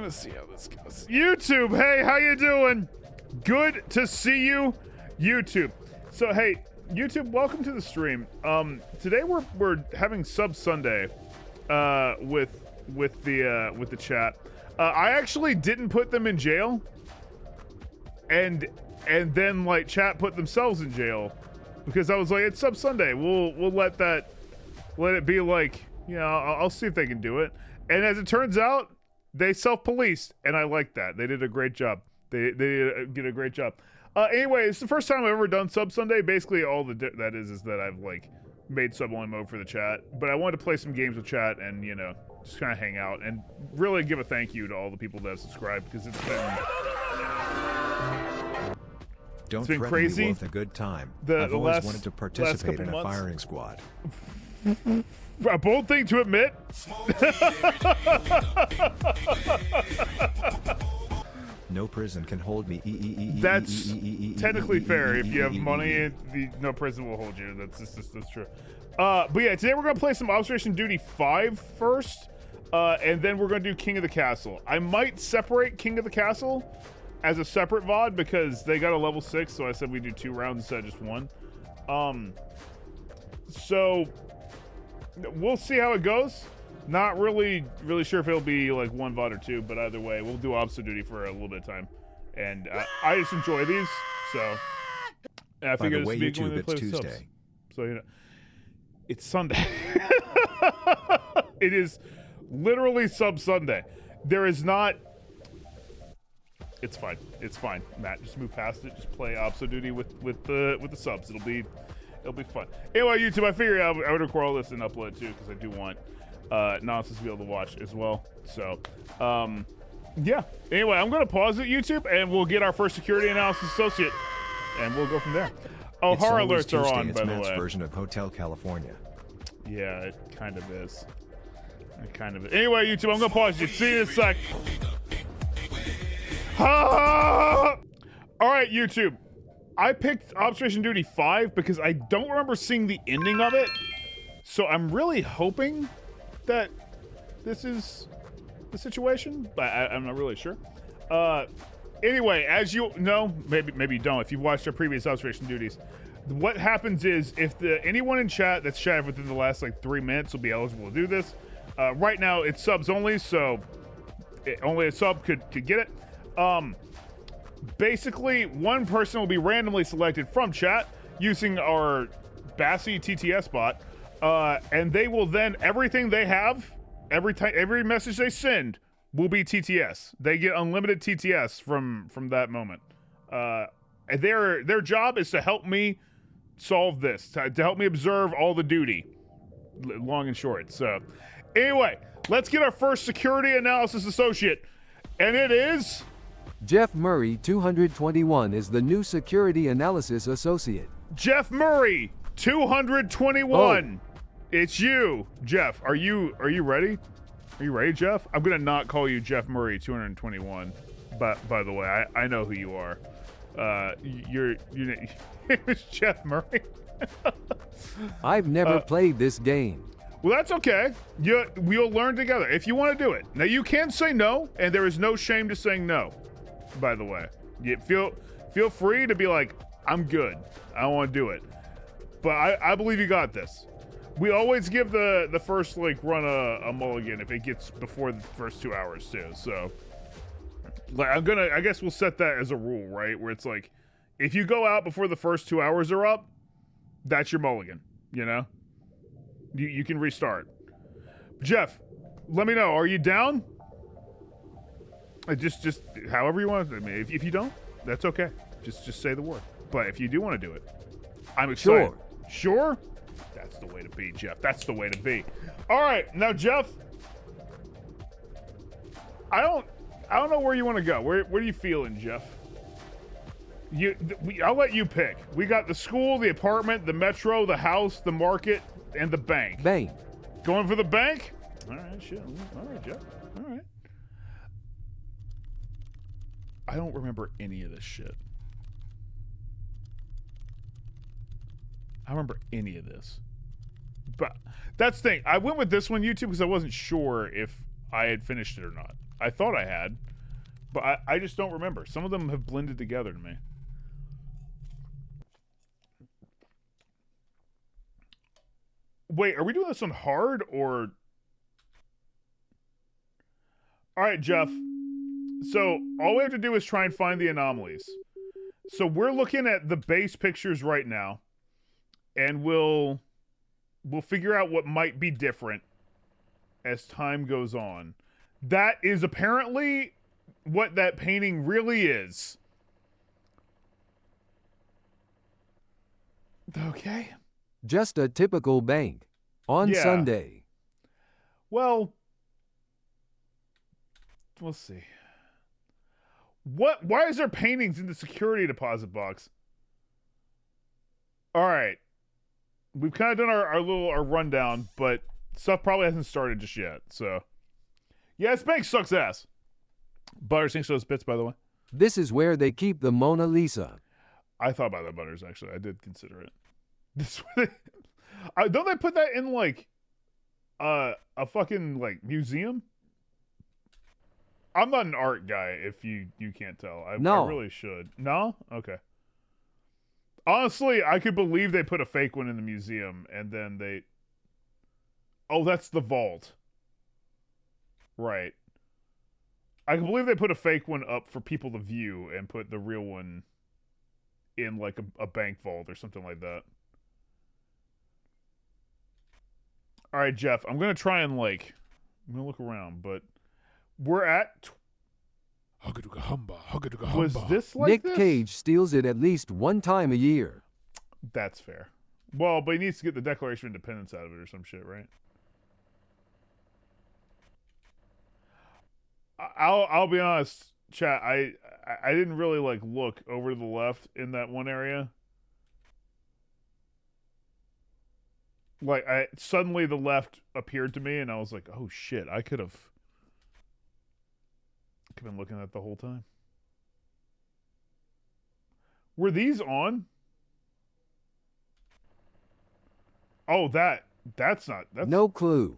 gonna see how this goes. YouTube, hey, how you doing? Good to see you, YouTube. So hey, YouTube, welcome to the stream. Today we're having Sub Sunday, with the chat. I actually didn't put them in jail, and then like chat put themselves in jail because I was like, it's Sub Sunday. We'll let it be like, you know, I'll see if they can do it. And as it turns out, they self-policed, and I like that. They did a great job. They did a great job. Anyway, it's the first time I've ever done Sub Sunday. Basically, all that is that I've like made sub-only mode for the chat. But I wanted to play some games with chat and, you know, just kind of hang out and really give a thank you to all the people that have subscribed because it's been crazy. Me with a good time. last I've always wanted to participate in a firing squad. A bold thing to admit. No prison can hold me. That's technically fair. If you have money, no prison will hold you. That's true. But yeah, today we're gonna play some Observation Duty 5 first, and then we're gonna do King of the Castle. I might separate King of the Castle as a separate VOD because they got a level 6, so I said we do 2 rounds instead of just 1. So we'll see how it goes. Not really sure if it'll be like 1 VOD or 2, but either way, we'll do Obstacle Duty for a little bit of time. And I just enjoy these, so I figured this would be going to play Tuesday. Subs. So you know, it's Sunday. It is literally Sub Sunday. There is not. It's fine. It's fine, Matt. Just move past it. Just play Obstacle Duty with the subs. It'll be fun. Anyway, YouTube, I figured I would record all this and upload it too because I do want nonsense to be able to watch as well. So, yeah. Anyway, I'm going to pause it, YouTube, and we'll get our first security analysis associate, and we'll go from there. Oh, horror alerts are on, by the way. Version of Hotel California. Yeah, it kind of is. It kind of is. Anyway, YouTube, I'm going to pause you. See you in a sec. All right, YouTube. I picked Observation Duty 5 because I don't remember seeing the ending of it. So I'm really hoping that this is the situation, but I'm not really sure. Anyway, as you know, maybe you don't, if you've watched our previous Observation Duties, what happens is if anyone in chat that's chatted within the last like 3 minutes will be eligible to do this. Right now it's subs only, so only a sub could get it. Basically, one person will be randomly selected from chat using our Bassy TTS bot, and they will then, everything they have, every message they send will be TTS. They get unlimited TTS from that moment. And their job is to help me solve this, to help me observe all the duty, long and short. So, anyway, let's get our first security analysis associate, and it is Jeff Murray, 221, is the new Security Analysis Associate. Jeff Murray, 221. Oh. It's you, Jeff. Are you ready? Are you ready, Jeff? I'm gonna not call you Jeff Murray, 221. But by the way, I know who you are. Your name is Jeff Murray. I've never played this game. Well, that's okay. We'll learn together if you want to do it. Now you can say no, and there is no shame to saying no. By the way, you feel free to be like, I'm good. I don't want to do it. But I believe you got this. We always give the first like run a mulligan if it gets before the first 2 hours too. So like I guess we'll set that as a rule, right? Where it's like, if you go out before the first 2 hours are up, that's your mulligan, you know? You can restart. Jeff, let me know. Are you down? Just however you want to. I mean, if you don't, that's okay. Just say the word. But if you do want to do it, I'm excited. Sure? That's the way to be, Jeff. That's the way to be. All right, now Jeff, I don't know where you want to go. Where are you feeling, Jeff? I'll let you pick. We got the school, the apartment, the metro, the house, the market, and the bank. Bank. Going for the bank? All right, shit. All right, Jeff. All right. I don't remember any of this shit. I don't remember any of this. But that's the thing. I went with this one, YouTube, because I wasn't sure if I had finished it or not. I thought I had, but I just don't remember. Some of them have blended together to me. Wait, are we doing this on hard or... Alright, Jeff. So, all we have to do is try and find the anomalies. So, we're looking at the base pictures right now. And we'll figure out what might be different as time goes on. That is apparently what that painting really is. Okay. Just a typical bank. On Sunday. Well, we'll see. Why is there paintings in the security deposit box? Alright. We've kind of done our rundown, but stuff probably hasn't started just yet, so. Yeah, this bank sucks ass. Butters, thanks for those bits, by the way. This is where they keep the Mona Lisa. I thought about that, Butters, actually. I did consider it. This don't they put that in, like, a fucking, like, museum? I'm not an art guy, if you can't tell. I really should. No? Okay. Honestly, I could believe they put a fake one in the museum, and then they... Oh, that's the vault. Right. I can believe they put a fake one up for people to view and put the real one in, like, a bank vault or something like that. Alright, Jeff, I'm gonna try and, like... I'm gonna look around, but... We're at... Was this like Nick this? Cage steals it at least one time a year. That's fair. Well, but he needs to get the Declaration of Independence out of it or some shit, right? I'll be honest, chat. I didn't really like look over to the left in that one area. Like suddenly the left appeared to me, and I was like, "Oh shit! I could have been looking at it the whole time." Were these on? Oh, that's not. That's no clue.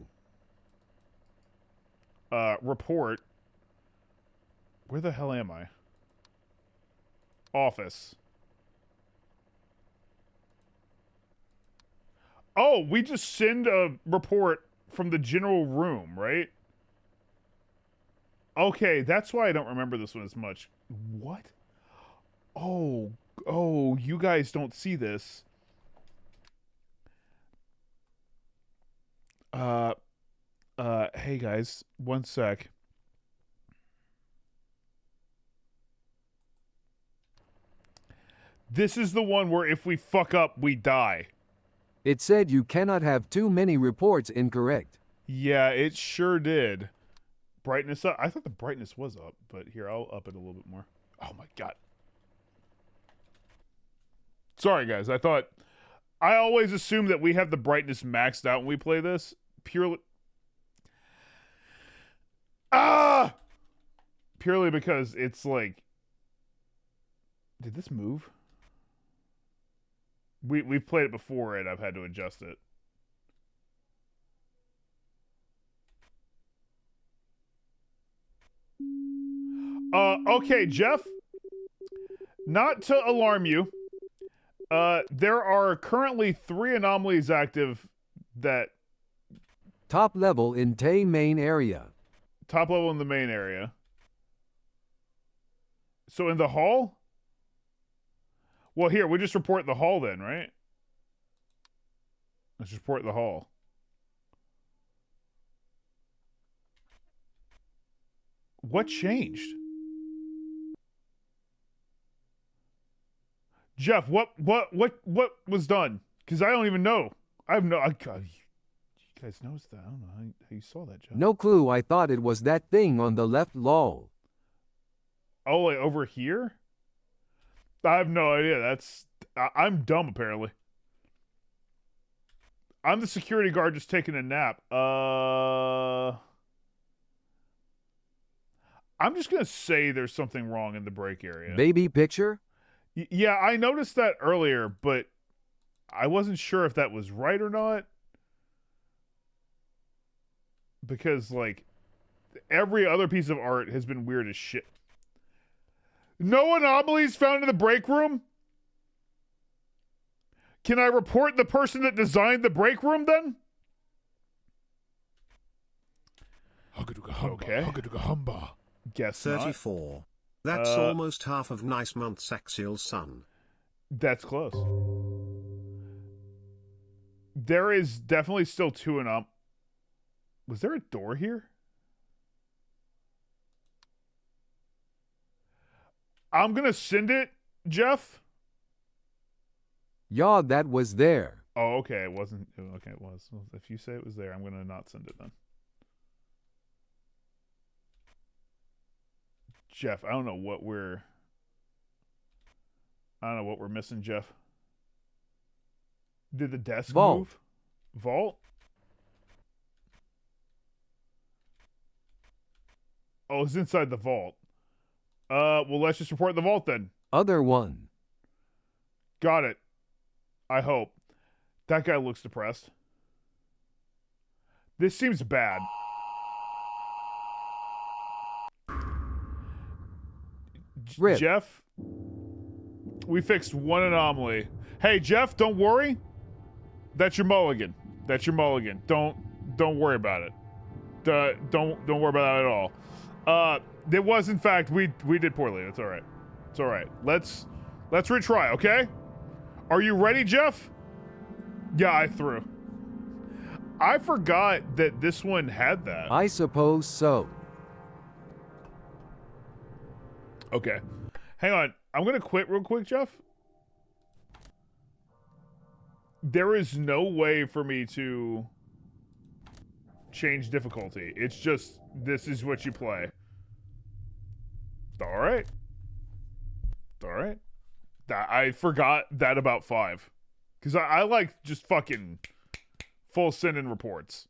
Report. Where the hell am I? Office. Oh, we just send a report from the general room, right? Okay, that's why I don't remember this one as much. What? Oh, you guys don't see this. Hey guys, one sec. This is the one where if we fuck up, we die. It said you cannot have too many reports incorrect. Yeah, it sure did. Brightness up. I thought the brightness was up, but here, I'll up it a little bit more. Oh my god. Sorry, guys. I always assume that we have the brightness maxed out when we play this. Purely because it's like... Did this move? We've played it before, and I've had to adjust it. Okay, Jeff. Not to alarm you, there are currently 3 anomalies active that... Top level in Tay main area. Top level in the main area. So in the hall? Well, here, we just report the hall then, right? Let's just report the hall. What changed? Jeff, what was done? Because I don't even know. I have no... you guys noticed that? I don't know how you saw that, Jeff. No clue. I thought it was that thing on the left, lol. Oh, like over here? I have no idea. I'm dumb, apparently. I'm the security guard just taking a nap. I'm just going to say there's something wrong in the break area. Baby picture? Yeah, I noticed that earlier, but I wasn't sure if that was right or not. Because, like, every other piece of art has been weird as shit. No anomalies found in the break room? Can I report the person that designed the break room then? Okay. Guess not. 34. That's almost half of nice month's axial sun. That's close. There is definitely still 2 and up. Was there a door here? I'm going to send it, Jeff. Yeah, that was there. Oh, okay. It wasn't. Okay, it was. Well, if you say it was there, I'm going to not send it then. Jeff, I don't know what we're missing, Jeff. Did the desk Vault. move? Vault? Oh, it's inside the vault. Well, let's just report the vault then. Other one. Got it. I hope. That guy looks depressed. This seems bad. Rip. Jeff, we fixed 1 anomaly. Hey, Jeff, don't worry. That's your mulligan. That's your mulligan. Don't worry about it. Don't worry about that at all. It was, in fact, we did poorly. It's all right. It's all right. Let's retry, okay? Are you ready, Jeff? Yeah, I threw. I forgot that this one had that. I suppose so. Okay. Hang on. I'm going to quit real quick, Jeff. There is no way for me to change difficulty. It's just, this is what you play. All right. All right. I forgot that about 5. Because I like just fucking full send in reports.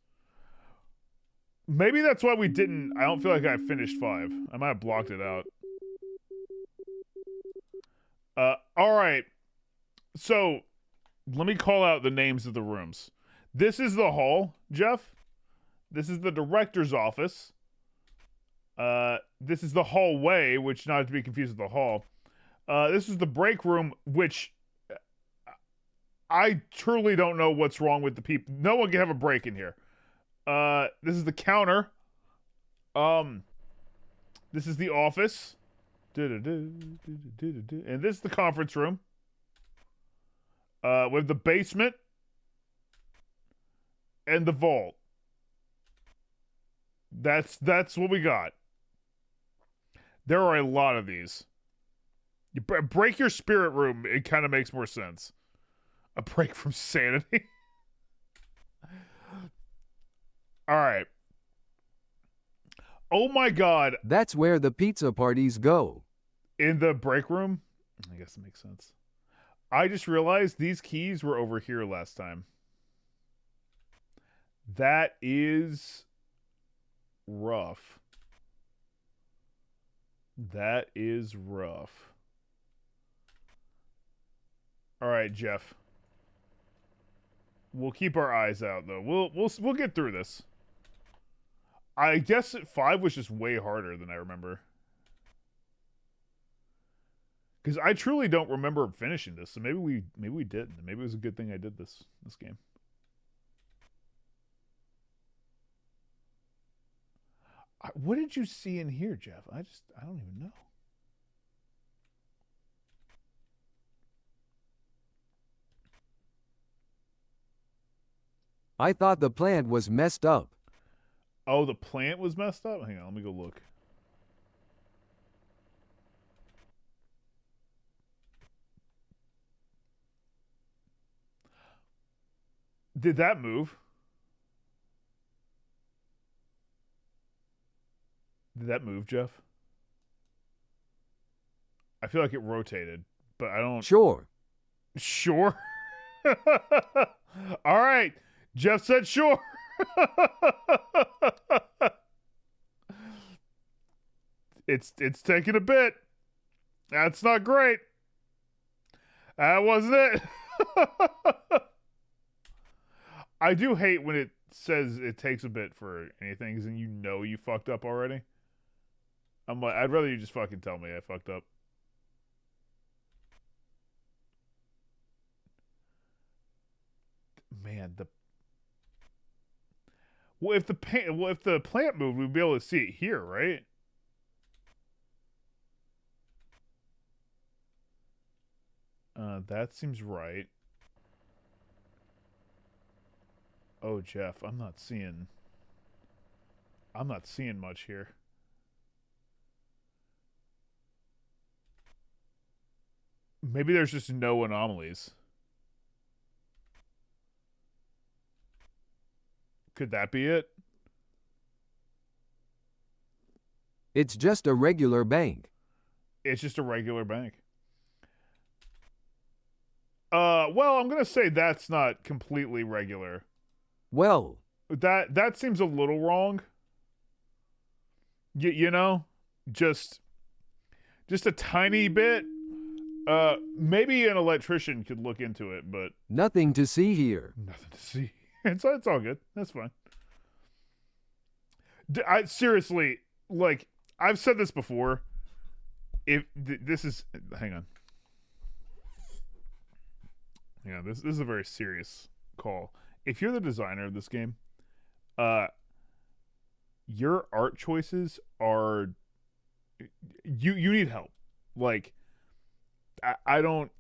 Maybe that's why we didn't. I don't feel like I finished 5. I might have blocked it out. All right. So, let me call out the names of the rooms. This is the hall, Jeff. This is the director's office. This is the hallway, which not to be confused with the hall. This is the break room, which I truly don't know what's wrong with the people. No one can have a break in here. This is the counter. This is the office. And this is the conference room. With the basement and the vault. That's what we got. There are a lot of these. You break your spirit room, it kind of makes more sense. A break from sanity. All right. Oh my god. That's where the pizza parties go. In the break room? I guess it makes sense. I just realized these keys were over here last time. That is rough. That is rough. All right, Jeff. We'll keep our eyes out though. We'll get through this. I guess 5 was just way harder than I remember. Because I truly don't remember finishing this, so maybe we didn't. Maybe it was a good thing I did this game. What did you see in here, Jeff? I don't even know. I thought the plant was messed up. Oh, the plant was messed up? Hang on, let me go look. Did that move? Did that move, Jeff? I feel like it rotated, but I don't... Sure. Sure? All right. Jeff said sure. It's taking a bit. That's not great. That wasn't it. I do hate when it says it takes a bit for anything, and you know you fucked up already. I'm like, I'd rather you just fucking tell me I fucked up. Man, if the plant moved, we'd be able to see it here, right? That seems right. Oh, Jeff, I'm not seeing much here. Maybe there's just no anomalies. Could that be it? It's just a regular bank. It's just a regular bank. Well, I'm gonna say that's not completely regular. Well, that seems a little wrong. You know, just a tiny bit. Maybe an electrician could look into it, but nothing to see here. Nothing to see. It's all good. That's fine. I seriously, like, I've said this before. If this is, hang on. Yeah, this is a very serious call. If you're the designer of this game, your art choices are you need help. Like, I don't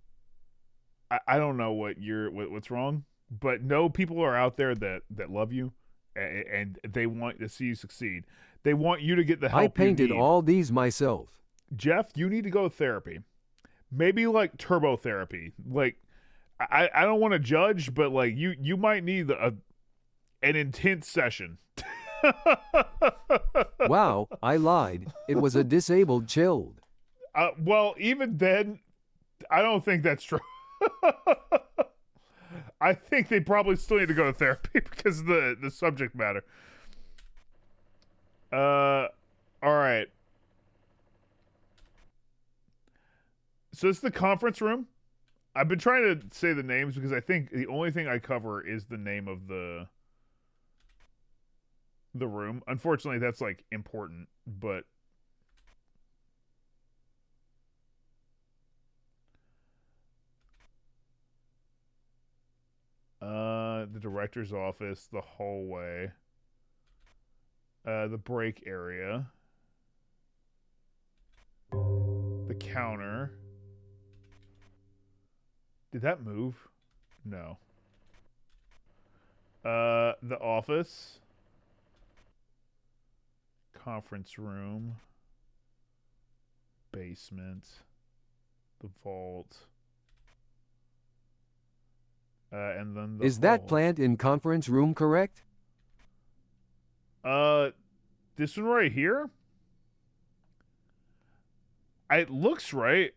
know what's wrong, but no, people are out there that love you and they want to see you succeed. They want you to get the help I painted you need. all these myself. Jeff, you need to go to therapy. Maybe like turbo therapy. Like, I don't want to judge, but like you might need an intense session. Wow, I lied. It was a disabled chilled. Well, even then, I don't think that's true. I think they probably still need to go to therapy because of the subject matter. All right. So this is the conference room. I've been trying to say the names because I think the only thing I cover is the name of the room. Unfortunately, that's like important, but the director's office, the hallway, the break area, the counter. Did that move? No. The office. Conference room. Basement. The vault. And then the Is that plant in conference room correct? This one right here? It looks right.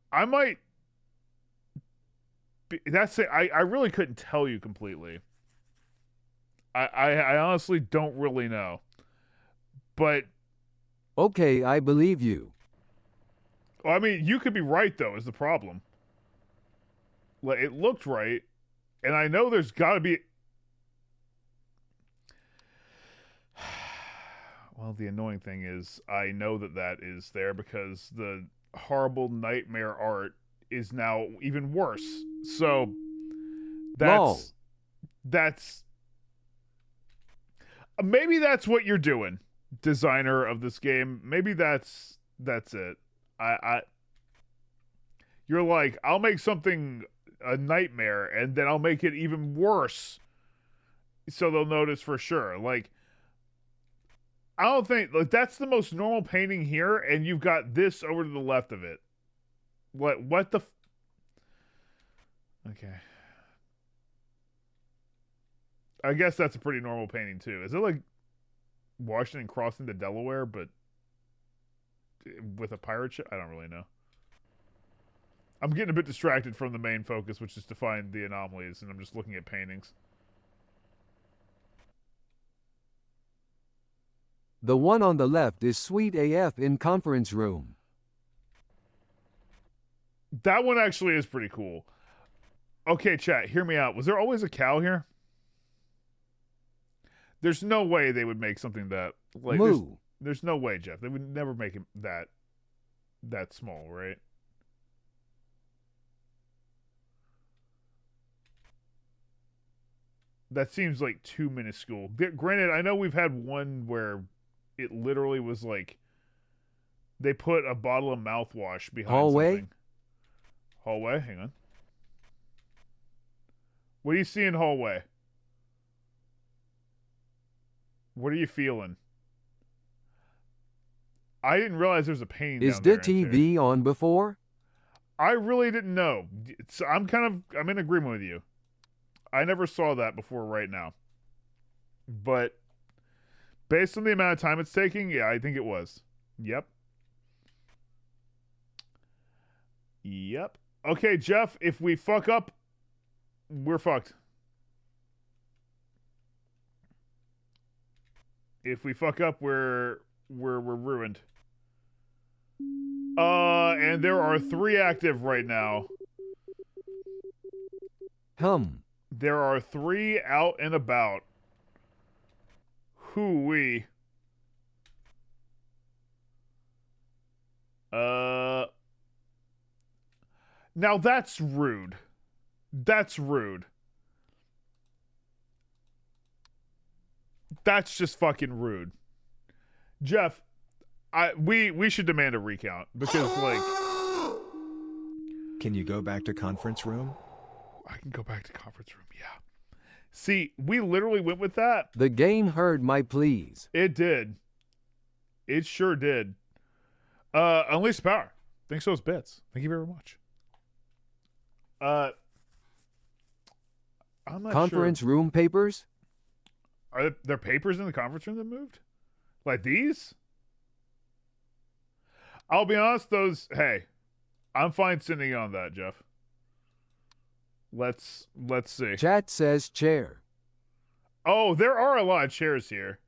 I might be, that's it. I really couldn't tell you completely. I honestly don't really know. But okay, I believe you. I mean, you could be right though, is the problem. Like, it looked right, and I know there's got to be. Well, the annoying thing is, I know that is there because the horrible nightmare art is now even worse. So that's maybe that's what you're doing, designer of this game. Maybe that's it. You're like, I'll make something a nightmare and then I'll make it even worse so they'll notice for sure. Like, I don't think, like, that's the most normal painting here, and you've got this over to the left of it. What the okay. I guess that's a pretty normal painting too. Is it like Washington crossing to Delaware, but with a pirate ship? I don't really know. I'm getting a bit distracted from the main focus, which is to find the anomalies, and I'm just looking at paintings. The one on the left is sweet AF in conference room. That one actually is pretty cool. Okay, chat, hear me out. Was there always a cow here? There's no way they would make something that like Moo. there's no way, Jeff. They would never make it that small, right? That seems like too minuscule. Granted, I know we've had one where it literally was like they put a bottle of mouthwash behind Hallway? something. Hallway? Hang on. What do you see in hallway? What are you feeling? I didn't realize there was a painting Is down the there. TV on before? I really didn't know. I'm in agreement with you. I never saw that before right now. But based on the amount of time it's taking, yeah, I think it was. Yep. Yep. Okay, Jeff, if we fuck up, we're fucked. If we fuck up, we're ruined. And there are 3 active right now. There are 3 out and about. Hoo-wee. Now that's rude. That's rude. That's just fucking rude. Jeff, we should demand a recount because like Can you go back to conference room? I can go back to conference room, yeah. See, we literally went with that. The game heard my pleas. It did. It sure did. Unleash the power. Thanks for those bits. Thank you very much. I'm not Conference sure. room papers? Are there papers in the conference room that moved? Like these? I'll be honest, hey, I'm fine sitting on that, Jeff. Let's see. Chat says chair. Oh, there are a lot of chairs here.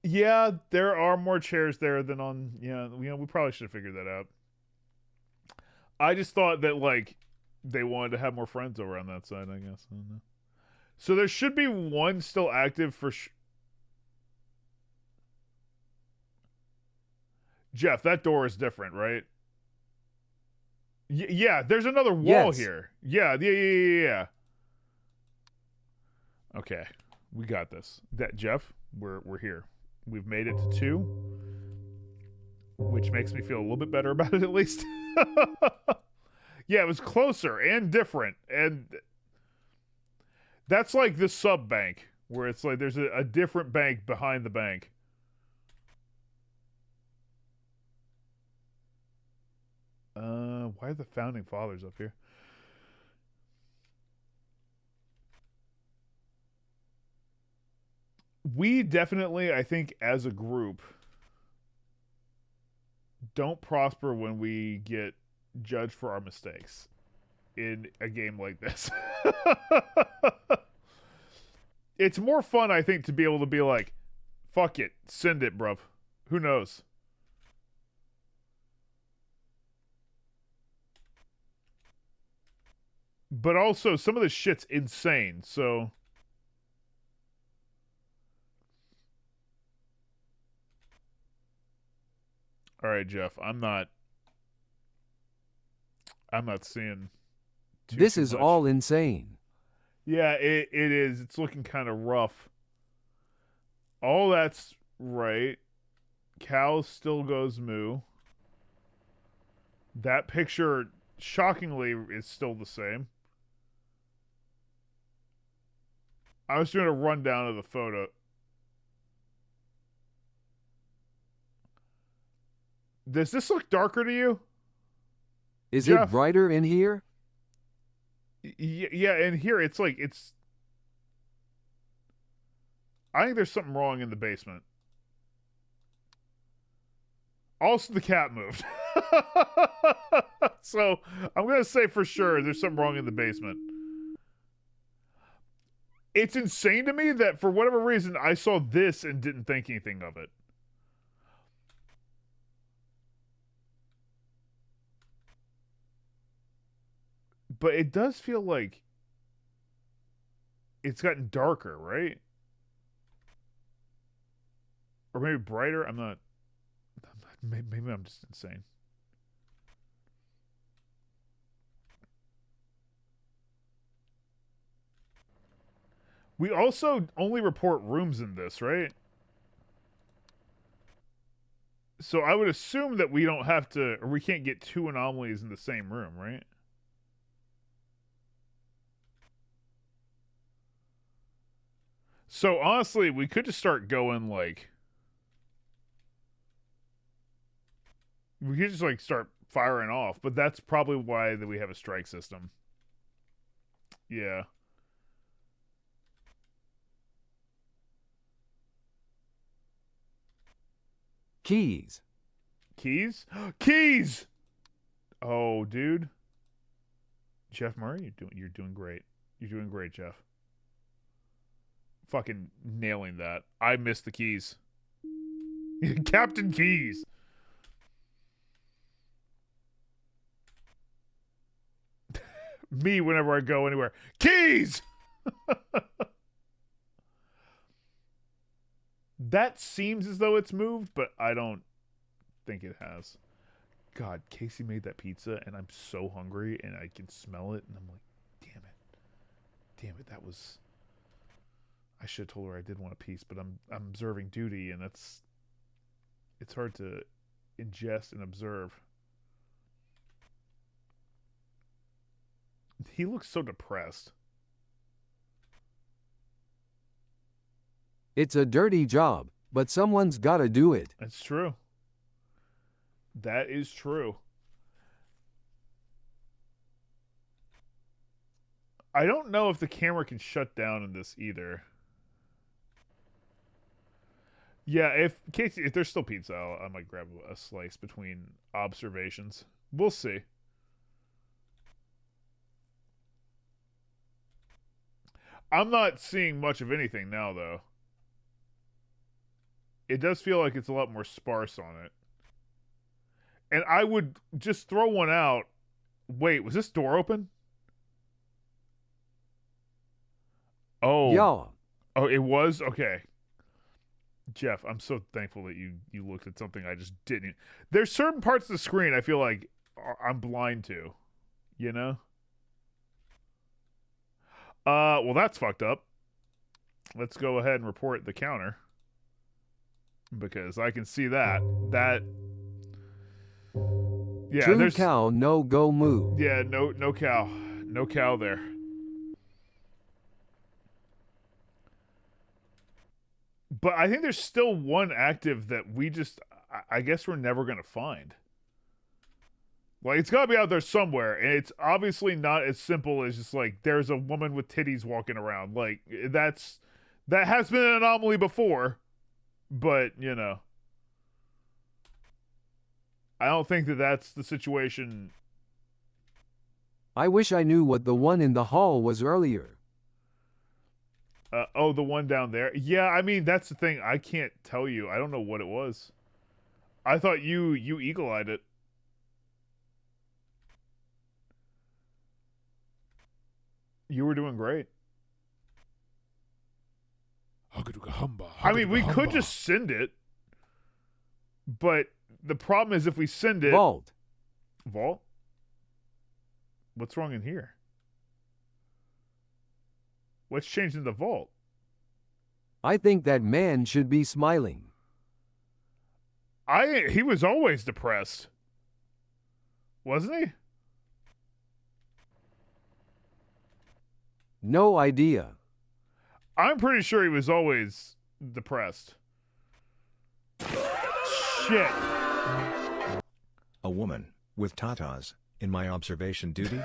Yeah, there are more chairs there than on. Yeah, we probably should have figured that out. I just thought that like they wanted to have more friends over on that side. I guess. I don't know. So there should be one still active for. Jeff, that door is different, right? Yeah, there's another wall here. Yeah. Okay, we got this. Jeff, we're here. We've made it to 2, which makes me feel a little bit better about it at least. Yeah, it was closer and different, and that's like the sub bank where it's like there's a different bank behind the bank. Why are the founding fathers up here? We definitely, I think, as a group, don't prosper when we get judged for our mistakes in a game like this. It's more fun, I think, to be able to be like, fuck it, send it, bruv. Who knows? But also, some of the shit's insane, so... All right, Jeff, I'm not seeing This too is much. all insane. Yeah, it is. It's looking kind of rough. All that's right. Cow still goes moo. That picture, shockingly, is still the same. I was doing a rundown of the photo. Does this look darker to you? Is Jeff? it brighter in here? Yeah, and here it's like I think there's something wrong in the basement. Also, the cat moved. So, I'm going to say for sure there's something wrong in the basement. It's insane to me that for whatever reason I saw this and didn't think anything of it. But it does feel like it's gotten darker, right? Or maybe brighter. Maybe I'm just insane. We also only report rooms in this, right? So I would assume that we don't have to, or we can't get 2 anomalies in the same room, right? So honestly, we could just start going like, we could just like start firing off, but that's probably why that we have a strike system. Yeah. Keys. Keys? Keys! Oh, dude. Jeff Murray, you're doing great. You're doing great, Jeff. Fucking nailing that. I missed the keys. Captain Keys. Me whenever I go anywhere. Keys! That seems as though it's moved, but I don't think it has. God, Casey made that pizza, and I'm so hungry, and I can smell it, and I'm like, damn it. Damn it, that was... I should have told her I did want a piece, but I'm observing duty, and it's hard to ingest and observe. He looks so depressed. It's a dirty job, but someone's gotta do it. That's true. That is true. I don't know if the camera can shut down in this either. Yeah, if there's still pizza, I might grab a slice between observations. We'll see. I'm not seeing much of anything now, though. It does feel like it's a lot more sparse on it. And I would just throw one out. Wait, was this door open? Oh. Yeah. Oh, it was? Okay. Jeff, I'm so thankful that you looked at something I just didn't. There's certain parts of the screen I feel like I'm blind to. You know? Well, that's fucked up. Let's go ahead and report the counter. Because I can see that. Yeah, True there's cow, no go move. Yeah, no cow. No cow there. But I think there's still one active that we just, I guess we're never going to find. Like, it's got to be out there somewhere, and it's obviously not as simple as just, like, there's a woman with titties walking around. Like, that has been an anomaly before, but, you know. I don't think that that's the situation. I wish I knew what the one in the hall was earlier. Oh, the one down there. Yeah, I mean, that's the thing. I can't tell you. I don't know what it was. I thought you eagle-eyed it. You were doing great. I mean, we could just send it. But the problem is if we send it... Vault. Vault? What's wrong in here? What's changed in the vault? I think that man should be smiling. He was always depressed. Wasn't he? No idea. I'm pretty sure he was always depressed. Shit. A woman with tatas in my observation duty?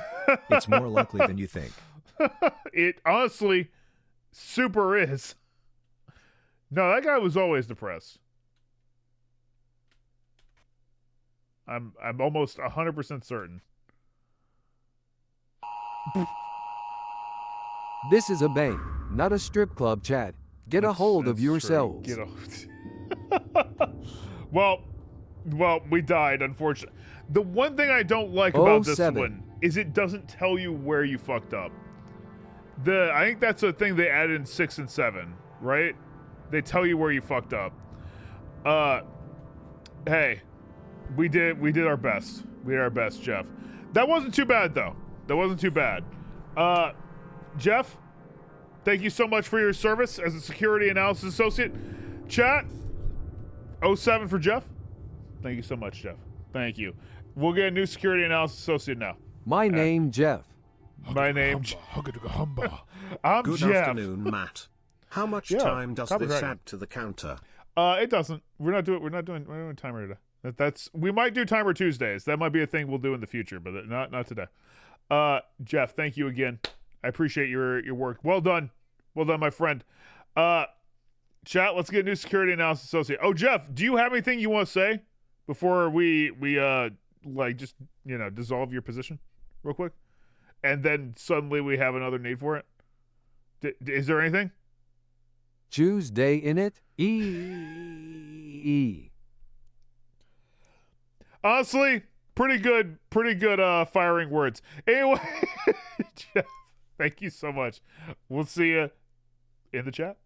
It's more likely than you think. It honestly super is. No, that guy was always depressed. I'm almost 100% certain. This is a bank, not a strip club, Chad. Get a hold of yourselves. Well, we died, unfortunately. The one thing I don't like about this 07. one is it doesn't tell you where you fucked up. I think that's a thing they added in 6 and 7, right? They tell you where you fucked up. Hey, we did our best. We did our best, Jeff. That wasn't too bad though. That wasn't too bad. Jeff, thank you so much for your service as a security analysis associate. Chat, 07 for Jeff. Thank you so much, Jeff. Thank you. We'll get a new security analysis associate now. My name, Jeff. My name. I'm Good Jeff. afternoon, Matt. How much Yeah, time does Copper this Dragon. add to the counter? It doesn't. We're doing timer today. We might do timer Tuesdays. That might be a thing we'll do in the future, but not today. Jeff, thank you again. I appreciate your work. Well done, my friend. Chat, let's get a new security analysis associate. Oh, Jeff, do you have anything you want to say before we just dissolve your position real quick, and then suddenly we have another need for it? Is there anything? Tuesday in it? E. Honestly, pretty good firing words. Anyway, Jeff, thank you so much. We'll see you in the chat.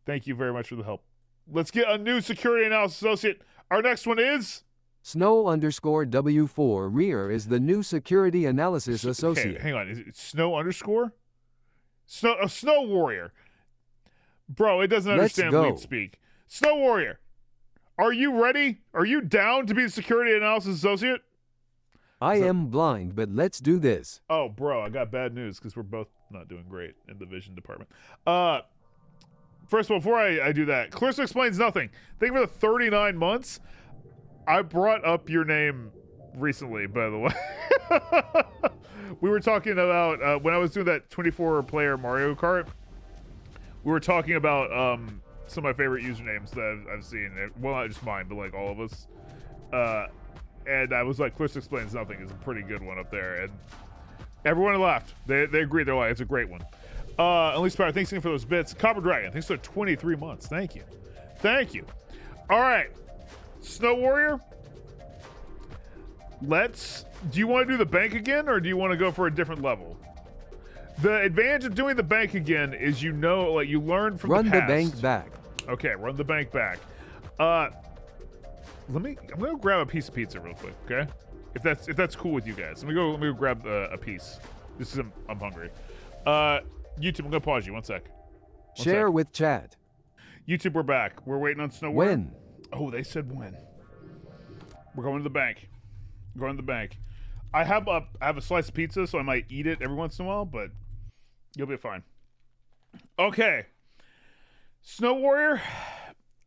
Thank you very much for the help. Let's get a new security analysis associate. Our next one is Snow_W4 Rear is the new security analysis associate. Okay, hang on. Is it Snow_? Snow Warrior. Bro, it doesn't Let's understand go. lead speak. Snow Warrior, are you ready? Are you down to be the security analysis associate? I am blind, but let's do this. Oh, bro, I got bad news because we're both not doing great in the vision department. First of all, before I do that, Clarissa Explains Nothing. Thank you for the 39 months. I brought up your name recently, by the way. We were talking about, when I was doing that 24-player Mario Kart, we were talking about some of my favorite usernames that I've seen. Well, not just mine, but like all of us. And I was like, Clarissa Explains Nothing is a pretty good one up there. And everyone laughed. They agreed. They're like, it's a great one. Elise Power, thanks again for those bits. Copper Dragon, thanks for 23 months. Thank you. Thank you. All right. Snow Warrior, do you want to do the bank again, or do you want to go for a different level? The advantage of doing the bank again is you learn from Run the the past. bank back. Okay, run the bank back. I'm gonna grab a piece of pizza real quick, okay? If that's cool with you guys. Let me go grab a piece. I'm hungry. YouTube, I'm gonna pause you 1 sec. Share with chat. YouTube, we're back. We're waiting on Snow Warrior. When? Oh, they said when. We're going to the bank. Going to the bank. I have a slice of pizza, so I might eat it every once in a while, but you'll be fine. Okay. Snow Warrior,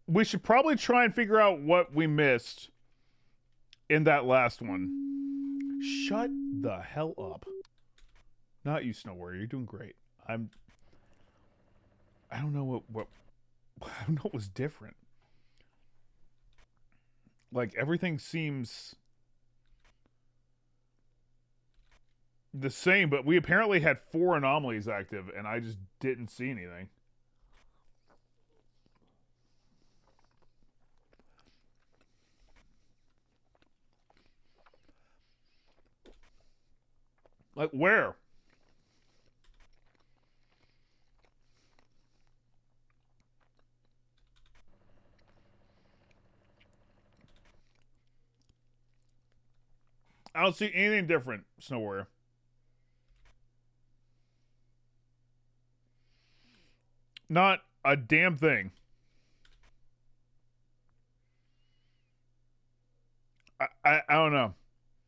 we should probably try and figure out what we missed in that last one. Shut the hell up. Not you, Snow Warrior. You're doing great. I don't know what I don't know what was different. Like, everything seems the same, but we apparently had 4 anomalies active, and I just didn't see anything. Like, where? I don't see anything different, Snow Warrior. Not a damn thing. I don't know.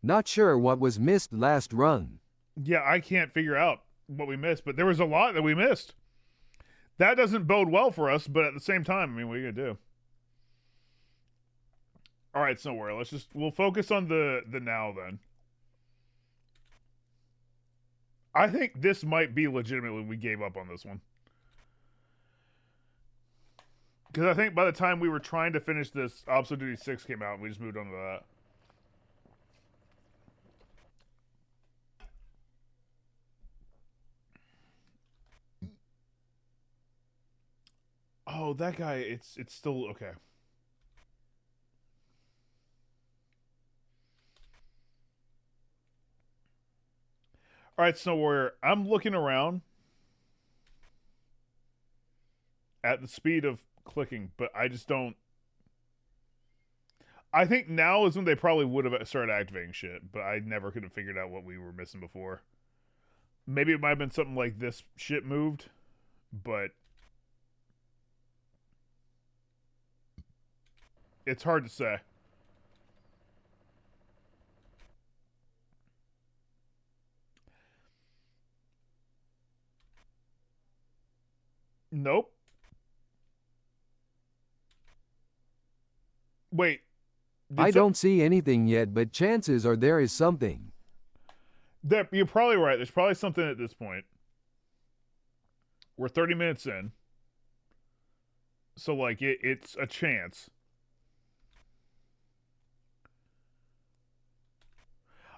Not sure what was missed last run. Yeah, I can't figure out what we missed, but there was a lot that we missed. That doesn't bode well for us, but at the same time, I mean, what are you gonna do? All right, Snow Warrior, we'll focus on the now then. I think this might be legitimately we gave up on this one. Because I think by the time we were trying to finish this, Obso Duty 6 came out, and we just moved on to that. Oh, that guy, it's still okay. All right, Snow Warrior, I'm looking around at the speed of clicking, but I just don't. I think now is when they probably would have started activating shit, but I never could have figured out what we were missing before. Maybe it might have been something like this shit moved, but it's hard to say. Nope. Wait. I don't see anything yet, but chances are there is something. You're probably right. There's probably something at this point. We're 30 minutes in. So, like, it's a chance.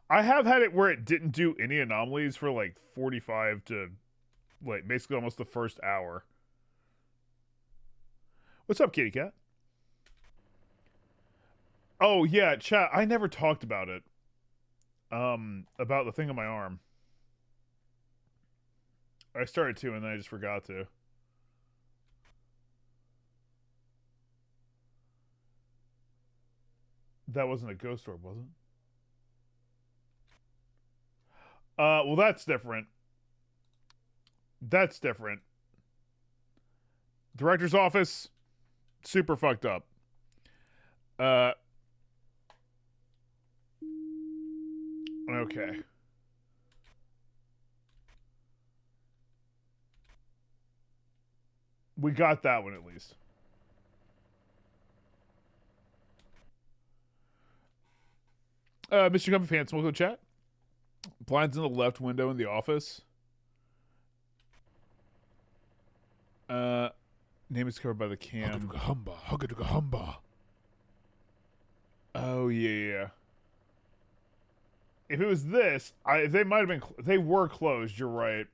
I have had it where it didn't do any anomalies for, like, 45 to, like, basically almost the first hour. What's up, kitty cat? Oh, yeah, chat. I never talked about it. About the thing on my arm. I started to, and then I just forgot to. That wasn't a ghost orb, was it? Well, that's different. That's different. Director's office, super fucked up. Okay. We got that one at least. Mr. Comfy Pants, welcome to chat. Blinds in the left window in the office. Name is covered by the cam. Oh yeah. If it was this, they might have been. They were closed. You're right.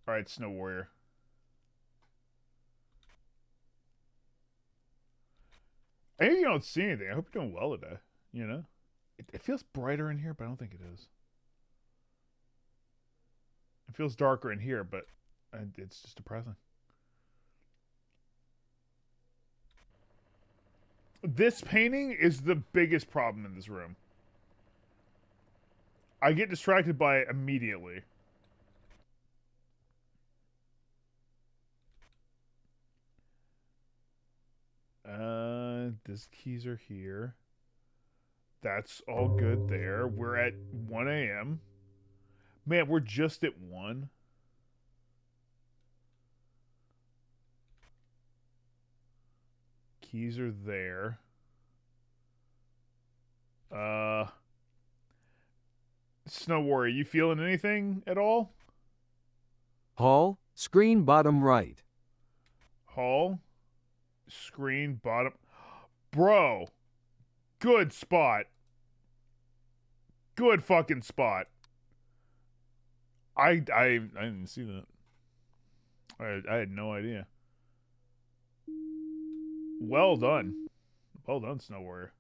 All right, Snow Warrior. I think you don't see anything. I hope you're doing well today. You know, it feels brighter in here, but I don't think it is. It feels darker in here, but it's just depressing. This painting is the biggest problem in this room. I get distracted by it immediately. These keys are here. That's all good there. We're at 1 a.m. Man, we're just at 1. Keys are there. Snow Warrior, you feeling anything at all? Hall, screen bottom right. Hall, screen bottom. Bro, good spot. Good fucking spot. I didn't see that. I had no idea. Well done. Well done, Snow Warrior.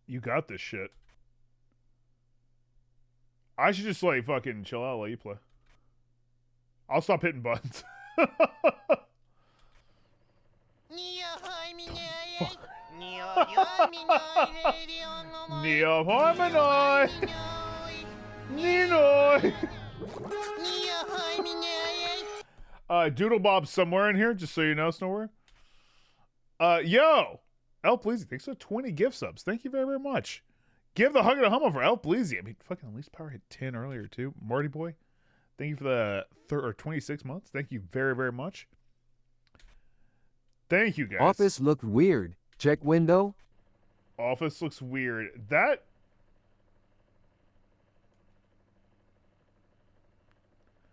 You got this shit. I should just, like, fucking chill out, let you play. I'll stop hitting buttons. Neo Harmonoi! Ninoi! Doodle Bob's somewhere in here, just so you know, Snowwear. Yo! El Pleasy, thanks for 20 gift subs. Thank you very, very much. Give the hug and a humble for El Pleasy. I mean, fucking Least Power hit 10 earlier, too. Marty Boy, thank you for the 26 months. Thank you very, very much. Thank you, guys. Office looked weird. Check window. Office looks weird. That...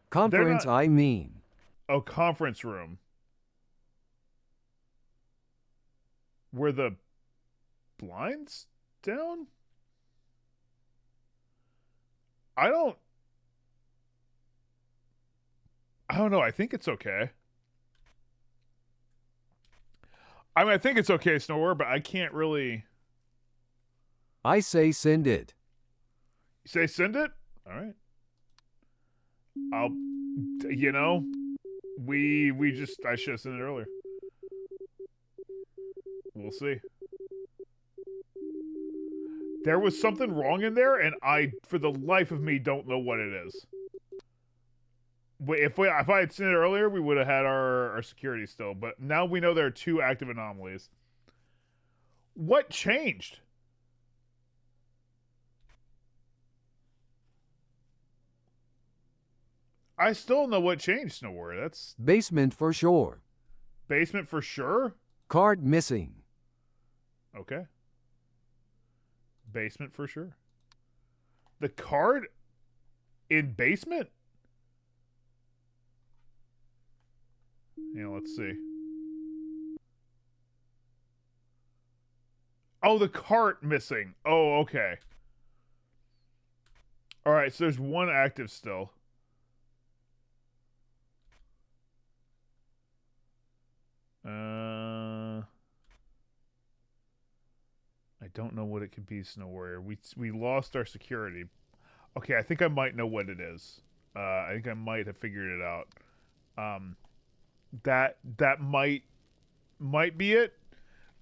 Conference, I mean. Oh, conference room. Were the blinds down? I don't know. I think it's okay. I mean, I think it's okay, Snowboard, but I can't really... I say send it. You say send it? All right. I'll... You know, I should have sent it earlier. We'll see. There was something wrong in there, and I, for the life of me, don't know what it is. If I had seen it earlier, we would have had our security still. But now we know there are 2 active anomalies. What changed? I still don't know what changed, Snow Warrior. That's Basement for sure. basement for sure? Card missing. Okay. Basement for sure. The card in basement? Yeah, let's see. Oh, the cart missing. Oh, okay. All right, so there's 1 active still. I don't know what it could be, Snow Warrior. We lost our security. Okay, I think I might know what it is. I think I might have figured it out. That might be it.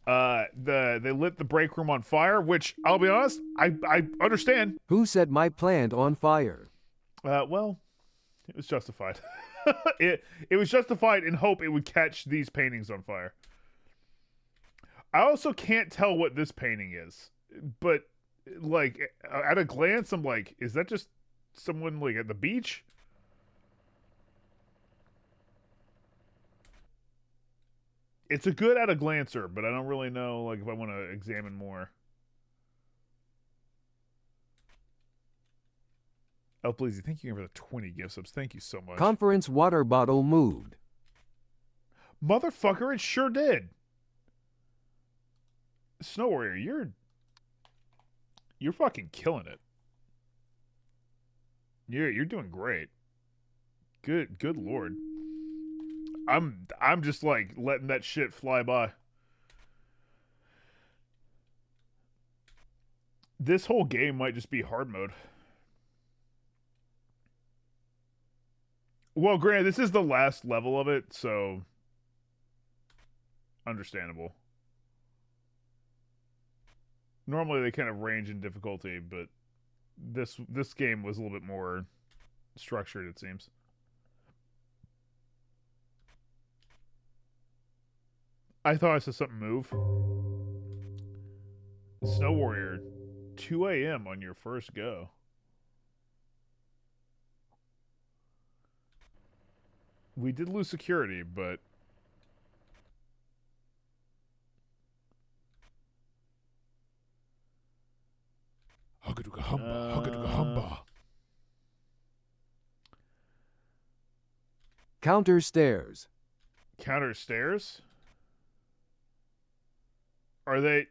They lit the break room on fire, which I'll be honest, I understand. Who set my plant on fire? Well, it was justified. it was justified in hope it would catch these paintings on fire. I also can't tell what this painting is, but like at a glance, I'm like, is that just someone like at the beach? It's a good at a glancer, but I don't really know like if I want to examine more. Oh, please, thank you for the 20 gift subs. Thank you so much. Conference water bottle moved. Motherfucker, it sure did. Snow Warrior, you're fucking killing it. You're doing great. Good lord. I'm just like letting that shit fly by. This whole game might just be hard mode. Well, granted, this is the last level of it, so understandable. Normally they kind of range in difficulty, but this game was a little bit more structured, it seems. I thought I saw something move. Snow Warrior, 2 a.m. on your first go. We did lose security, but Counter stairs. Counter stairs? Are they...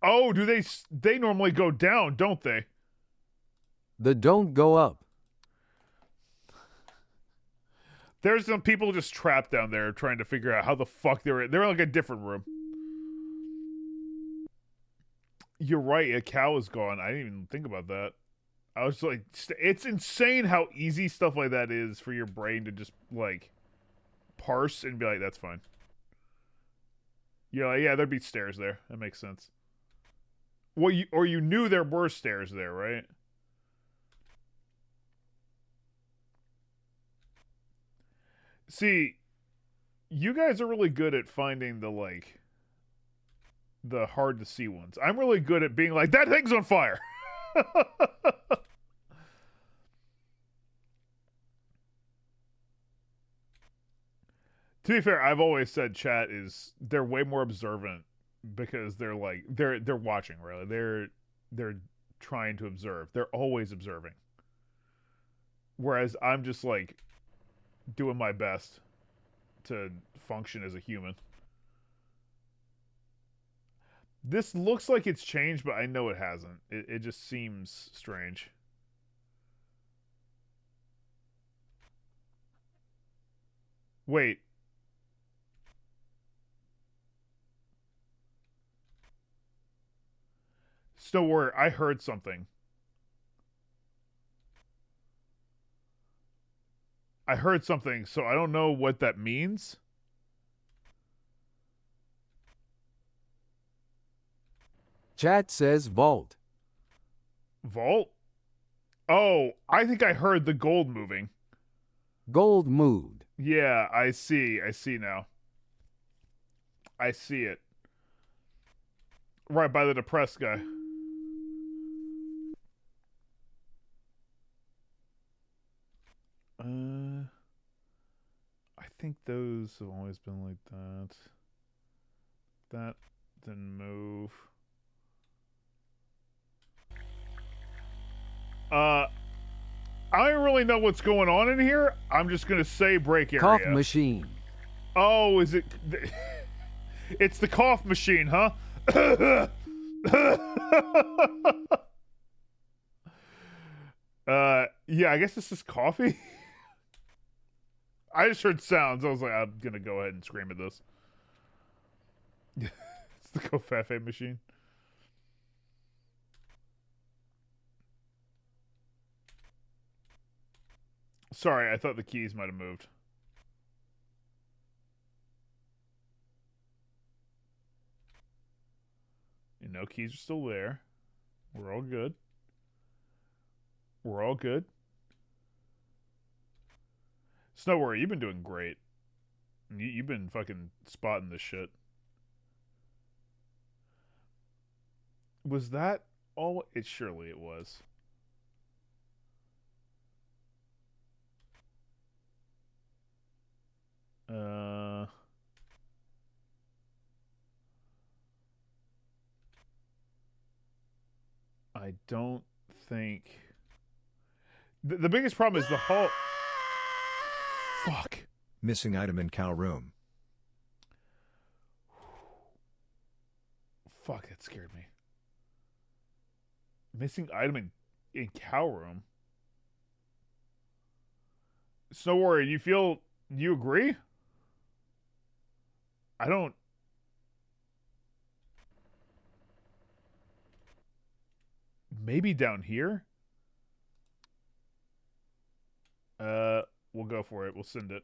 Oh, do they normally go down, don't they? The don't go up. There's some people just trapped down there trying to figure out how the fuck they're in like a different room. You're right, a cow is gone. I didn't even think about that. I was like, it's insane how easy stuff like that is for your brain to just like parse and be like, that's fine. You're like, yeah, there'd be stairs there. That makes sense. Well, you knew there were stairs there, right? See, you guys are really good at finding the hard to see ones. I'm really good at being like, that thing's on fire. To be fair, I've always said chat they're way more observant because they're watching, really. They're trying to observe. They're always observing. Whereas I'm just like doing my best to function as a human. This looks like it's changed, but I know it hasn't. It just seems strange. Wait. Snow Warrior, I heard something. I heard something, so I don't know what that means. Chat says vault. Vault? Oh, I think I heard the gold moving. Gold moved. Yeah, I see. I see now. I see it. Right by the depressed guy. I think those have always been like that. That didn't move. I don't really know what's going on in here. I'm just gonna say break area. Cough machine. Oh, is it? It's the cough machine, huh? Yeah, I guess this is coffee. I just heard sounds. I was like, I'm gonna go ahead and scream at this. It's the Covfefe machine. Sorry, I thought the keys might have moved. You know, keys are still there. We're all good. We're all good. Snow Warrior, you've been doing great. You've been fucking spotting this shit. Was that all? Surely it was. I don't think... The biggest problem is the whole... Fuck. Missing item in cow room. Fuck, that scared me. Missing item in cow room? Snow Warrior, you agree? I don't... Maybe down here? We'll go for it. We'll send it.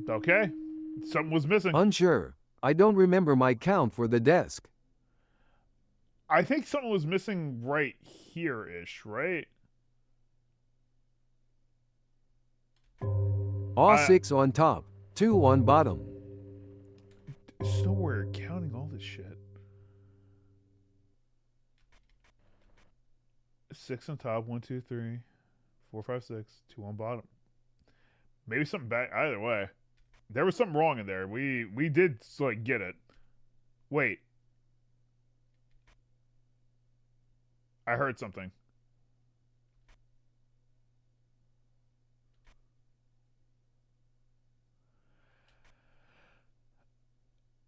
Okay. Something was missing. Unsure. I don't remember my count for the desk. I think something was missing right here-ish, right? All 6 on top, 2 on bottom. Snow Warrior counting all this shit. 6 on top, 1, 2, 3, 4, 5, 6, 2 on bottom. Maybe something back. Either way, there was something wrong in there. We did like get it. Wait, I heard something.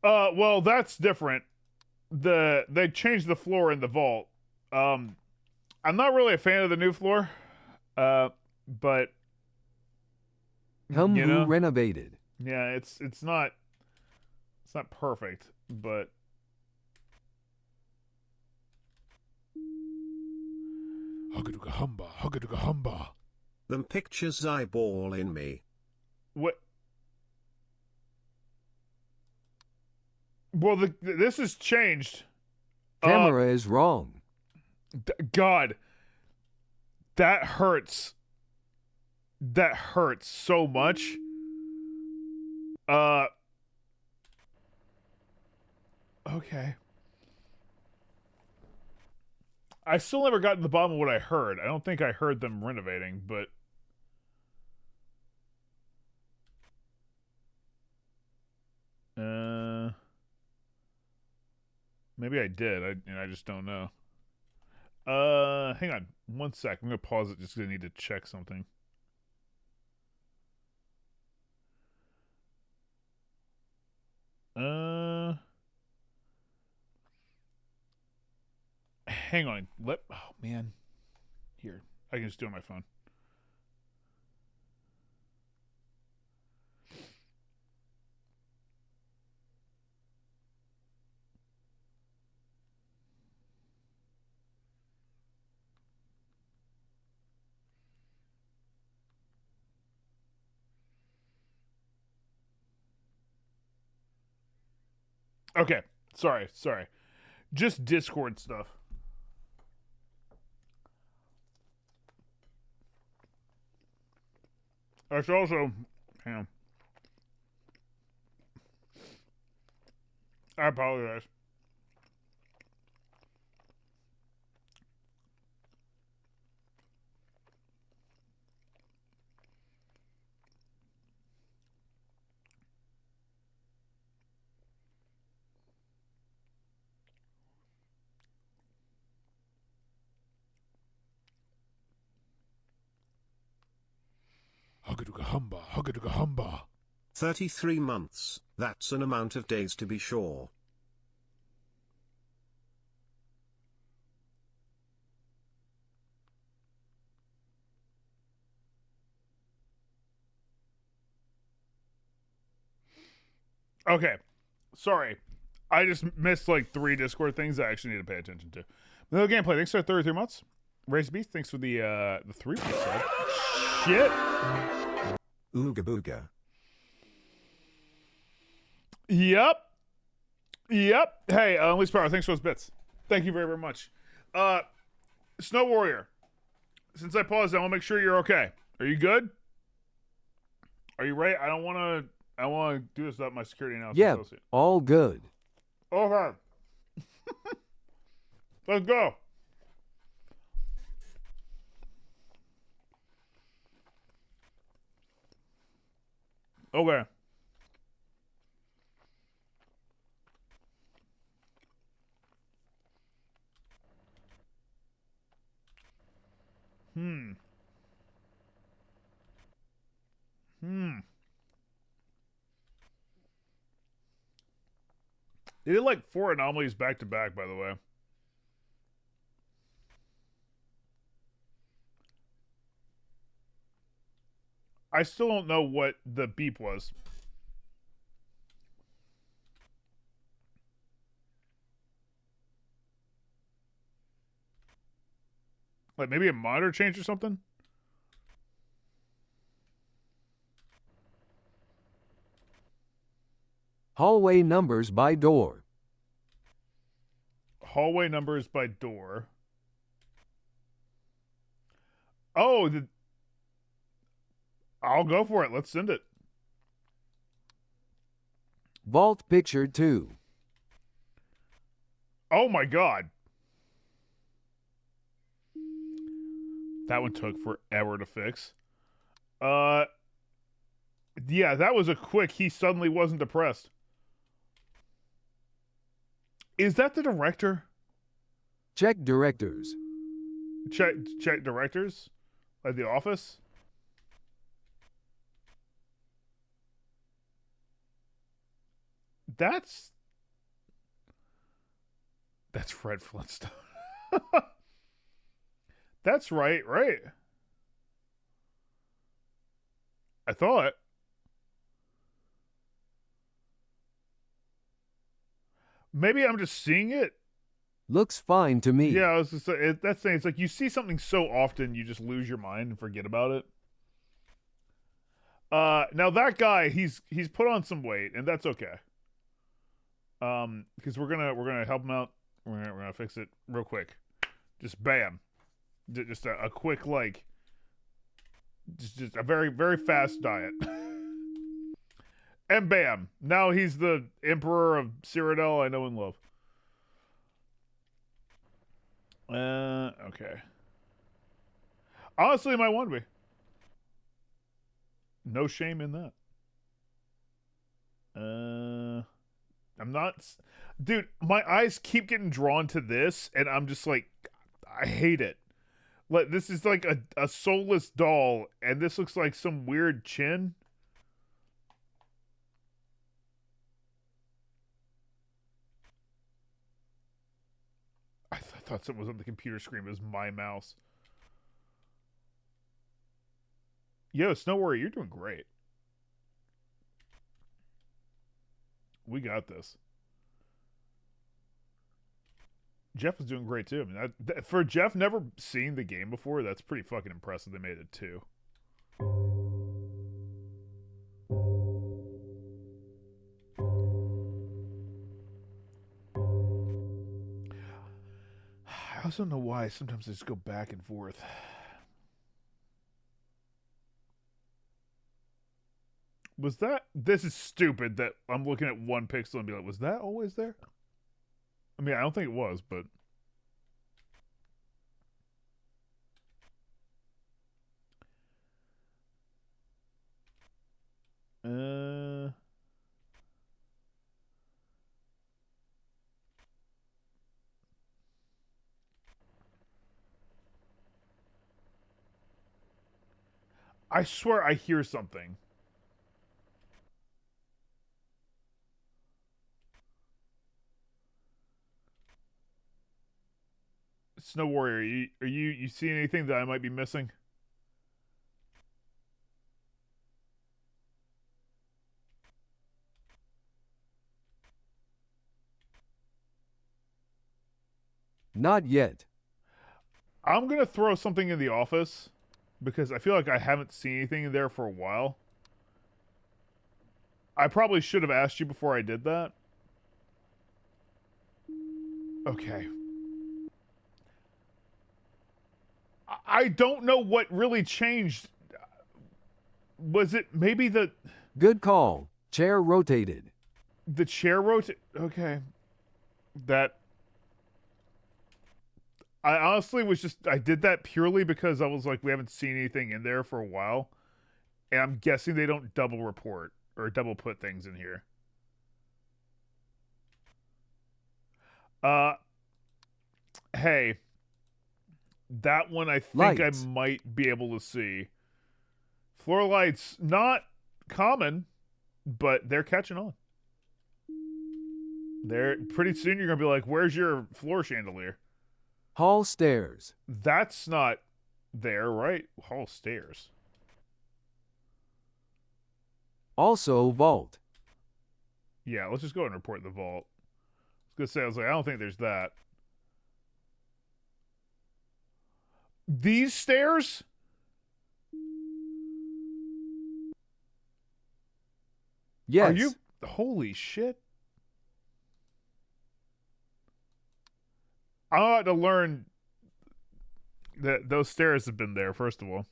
Well, that's different. They changed the floor in the vault. I'm not really a fan of the new floor. But Who you know, renovated. yeah, it's not perfect, but Hugga-dugga-humba. Them pictures eyeball in me. What? Well, this has changed. Camera is wrong. God, that hurts. That hurts so much. Okay. I still never got to the bottom of what I heard. I don't think I heard them renovating, but... Maybe I did. I just don't know. Hang on 1 sec. I'm gonna pause it just because I need to check something. Hang on. Oh man. Here, I can just do it on my phone. Okay. Sorry. Just Discord stuff. That's also... Damn. I apologize. Hugga-dugga-humba. 33 months, that's an amount of days to be sure. Okay. Sorry. I just missed like 3 Discord things I actually need to pay attention to. No gameplay. Thanks for 33 months. Race Beast, thanks for the 3-week sub. Shit. Ooga booga. Yep. Hey, Unleashed Power, thanks for those bits. Thank you very, very much. Snow Warrior, since I paused, I want to make sure you're okay. Are you good? Are you ready? I want to do this without my security analysis. Yeah, associate. all good. Okay. Let's go. Okay. They did like 4 anomalies back to back, by the way. I still don't know what the beep was. Like maybe a monitor change or something? Hallway numbers by door. Hallway numbers by door. Oh, I'll go for it. Let's send it. Vault picture 2. Oh my god. That one took forever to fix. Yeah, that was a quick. He suddenly wasn't depressed. Is that the director? Check directors. Check directors? Like The Office? That's Fred Flintstone. That's right. I thought. Maybe I'm just seeing it. Looks fine to me. Yeah, I was just that's saying it's like you see something so often you just lose your mind and forget about it. Now that guy, he's put on some weight, and that's okay. Because we're gonna help him out. We're gonna fix it real quick. Just bam, just a quick like, just a very very fast diet. And bam, now he's the Emperor of Cyrodiil I know and love. Okay. Honestly, it might want to be. No shame in that. I'm not... Dude, my eyes keep getting drawn to this, and I'm just like, I hate it. Like, this is like a soulless doll, and this looks like some weird chin. I thought something was on the computer screen. It was my mouse. Yo, Snow Warrior, you're doing great. We got this. Jeff was doing great too. I mean, for Jeff never seen the game before, that's pretty fucking impressive. They made it too. I also don't know why sometimes I just go back and forth. Was that... This is stupid that I'm looking at one pixel and be like, was that always there? I mean, I don't think it was, but... I swear I hear something. Snow Warrior, you see anything that I might be missing? Not yet. I'm gonna throw something in the office because I feel like I haven't seen anything in there for a while. I probably should have asked you before I did that. Okay. I don't know what really changed. Was it maybe the Good call. Chair rotated. chair rotate? Okay. That... I honestly was just... I did that purely because I was like, we haven't seen anything in there for a while. And I'm guessing they don't double report or double put things in here. Hey. That one I think Lights. I might be able to see. Floor lights, not common, but they're catching on. They're pretty soon you're gonna be like, where's your floor chandelier? Hall stairs. That's not there, right? Hall stairs. Also vault. Yeah, let's just go and report the vault. I was gonna say, I was like, I don't think there's that. These stairs? Yes. Are you... Holy shit. I ought to learn that those stairs have been there, first of all.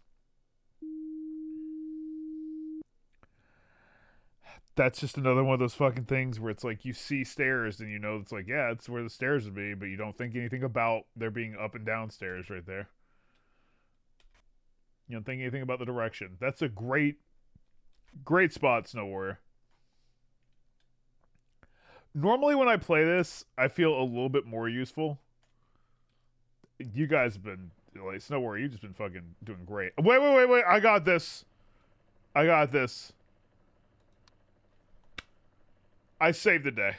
That's just another one of those fucking things where it's like you see stairs and you know it's like, yeah, it's where the stairs would be, but you don't think anything about there being up and down stairs right there. You don't think anything about the direction. That's a great spot, Snow Warrior. Normally when I play this, I feel a little bit more useful. You guys have been, like, Snow Warrior, you've just been fucking doing great. Wait. I got this. I saved the day.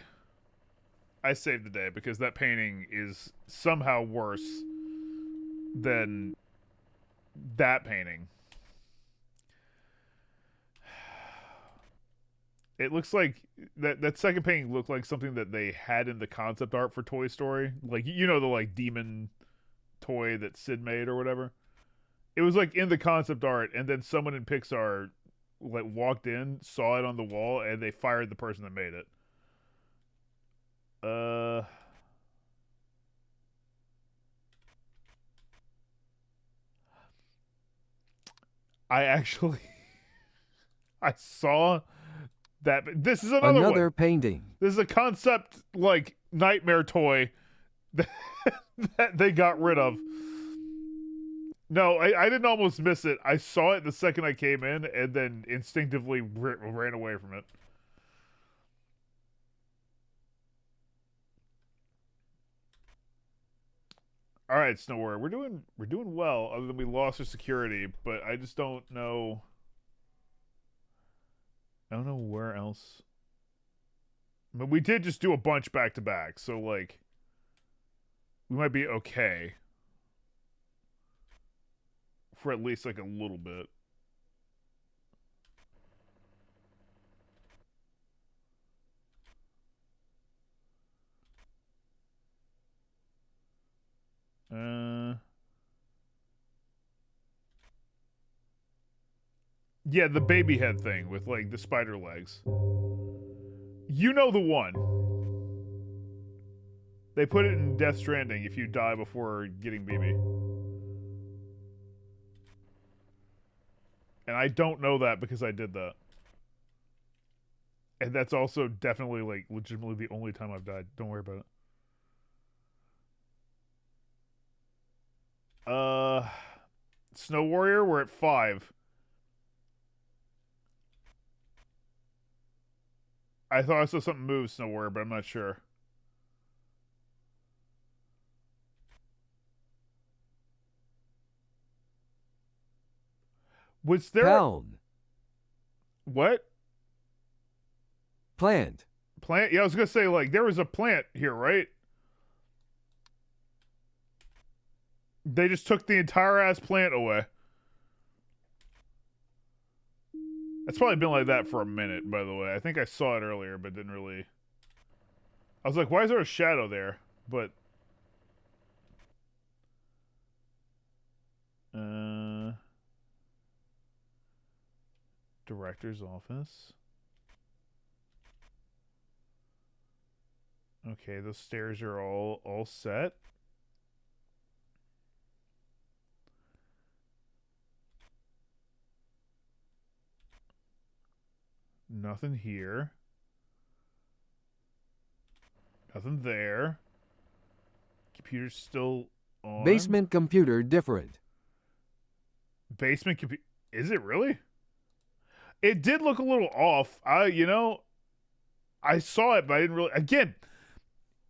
Because that painting is somehow worse than that painting. It looks like that second painting looked like something that they had in the concept art for Toy Story. Like, you know, the like demon toy that Sid made or whatever. It was like in the concept art, and then someone in Pixar like walked in, saw it on the wall, and they fired the person that made it. I actually I saw that. This is another one. painting. This is a concept like nightmare toy that they got rid of. No, I didn't almost miss it. I saw it the second I came in and then instinctively ran away from it. All right, Snow Warrior, we're doing well. Other than we lost our security, but I just don't know. I don't know where else. But we did just do a bunch back to back, so like, we might be okay for at least like a little bit. Yeah, the baby head thing with like the spider legs. You know the one. They put it in Death Stranding if you die before getting BB. And I don't know that because I did that. And that's also definitely, like, legitimately the only time I've died. Don't worry about it. Snow Warrior, we're at 5. I thought I saw something move, Snow Warrior, but I'm not sure. Was there... Town. What? Plant. Plant? Yeah, I was gonna say, like, there was a plant here, right? They just took the entire ass plant away. It's probably been like that for a minute, by the way. I think I saw it earlier, but didn't really... I was like, why is there a shadow there? But... Director's office. Okay, those stairs are all set. Nothing here. Nothing there. Computer's still on. Basement computer different. Basement computer. Is it really? It did look a little off. You know, I saw it, but I didn't really. Again,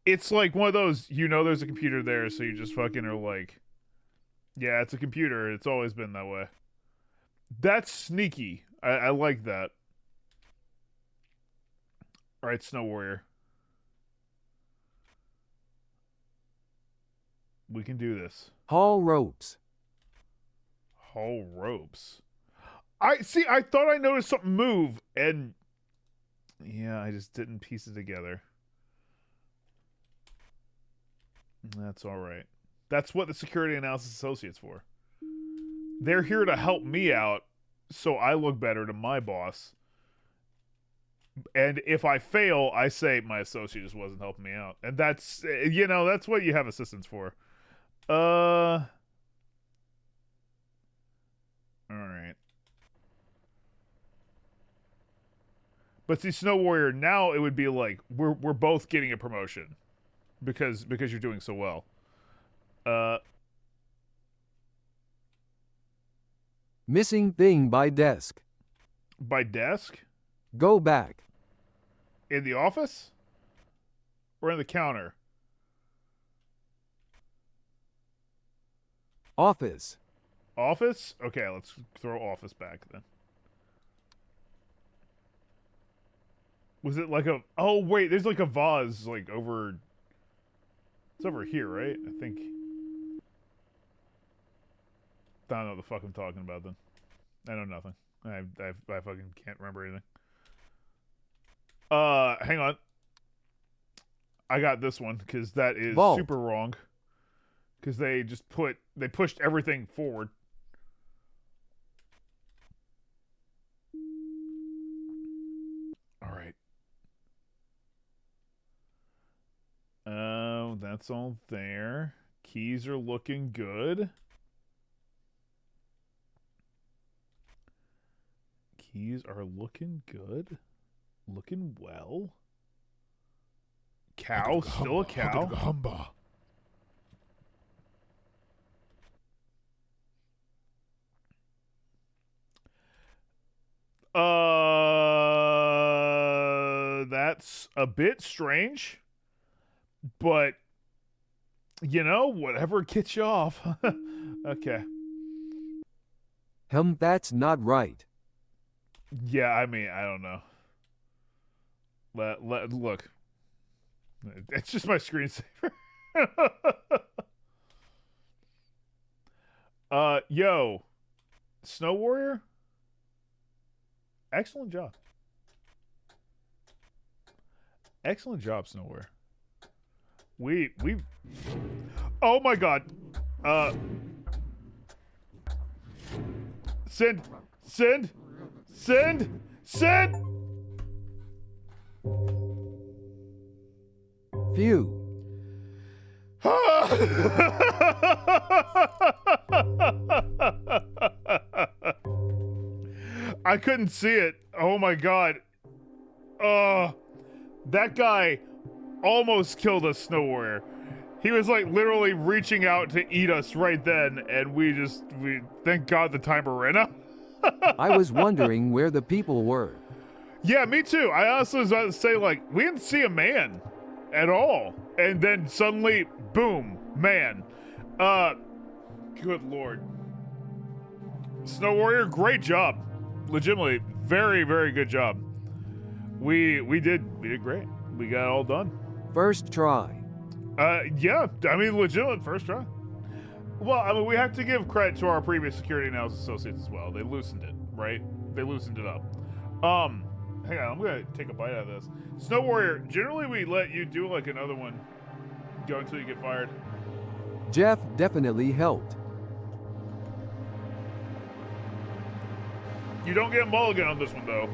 it's like one of those, there's a computer there, so you just fucking are like, yeah, it's a computer. It's always been that way. That's sneaky. I like that. All right, Snow Warrior. We can do this. Haul ropes. Haul ropes. I thought I noticed something move, and yeah, I just didn't piece it together. That's all right. That's what the Security Analysis Associate's for. They're here to help me out so I look better to my boss. And if I fail, I say my associate just wasn't helping me out. And that's, that's what you have assistants for. All right. But see, Snow Warrior, now it would be like we're both getting a promotion because you're doing so well. Missing thing by desk. By desk? Go back. In the office? Or in the counter? Office. Office? Okay, let's throw office back then. Was it like a... Oh, wait, there's like a vase, like, over... It's over here, right? I think... I don't know what the fuck I'm talking about, then. I know nothing. I fucking can't remember anything. Hang on. I got this one, because that is Vault. super wrong. Because they just pushed everything forward. All right. Oh, that's all there. Keys are looking good. Keys are looking good. Looking well. Cow, still a cow. That's a bit strange, but whatever gets you off. Okay. That's not right. Yeah, I mean, I don't know. Look. It's just my screensaver. Yo, Snow Warrior. Excellent job. Excellent job, Snow Warrior. We. Oh my God. Send. Few. I couldn't see it. Oh my god. That guy almost killed a snow warrior. He was like literally reaching out to eat us right then, and we thank God the timer ran out. I was wondering where the people were. Yeah, me too. I also was about to say, like, we didn't see a man at all. And then suddenly, boom, man. Good lord. Snow Warrior, great job. Legitimately, very, very good job. We did great. We got it all done. First try. Yeah, I mean, legitimate first try. Well, I mean, we have to give credit to our previous security analysis associates as well. They loosened it, right? They loosened it up. Hang on, I'm gonna take a bite out of this. Snow Warrior, generally we let you do like another one. Go until you get fired. Jeff definitely helped. You don't get a mulligan on this one, though.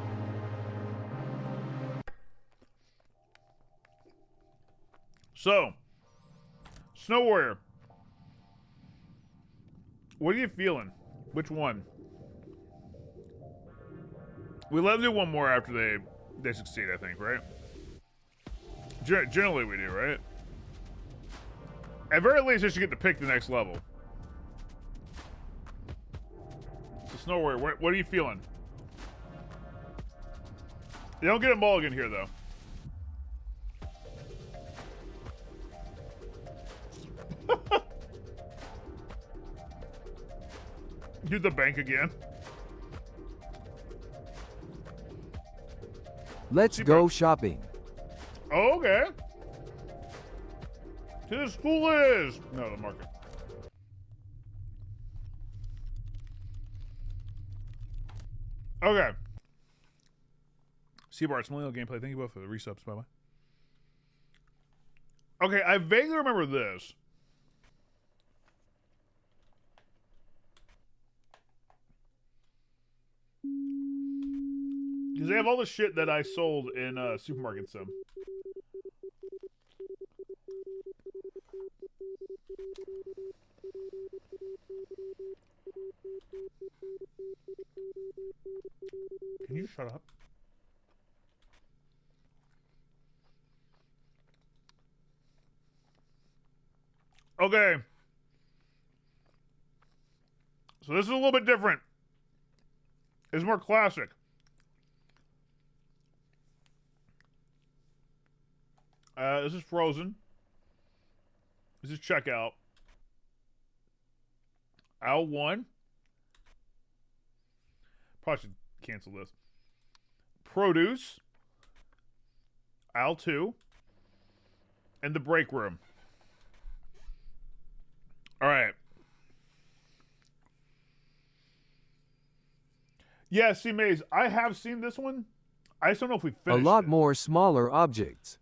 So, Snow Warrior, what are you feeling? Which one? We let them do one more after they succeed, I think, right? Generally we do, right? At very least, they should get to pick the next level. So Snow Warrior, what are you feeling? You don't get a mulligan here, though. Do the bank again. Let's go shopping. Oh, okay. To the school is. No, the market. Okay. Seabart, Millennial Gameplay. Thank you both for the resubs, by the way. Okay, I vaguely remember this. Because they have all the shit that I sold in Supermarket Sim. Can you shut up? Okay. So this is a little bit different. It's more classic. This is Frozen. This is Checkout. Aisle 1. Probably should cancel this. Produce. Aisle 2. And the break room. All right. Yeah, see, Maze, I have seen this one. I just don't know if we finished A lot it. more smaller objects.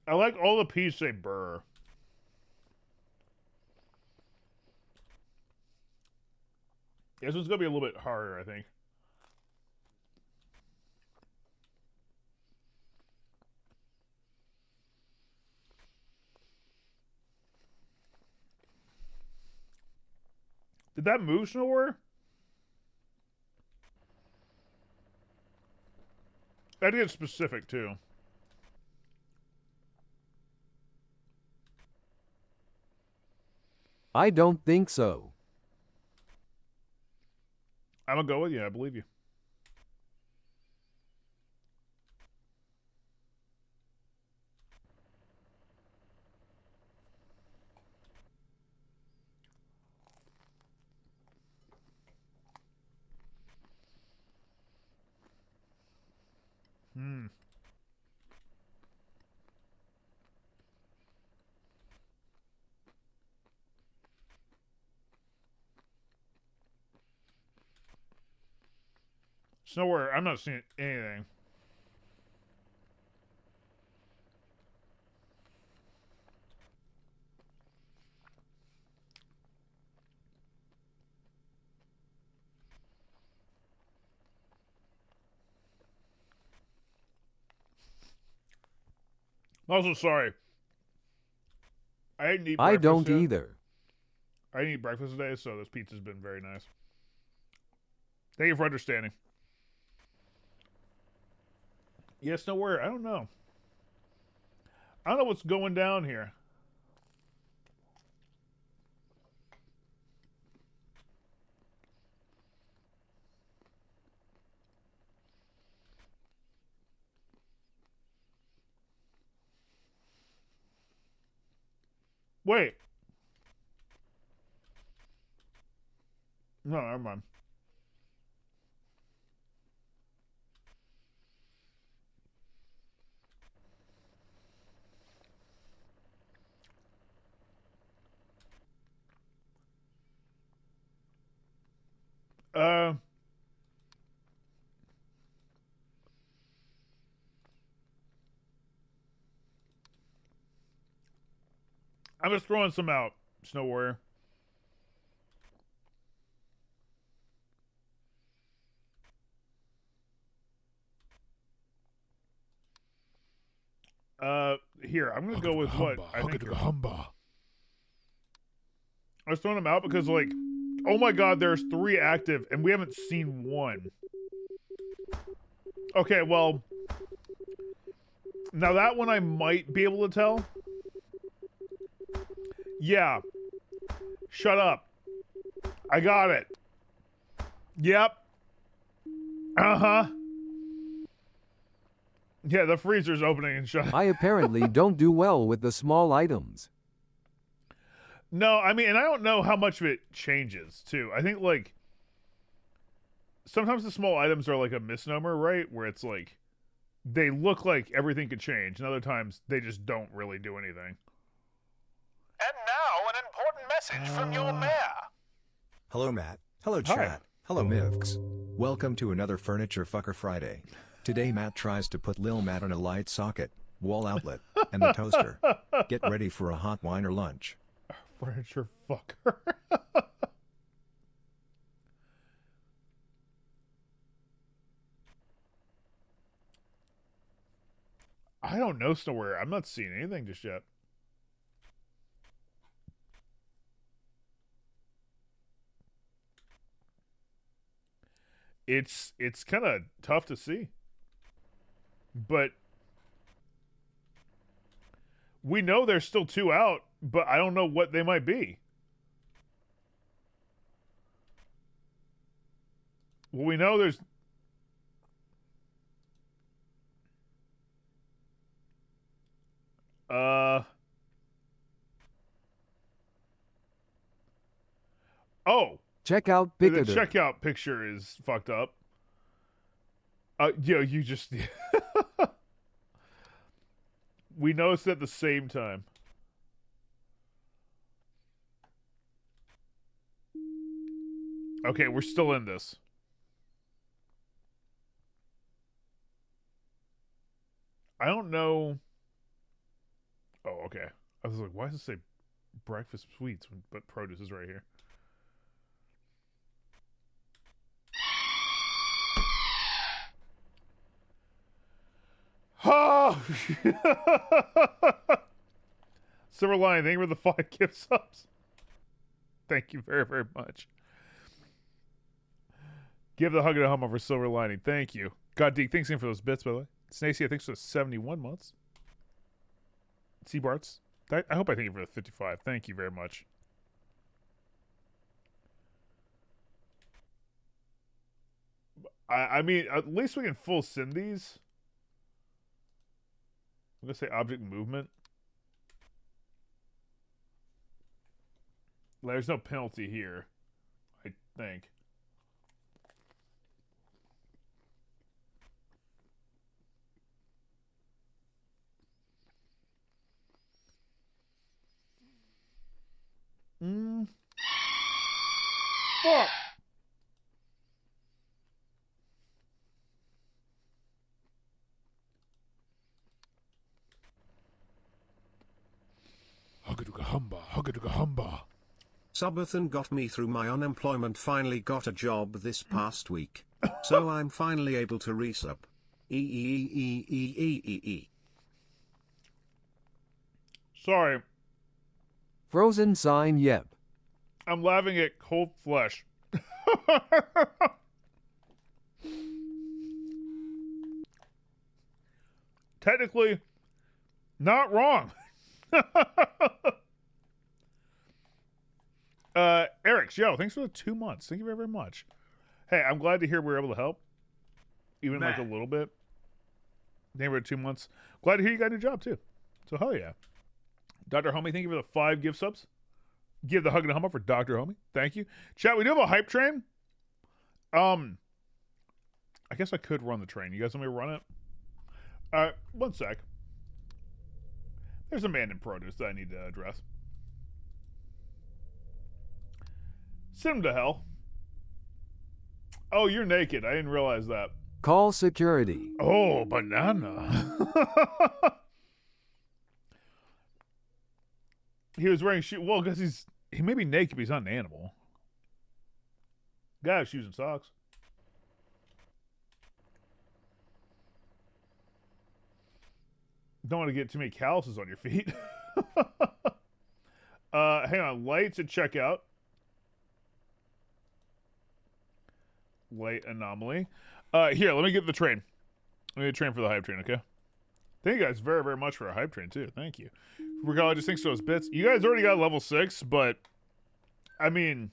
I like all the P's say burr. This one's going to be a little bit harder, I think. Did that move somewhere? I had to get specific, too. I don't think so. I'm going to go with you. I believe you. It's nowhere. I'm not seeing anything. I'm also sorry. I didn't eat I breakfast don't yet. either. I didn't eat breakfast today, so this pizza's been very nice. Thank you for understanding. Yes, no worry. I don't know. I don't know what's going down here. Wait. No, never mind. I'm just throwing some out, Snow Warrior. Here, I'm gonna go with what I think. I was throwing them out because, like, oh my god, there's 3 active, and we haven't seen 1. Okay, well, now that one I might be able to tell. Yeah. Shut up. I got it. Yep. Uh-huh. Yeah, the freezer's opening and shut. I apparently don't do well with the small items. No, I mean, and I don't know how much of it changes, too. I think, like, sometimes the small items are like a misnomer, right? Where it's like, they look like everything could change, and other times they just don't really do anything. And now, an important message from your mayor. Hello, Matt. Hello, Hi. chat. Hello, Mivks. Welcome to another Furniture Fucker Friday. Today, Matt tries to put Lil Matt on a light socket, wall outlet, and the toaster. Get ready for a hot wine or lunch. Furniture fucker. I don't know, Snowware. I'm not seeing anything just yet. It's kind of tough to see. But we know there's still 2 out, but I don't know what they might be. Well, we know there's... Oh! Checkout The picture. checkout picture is fucked up. You just... We noticed at the same time. Okay, we're still in this. I don't know... Oh, okay. I was like, why does it say breakfast sweets, but produce is right here? Oh! Silver Lion, thank you for the 5 gift subs. Thank you very, very much. Give the hug and a hum over Silver Lining. Thank you. God Deke, thanks again for those bits, by the way. Snacy, I think so 71 months. Seabarts, I hope I thank you for the 55. Thank you very much. I mean, at least we can full send these. I'm going to say object movement. There's no penalty here, I think. Fuck! Hugga-dugga-humba. Subathan got me through my unemployment, finally got a job this past week. So I'm finally able to resub. Sorry. Frozen sign yep. I'm laughing at cold flesh. Technically, not wrong. Eric's, yo, thanks for the 2 months. Thank you very, very much. Hey, I'm glad to hear we were able to help. Even like a little bit. Thank you for 2 months. Glad to hear you got a new job too. So hell yeah. Dr. Homie, thank you for the 5 gift subs. Give the hug and a hummer for Dr. Homie. Thank you. Chat, we do have a hype train. I guess I could run the train. You guys want me to run it? One sec. There's a man in produce that I need to address. Send him to hell. Oh, you're naked. I didn't realize that. Call security. Oh, banana. He was wearing shoes. Well, because he may be naked, but he's not an animal. Guy has shoes and socks. Don't want to get too many calluses on your feet. Hang on. Lights at checkout. Light anomaly. Here, let me get the train. Let me get the train for the hype train, okay? Thank you guys very, very much for a hype train, too. Thank you. Regardless, just thinks those bits. You guys already got level 6, but I mean,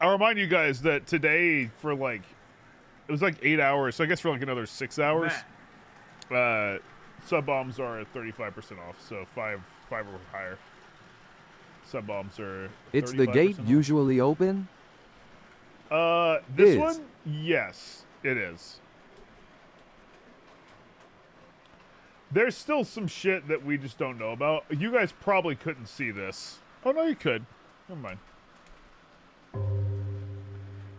I'll remind you guys that today for like, it was like 8 hours, so I guess for like another 6 hours, sub bombs are at 35% off, so 5 or higher. Sub bombs are. It's the gate off. usually open? This one, yes, it is. There's still some shit that we just don't know about. You guys probably couldn't see this. Oh, no, you could. Never mind.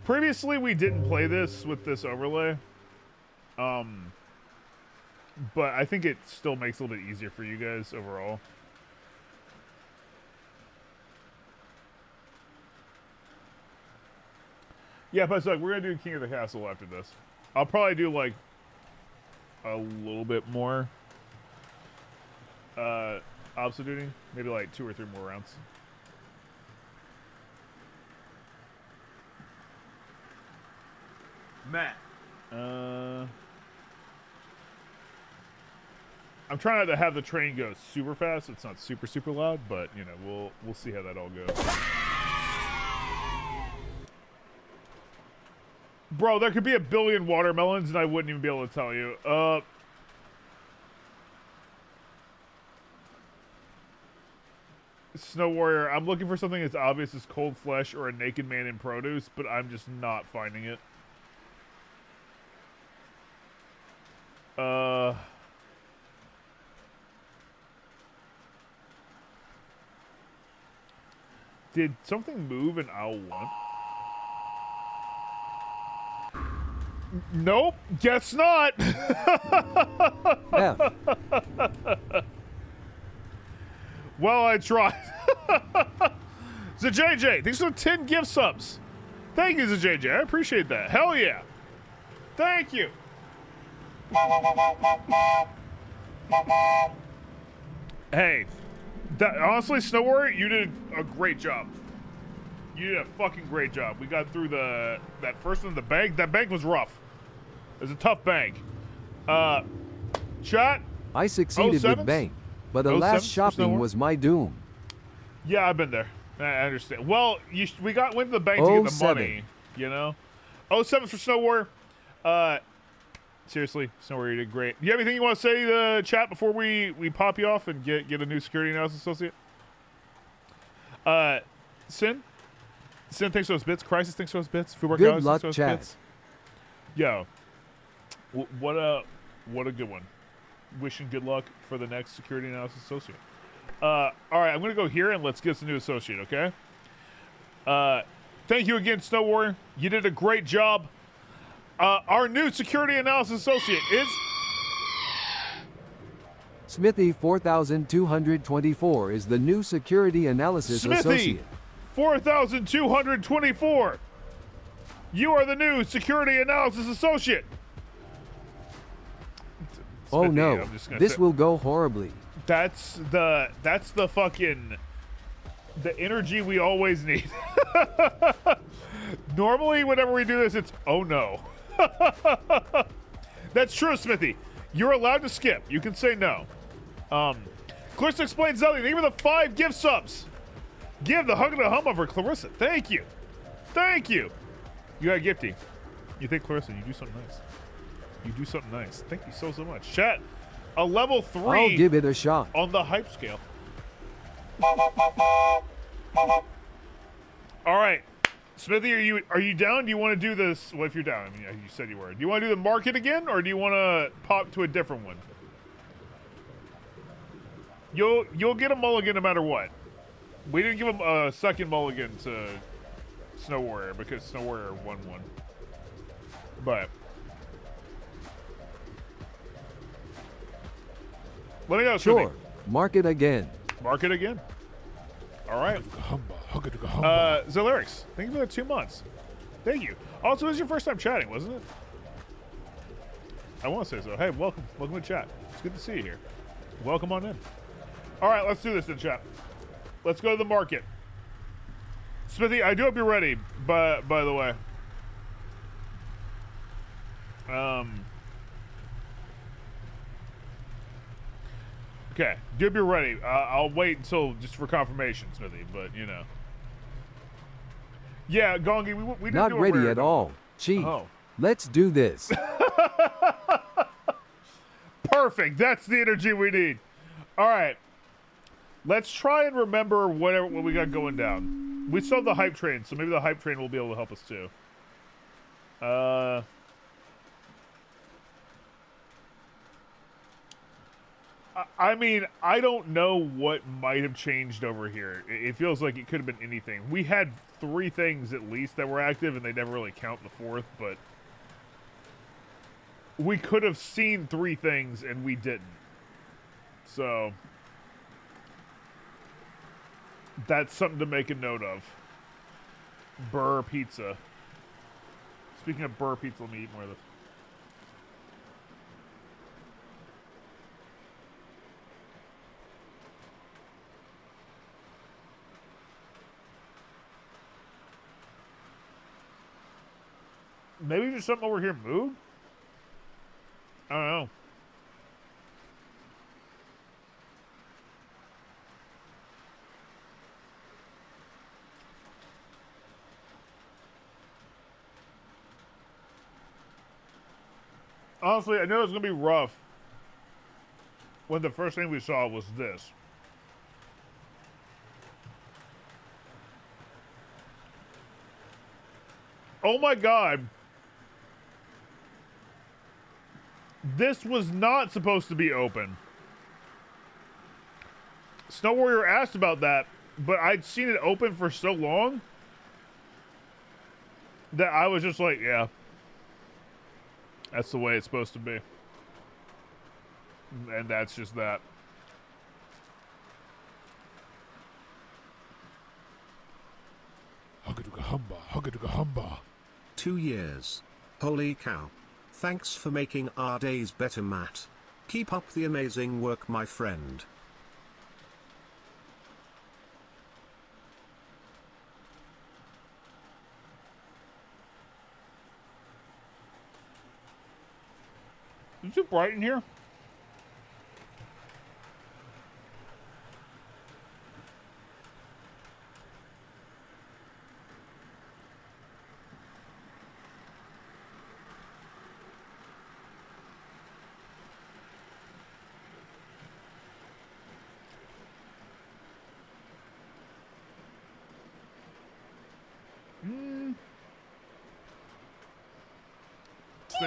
Previously, we didn't play this with this overlay. But I think it still makes it a little bit easier for you guys overall. Yeah, but it's like, we're going to do King of the Castle after this. I'll probably do, like, a little bit more obstacle duty. Maybe, like, 2 or 3 more rounds. Matt. I'm trying not to have the train go super fast. It's not super, super loud, but, you know, we'll see how that all goes. Bro, there could be a billion watermelons and I wouldn't even be able to tell you. Snow Warrior, I'm looking for something as obvious as cold flesh or a naked man in produce, but I'm just not finding it. Did something move in aisle 1? Nope, guess not. F. Well, I tried. ZJJ, thanks for 10 gift subs. Thank you, ZJJ. I appreciate that. Hell yeah. Thank you. Hey, honestly, Snow Warrior, you did a great job. You did a fucking great job. We got through that first one, the bank. That bank was rough. It was a tough bank. Chat. I succeeded with bank, but the last shopping was my doom. Yeah, I've been there. I understand. Well, we went to the bank to get the money, you know? 07 for Snow Warrior. Seriously, Snow Warrior, you did great. Do you have anything you want to say to the chat before we pop you off and get a new security analysis associate? Sin, thanks for those bits. Crisis, thanks for those bits. Good luck, chat. Bits. Yo, what a good one. Wishing good luck for the next security analysis associate. All right, I'm gonna go here and let's get us a new associate. Okay. Thank you again, Snow Warrior. You did a great job. Our new security analysis associate is Smithy 4224 is the new security analysis associate. 4224. You are the new security analysis associate. Oh Smithy, no, I'm just gonna this say- will go horribly. That's the fucking the energy we always need. Normally, whenever we do this, it's oh no. That's true, Smithy. You're allowed to skip. You can say no. Clarissa explains Zelda. Thank you for the 5 gift subs. Give the hug and a hum over Clarissa. Thank you. Thank you. You got gifty. You think Clarissa, you do something nice. You do something nice. Thank you so much. Chat. A level 3 I'll give it a shot. on the hype scale. All right. Smithy, are you down? Do you want to do this? Well, if you're down, I mean, you said you were. Do you want to do the market again, or do you want to pop to a different one? You'll get a mulligan no matter what. We didn't give him a second mulligan to Snow Warrior because Snow Warrior won one. But let me know, Smithy. Sure. Mark it again. Mark it again. All right. Zelerix, thank you for the 2 months. Thank you. Also, it was your first time chatting, wasn't it? I want to say so. Hey, welcome. Welcome to chat. It's good to see you here. Welcome on in. All right, let's do this then, chat. Let's go to the market. Smithy, I do hope you're ready, by the way. Okay, do hope you're ready. I'll wait until just for confirmation, Smithy, but you know. Yeah, Gongi, we didn't Not do a ready rare, at though. all. Chief, Oh. let's do this. Perfect. That's the energy we need. All right. Let's try and remember what we got going down. We still have the hype train, so maybe the hype train will be able to help us too. I mean, I don't know what might have changed over here. It feels like it could have been anything. We had 3 things at least that were active, and they never really count the 4th, but we could have seen 3 things, and we didn't. So that's something to make a note of. Burr pizza. Speaking of burr pizza, let me eat more of this. Maybe just something over here moved? I don't know. Honestly, I know it's going to be rough when the first thing we saw was this. Oh my god. This was not supposed to be open. Snow Warrior asked about that, but I'd seen it open for so long that I was just like, yeah. That's the way it's supposed to be. And that's just that. Hugga-dugga-humba. 2 years. Holy cow. Thanks for making our days better, Matt. Keep up the amazing work, my friend. Is it too bright in here?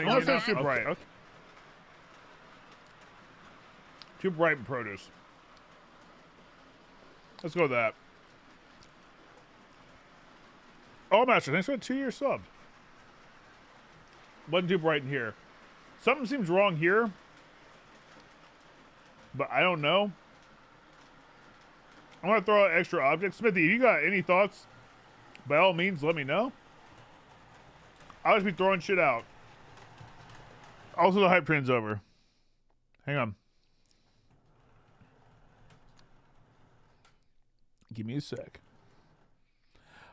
Oh, it's too bright. Okay. Too bright in produce. Let's go with that. Oh, Master, thanks for a 2-year sub. Wasn't too bright in here. Something seems wrong here, but I don't know. I'm going to throw out extra objects. Smithy, if you got any thoughts, by all means, let me know. I'll just be throwing shit out. Also, the hype train's over. Hang on. Give me a sec.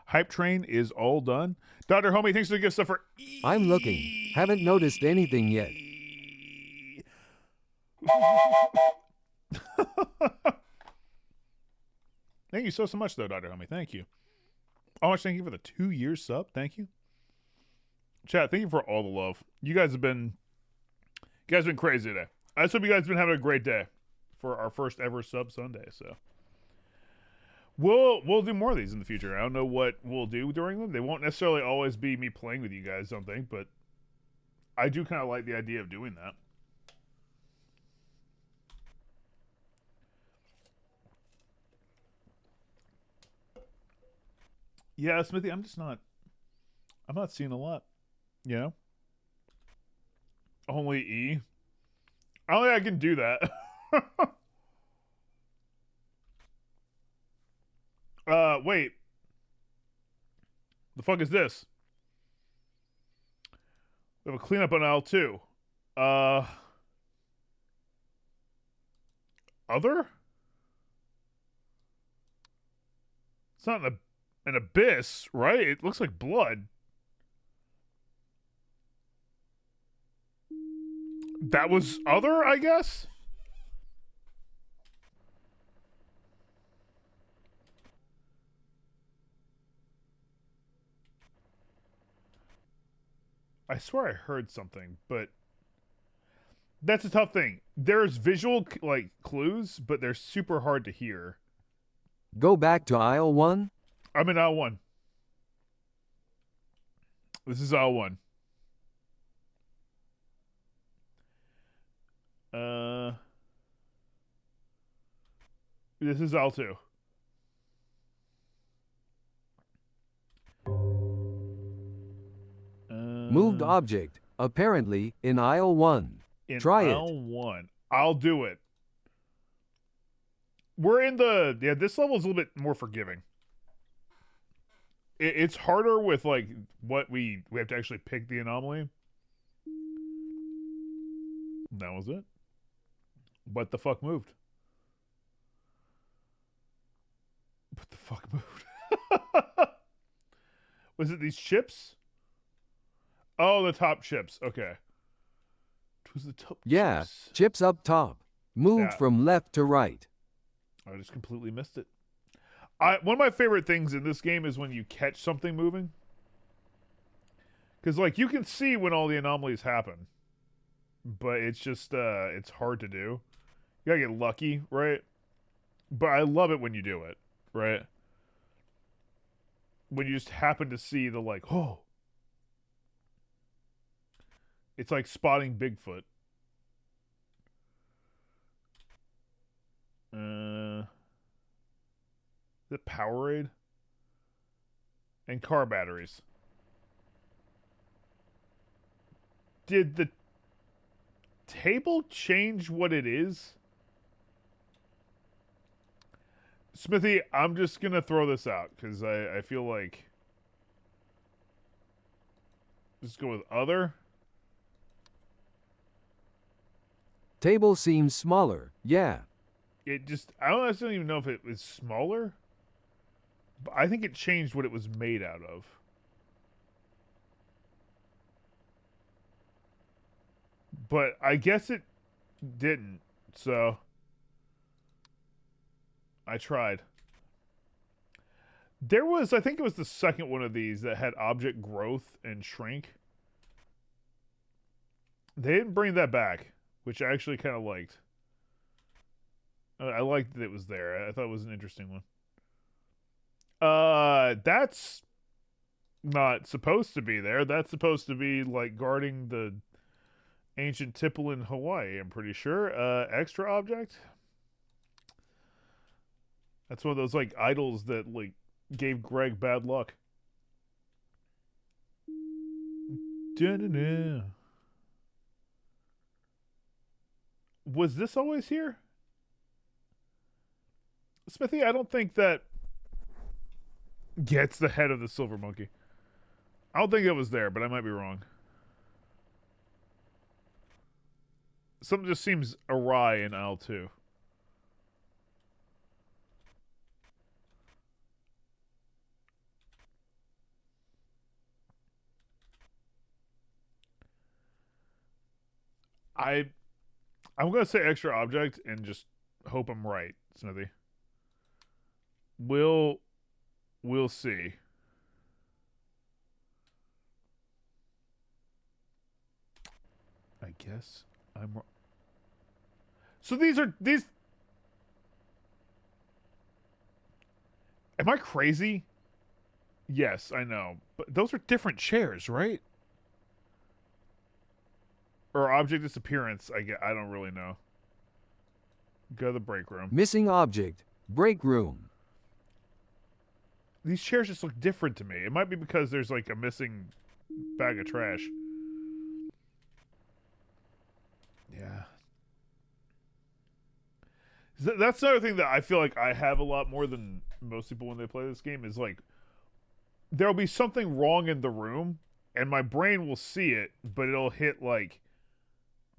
Hype train is all done. Dr. Homie, thanks for the gift stuff for I'm looking. Haven't noticed anything yet. Thank you so much, though, Dr. Homie. Thank you. Oh, much thank you for the 2-year sub. Thank you. Chat, thank you for all the love. You guys have been crazy today. I just hope you guys have been having a great day for our first ever sub Sunday. So we'll do more of these in the future. I don't know what we'll do during them. They won't necessarily always be me playing with you guys, I don't think, but I do kind of like the idea of doing that. Yeah, Smithy, I'm not seeing a lot. You know? Only E. I don't think I can do that. Wait. The fuck is this? We have a cleanup on L2. Other? It's not an abyss, right? It looks like blood. That was other, I guess? I swear I heard something, but that's a tough thing. There's visual like clues, but they're super hard to hear. Go back to aisle 1. I'm in aisle 1. This is aisle 1. This is aisle 2. Moved object, apparently, in aisle 1. Try it. Aisle 1. I'll do it. We're in the... Yeah, this level is a little bit more forgiving. It's harder with, like, what we have to actually pick the anomaly. That was it. What the fuck moved? What the fuck moved? Was it these chips? Oh, the top chips. Okay. It was the top Yeah, chips. chips up top. Moved from left to right. I just completely missed it. One of my favorite things in this game is when you catch something moving. Because, like, you can see when all the anomalies happen. But it's just, it's hard to do. You gotta get lucky, right? But I love it when you do it, right? When you just happen to see the, like, oh. It's like spotting Bigfoot. The Powerade and car batteries. Did the table change what it is? Smithy, I'm just gonna throw this out because I feel like let's go with other. Table seems smaller. Yeah. It just I don't even know if it was smaller. But I think it changed what it was made out of. But I guess it didn't, so I tried. There was, I think it was the second one of these that had object growth and shrink. They didn't bring that back, which I actually kind of liked. I liked that it was there. I thought it was an interesting one. That's not supposed to be there. That's supposed to be like guarding the ancient temple in Hawaii, I'm pretty sure. Extra object? That's one of those like idols that like gave Greg bad luck. Da-da-da. Was this always here? Smithy, I don't think that gets the head of the silver monkey. I don't think it was there, but I might be wrong. something just seems awry in aisle 2. I'm gonna say extra object and just hope I'm right, Smithy. We'll see. I guess I'm wrong. So these. Am I crazy? Yes, I know. But those are different chairs, right? Or object disappearance, I don't really know. Go to the break room. Missing object. Break room. These chairs just look different to me. It might be because there's like a missing bag of trash. Yeah. That's another thing that I feel like I have a lot more than most people when they play this game is like there'll be something wrong in the room and my brain will see it, but it'll hit like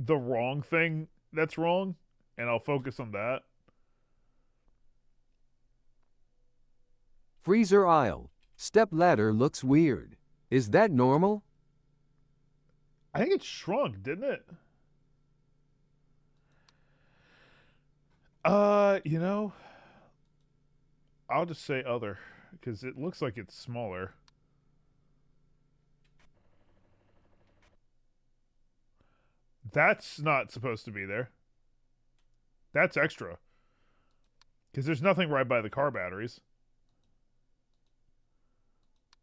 the wrong thing that's wrong and I'll focus on that. Freezer aisle. Step ladder looks weird. Is that normal? I think it shrunk, didn't it? You know, I'll just say other because it looks like it's smaller. That's not supposed to be there. That's extra. Because there's nothing right by the car batteries.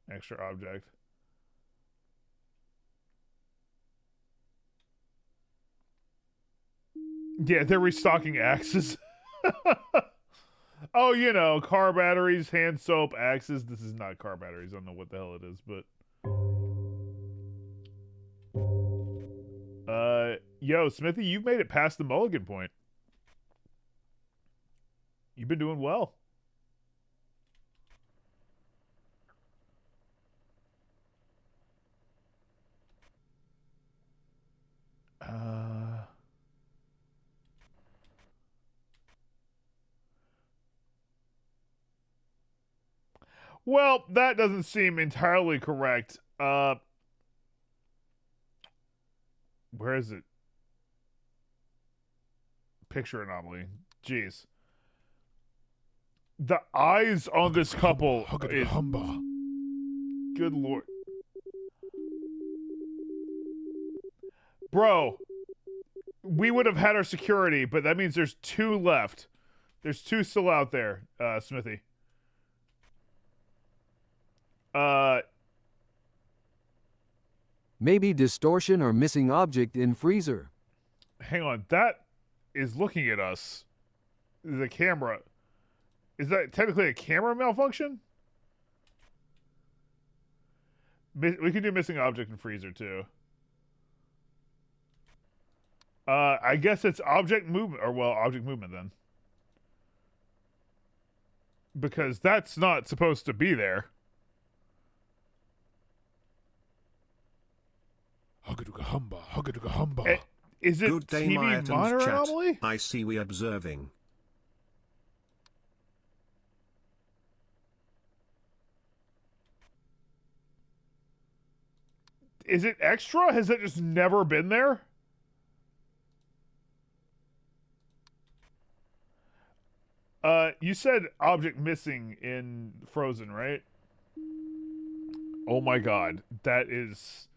Extra object. Yeah, they're restocking axes. Oh, you know, car batteries, hand soap, axes. This is not car batteries. I don't know what the hell it is, but... Yo, Smithy, you've made it past the mulligan point. You've been doing well. Well, that doesn't seem entirely correct. Where is it? Picture anomaly. Jeez. The eyes on this couple is... Good lord. Bro, we would have had our security, but that means there's 2 left. There's 2 still out there, Smithy. Maybe distortion or missing object in freezer. Hang on, that is looking at us. The camera. Is that technically a camera malfunction? We can do missing object in freezer too. I guess it's object movement, or well, object movement then. Because that's not supposed to be there. Is it Good day, TV Myatons monitor chat. anomaly? I see we observing. Is it extra? Has it just never been there? You said object missing in Frozen, right? Oh my god. That's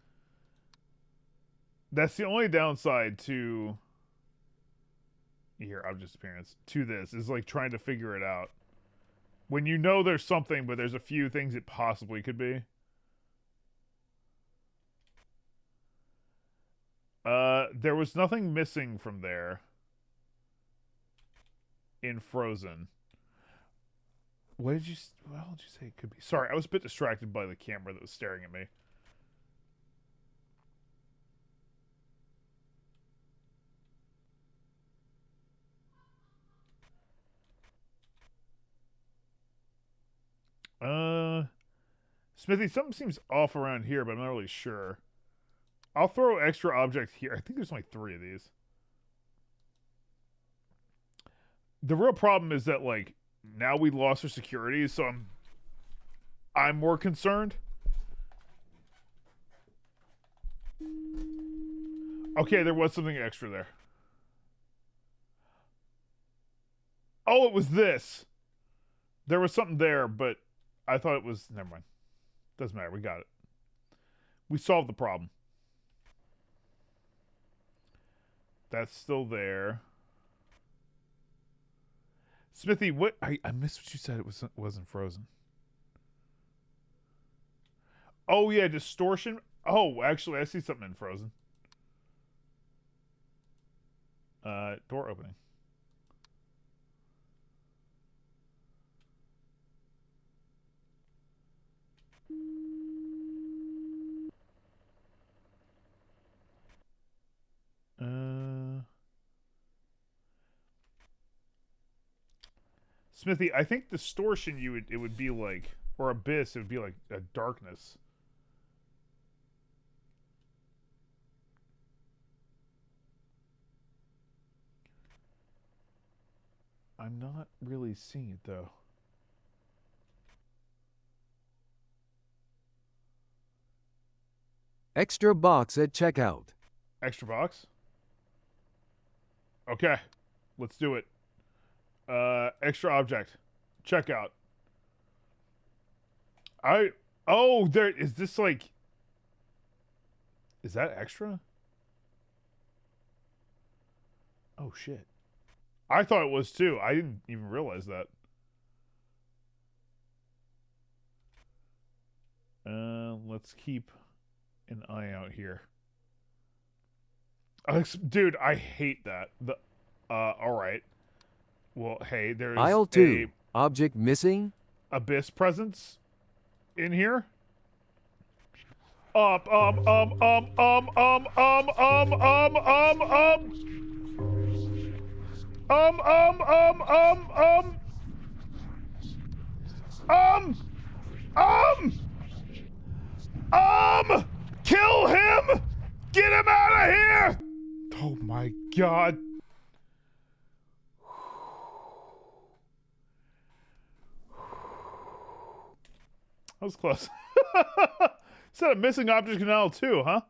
the only downside to here, object disappearance to this is like trying to figure it out. When you know there's something, but there's a few things it possibly could be. There was nothing missing from there in Frozen. What did you say it could be? Sorry, I was a bit distracted by the camera that was staring at me. Smithy, something seems off around here, but I'm not really sure. I'll throw extra object here. I think there's only 3 of these. The real problem is that, like, now we lost our security, so I'm more concerned. Okay, there was something extra there. Oh, it was this. There was something there, but I thought it was... Never mind. Doesn't matter. We got it. We solved the problem. That's still there. Smithy, what... I missed what you said. It wasn't frozen. Oh, yeah, distortion. Oh, actually, I see something in frozen. Door opening. Smithy, I think distortion it would be like, or abyss, it would be like a darkness. I'm not really seeing it though. Extra box at checkout. Extra box? Okay. Let's do it. Extra object. Checkout. Oh, there is this like... Is that extra? Oh, shit. I thought it was too. I didn't even realize that. Let's keep an eye out here. Dude, I hate that. All right. Well, hey, there's Aisle 2. Object missing. Abyss presence in here. Kill him! Get him out of here! Oh my god. That was close. Is that a missing object in aisle 2, huh?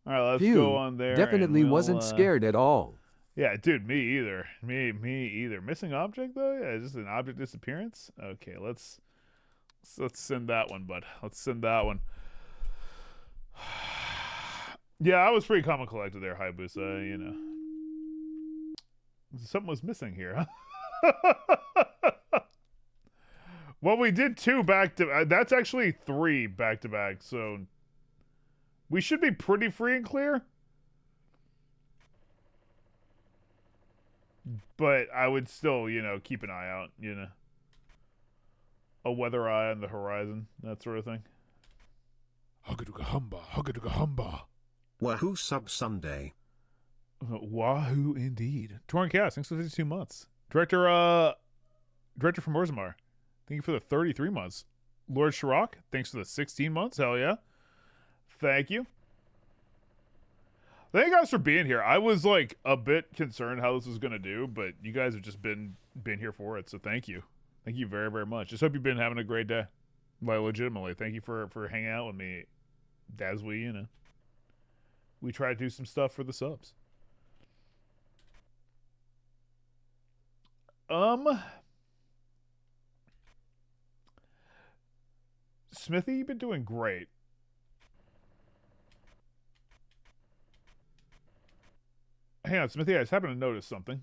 Alright, let's go on there. Definitely wasn't scared at all. Yeah, dude, me either. Me either. Missing object though? Yeah, just an object disappearance? Okay, let's send that one, bud. Let's send that one. Yeah, I was pretty calm and collected there, Hayabusa, you know. Something was missing here, huh? Well, we did 2 that's actually 3 back-to-back, so we should be pretty free and clear. But I would still, you know, keep an eye out, you know. A weather eye on the horizon, that sort of thing. Huggaduga humba, huggaduga humba. Wahoo sub Sunday. Wahoo indeed. Torn Cast, thanks for the 52 months. Director from Orzammar, thank you for the 33 months. Lord Shirok, thanks for the 16 months. Hell yeah. Thank you. Thank you guys for being here. I was like a bit concerned how this was gonna do, but you guys have just been here for it, so thank you. Thank you very, very much. Just hope you've been having a great day. Like, legitimately, thank you for hanging out with me as we, you know, we try to do some stuff for the subs. Smithy, you've been doing great. Hang on, Smithy, I just happened to notice something.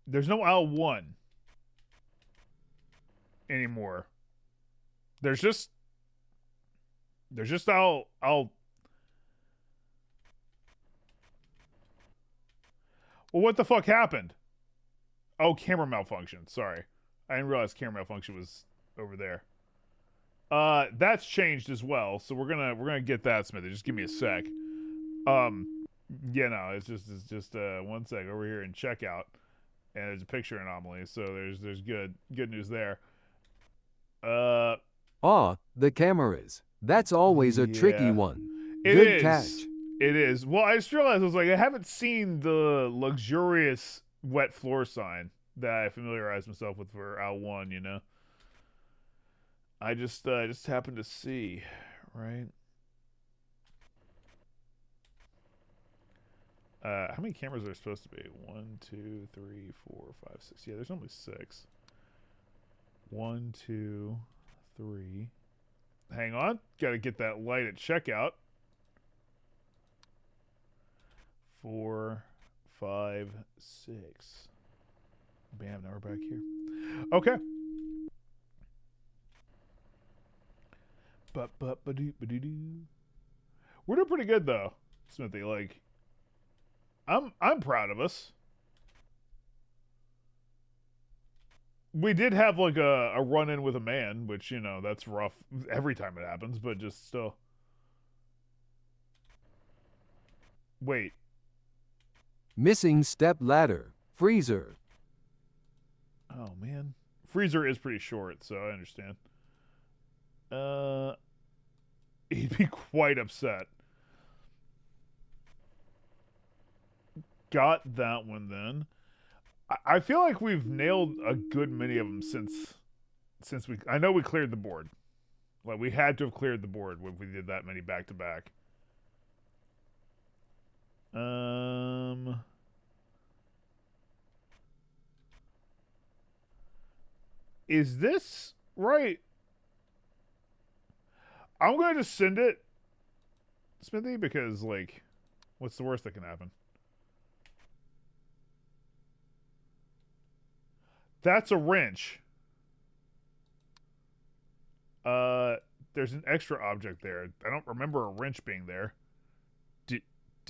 There's no aisle 1 anymore. There's just aisle. Well, what the fuck happened? Oh, camera malfunction. Sorry. I didn't realize camera malfunction was over there. That's changed as well, so we're gonna get that, Smithy. Just give me a sec. Yeah, no, it's just 1 sec over here in checkout, and there's a picture anomaly, so there's good news there. The cameras. That's always a tricky one. It Good is. catch. It is. Well, I just realized I was like, I haven't seen the luxurious wet floor sign that I familiarized myself with for Al 1, you know? I just happened to see, right? How many cameras are there supposed to be? 1, 2, 3, 4, 5, 6. Yeah, there's only 6. 1, 2, 3. Hang on. Gotta get that light at checkout. 4, 5, 6. Bam, now we're back here. Okay. We're doing pretty good though, Smithy. Like, I'm proud of us. We did have like a run-in with a man, which, you know, that's rough every time it happens, but just still. Wait. Missing step ladder. Freezer. Oh, man. Freezer is pretty short, so I understand. He'd be quite upset. Got that one then. I feel like we've nailed a good many of them since we. I know we cleared the board. Like, we had to have cleared the board when we did that many back to back. Is this right? I'm going to just send it, Smithy, because, like, what's the worst that can happen? That's a wrench. There's an extra object there. I don't remember a wrench being there. Do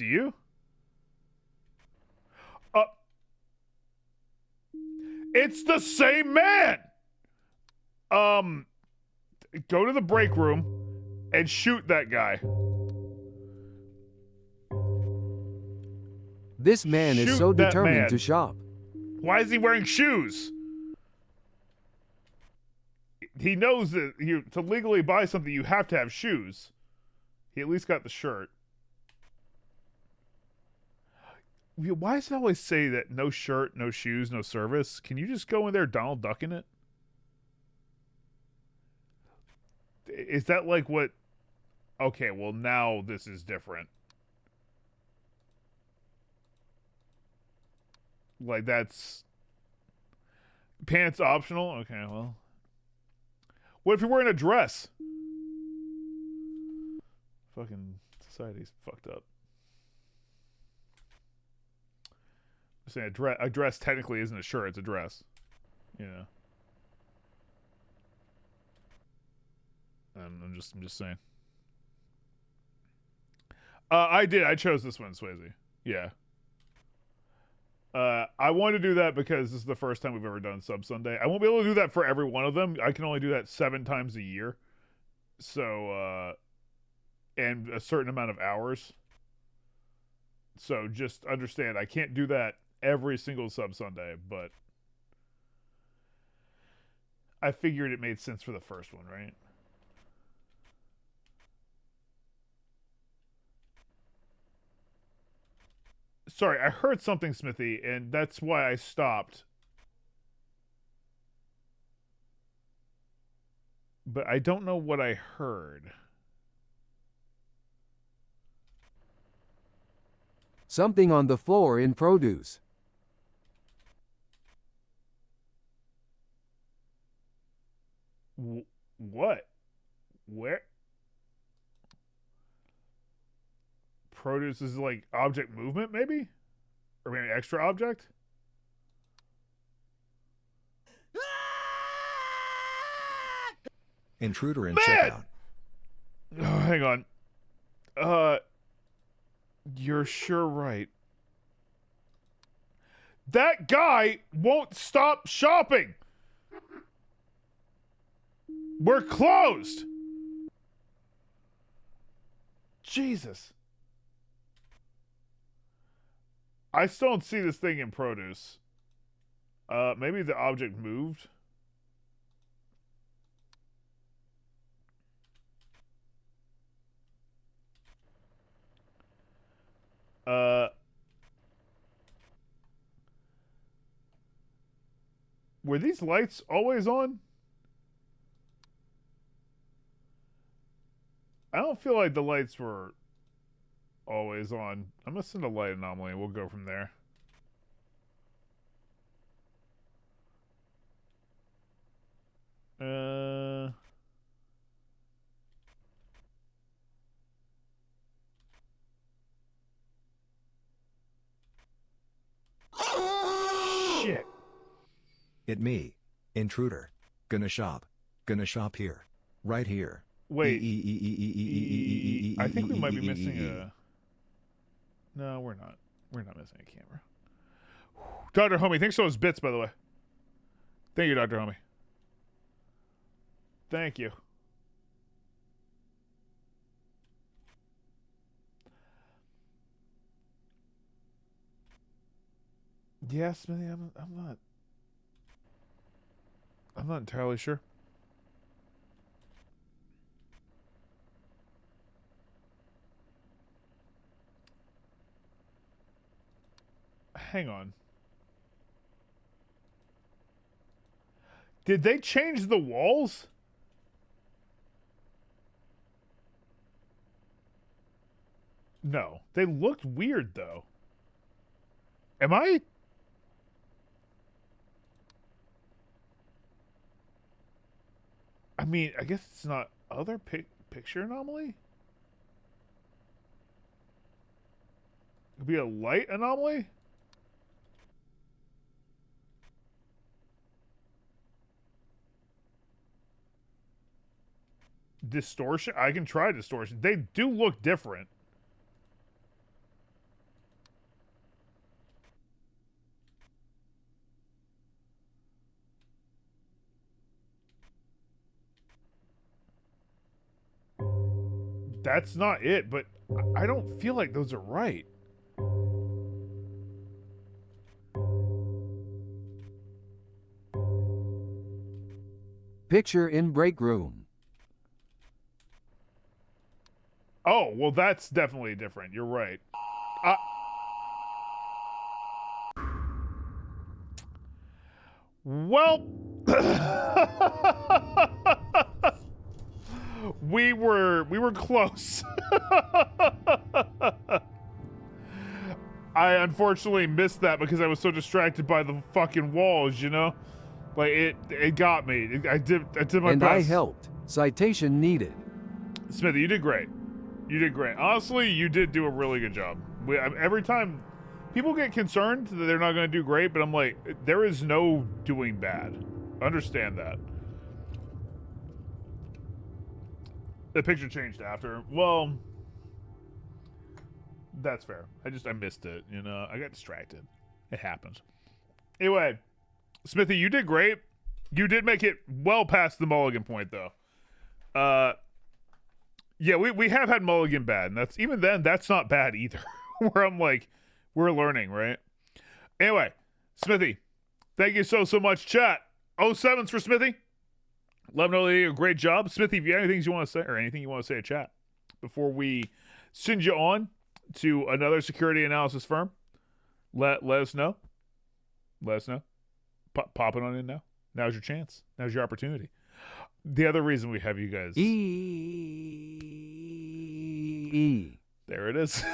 you? It's the same man! Go to the break room and shoot that guy. This man Shoot is so that determined man. to shop. Why is he wearing shoes? He knows that to legally buy something, you have to have shoes. He at least got the shirt. Why does it always say that no shirt, no shoes, no service? Can you just go in there Donald Ducking it? Is that like what... Okay, well now this is different. Like, that's... Pants optional? Okay, well... What if you're wearing a dress? Fucking society's fucked up. I'm saying a dress technically isn't a shirt, it's a dress. You know. I'm just saying. I chose this one, Swayze. Yeah. I want to do that because this is the first time we've ever done Sub Sunday. I won't be able to do that for every one of them. I can only do that 7 times a year. So, and a certain amount of hours. So just understand, I can't do that every single Sub Sunday, but I figured it made sense for the first one, right? Sorry, I heard something, Smithy, and that's why I stopped. But I don't know what I heard. Something on the floor in produce. What? Where? Produce is like object movement, maybe? Or maybe extra object? Intruder in Man! checkout. Oh, hang on. You're sure right. That guy won't stop shopping. We're closed. Jesus. I still don't see this thing in produce. Maybe the object moved. Were these lights always on? I don't feel like the lights were always on. I'm going to send a light anomaly and we'll go from there. Shit. It me. Intruder. Gonna shop here. Right here. Wait. I think we might be missing a... No, we're not. We're not missing a camera. Dr. Homie, thanks for those bits, by the way. Thank you, Dr. Homie. Thank you. Yes, Smithy, I'm not entirely sure. Hang on. Did they change the walls? No. They looked weird, though. Am I... I mean, I guess it's not other picture anomaly? Could be a light anomaly? Distortion? I can try distortion. They do look different. That's not it, but I don't feel like those are right. Picture in break room. Oh, well, that's definitely different. You're right. Well, we were close. I unfortunately missed that because I was so distracted by the fucking walls, you know? Like it got me. I did my And best. I helped. Citation needed. Smithy, you did great. You did great. Honestly, you did do a really good job. Every time people get concerned that they're not going to do great, but I'm like, there is no doing bad. Understand that. The picture changed after. Well, that's fair. I missed it, you know. I got distracted. It happens. Anyway, Smithy, you did great. You did make it well past the mulligan point, though. Yeah, we have had mulligan bad, and that's not bad either. Where I'm like, we're learning, right? Anyway, Smithy, thank you so much, chat. 07s for Smithy. Let me know that you did a great job. Smithy, if you have anything you want to say, or anything you want to say in chat, before we send you on to another security analysis firm, let us know. Let us know. Pop it on in now. Now's your chance. Now's your opportunity. The other reason we have you guys... There it is.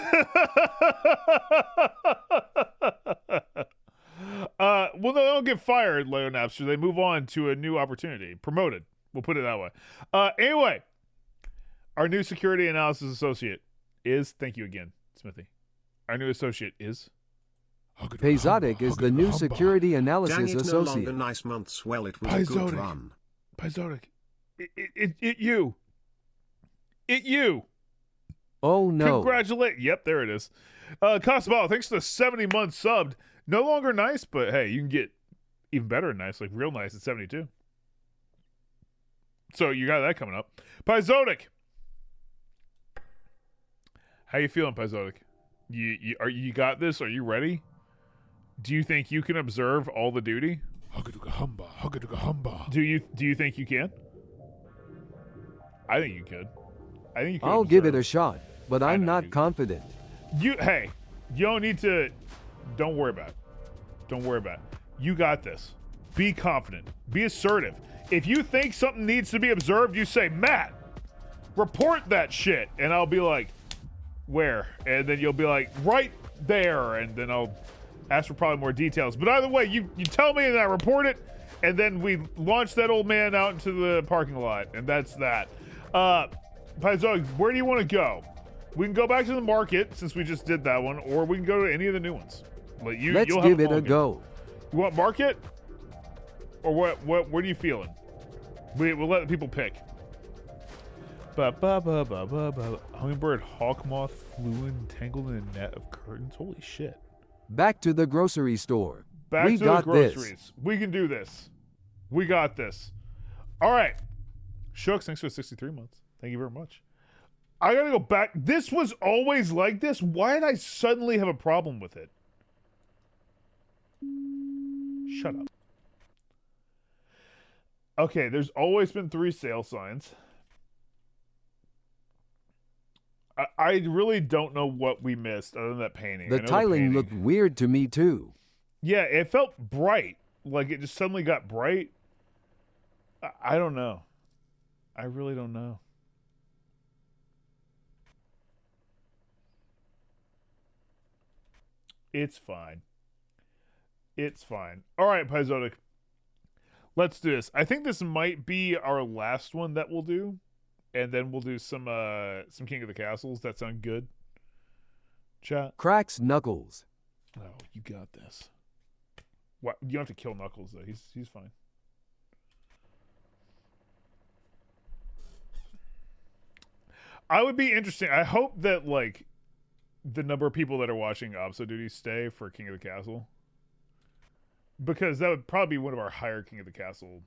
Well, they don't get fired, Leo Napster. They move on to a new opportunity. Promoted. We'll put it that way. Anyway, our new security analysis associate is... Thank you again, Smithy. Our new associate is... Payzotic is the new security analysis Dang it, associate. no longer nice months. Well, it was a good run. Paizotic. It you. Oh no. Congratulate. Yep, there it is. Costabal, thanks for the 70 months subbed. No longer nice, but hey, you can get even better than nice, like real nice at 72. So you got that coming up. Paizotic. How you feeling, Paizotic? You got this? Are you ready? Do you think you can observe all the duty? Do you think you can? I think you could. I think you could. I'll give it a shot, but I'm not confident. Hey, you don't need to. Don't worry about it. Don't worry about it. You got this. be confident. Be assertive. If you think something needs to be observed, you say, Matt, report that shit. And I'll be like, where? And then you'll be like, right there. And then I'll ask for probably more details. But either way, you tell me and I report it. And then we launch that old man out into the parking lot. And that's that. Paizo, where do you want to go? We can go back to the market since we just did that one. Or we can go to any of the new ones. But Let's give it a go. You want market? Or what are you feeling? We'll let the people pick. Hummingbird, hawk moth, flew entangled in a net of curtains. Holy shit. Back to the grocery store. Back We to got the groceries. this. We can do this. We got this. All right. Shooks, thanks for 63 months. Thank you very much. I gotta go back. This was always like this. Why did I suddenly have a problem with it? Shut up. Okay, there's always been 3 sale signs. I really don't know what we missed other than that painting. The tiling looked weird to me too. Yeah, it felt bright. Like it just suddenly got bright. I don't know. I really don't know. It's fine. It's fine. All right, Paizotic. Let's do this. I think this might be our last one that we'll do. And then we'll do some King of the Castles. That sound good? Chat? Cracks Knuckles. Oh, you got this. What? You don't have to kill Knuckles, though. He's fine. I would be interesting. I hope that, like, the number of people that are watching Obso Duty stay for King of the Castle. Because that would probably be one of our higher King of the Castle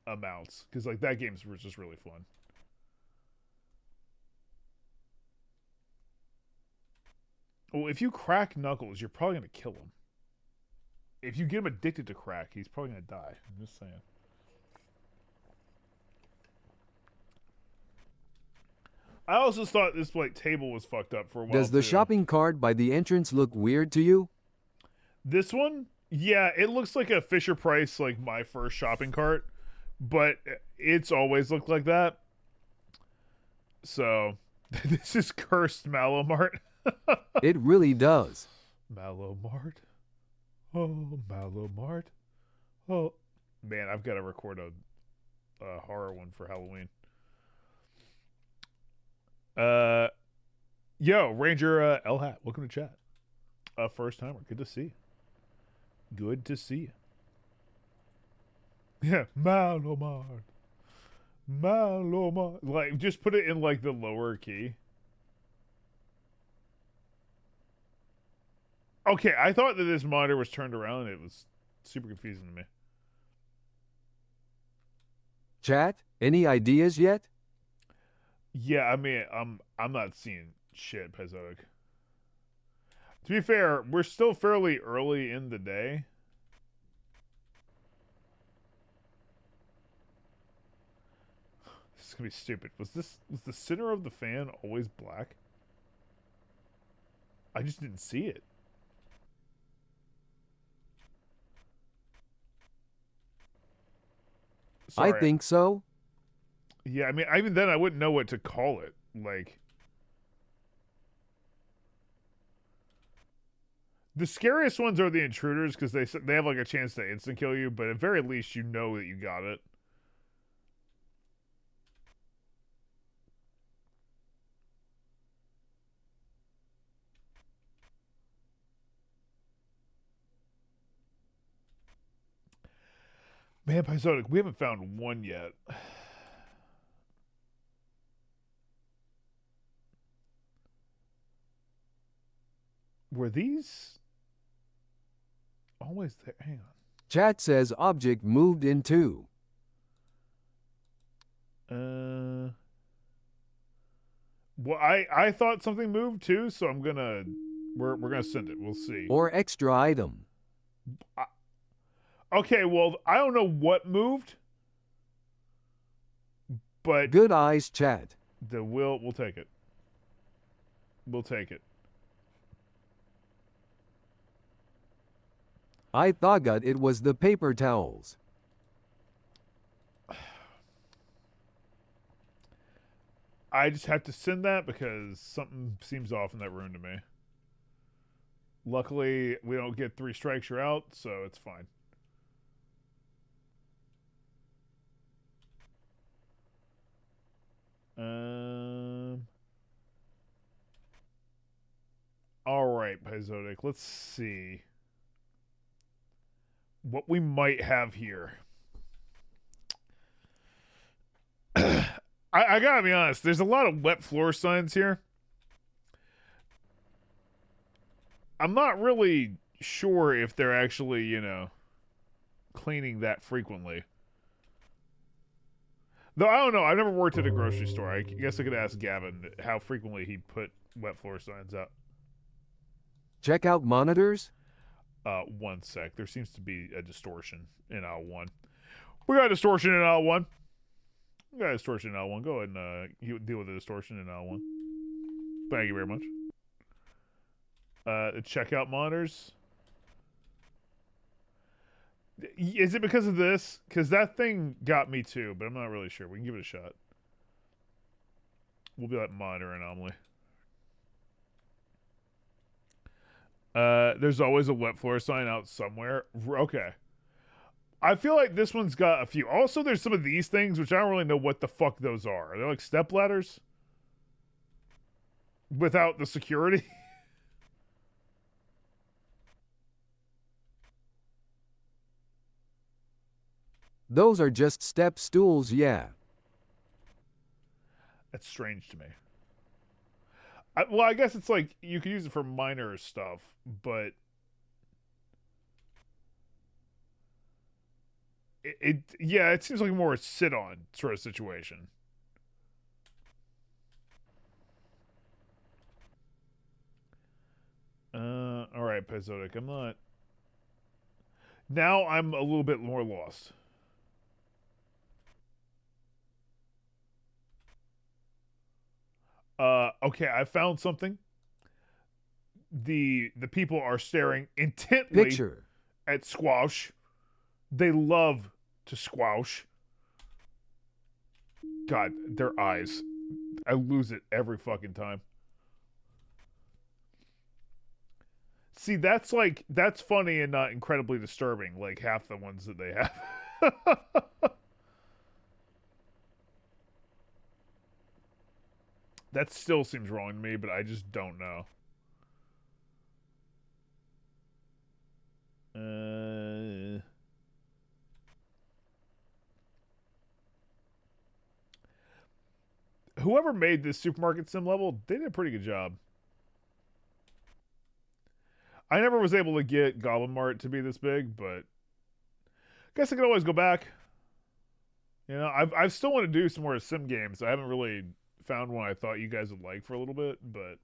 amounts. Because, like, that game's just really fun. Well, if you crack Knuckles, you're probably going to kill him. If you get him addicted to crack, he's probably going to die. I'm just saying. I also thought this, like, table was fucked up for a while, Does the shopping cart by the entrance look weird to you? This one? Yeah, it looks like a Fisher-Price, like, my first shopping cart. But it's always looked like that. So, this is cursed Mallow Mart. It really does. Mallow Mart. Oh, Mallow Mart. Oh, man, I've got to record a horror one for Halloween. Yo, Ranger L Hat, welcome to chat. First timer, good to see you. Good to see you. Yeah, Mallow Mart. Mallow Mart. Like, just put it in, like, the lower key. Okay, I thought that this monitor was turned around and it was super confusing to me. Chat, any ideas yet? Yeah, I mean, I'm not seeing shit, Paizotic. To be fair, we're still fairly early in the day. This is gonna be stupid. Was the center of the fan always black? I just didn't see it. Sorry. I think so. Yeah, I mean, even then, I wouldn't know what to call it. Like, the scariest ones are the intruders because they have like a chance to instant kill you, but at very least you know that you got it. Man, Paizotic, we haven't found one yet. Were these always there? Hang on. Chat says object moved into. Well, I thought something moved too, so I'm gonna we're gonna send it. We'll see. Or extra item. Okay, well, I don't know what moved, but Good eyes, chat. we'll take it. We'll take it. I thought it was the paper towels. I just have to send that because something seems off in that room to me. Luckily, we don't get 3 strikes, you're out, so it's fine. All right, Paizotic. Let's see what we might have here. I gotta be honest. There's a lot of wet floor signs here. I'm not really sure if they're actually, cleaning that frequently. Though I don't know. I've never worked at a grocery store. I guess I could ask Gavin how frequently he put wet floor signs out. Checkout monitors? 1 sec. There seems to be a distortion in aisle 1. We got a distortion in aisle 1. We got a distortion in aisle 1. Go ahead and deal with the distortion in aisle 1. Thank you very much. The checkout monitors. Is it because of this? Because that thing got me too, but I'm not really sure. We can give it a shot. We'll be like monitor anomaly. There's always a wet floor sign out somewhere. Okay. I feel like this one's got a few. Also, there's some of these things, which I don't really know what the fuck those are. Are they like step ladders? Without the security? Those are just step stools, yeah. That's strange to me. I guess it's like you could use it for minor stuff, but it seems like more a sit-on sort of situation. All right, Paizotic. Now I'm a little bit more lost. Okay, I found something. The people are staring intently at Squash. They love to squash. God, their eyes. I lose it every fucking time. See, that's funny and not incredibly disturbing, like half the ones that they have. That still seems wrong to me, but I just don't know. Whoever made this supermarket sim level, they did a pretty good job. I never was able to get Goblin Mart to be this big, but I guess I could always go back. I still want to do some more sim games. I haven't really found one I thought you guys would like for a little bit, but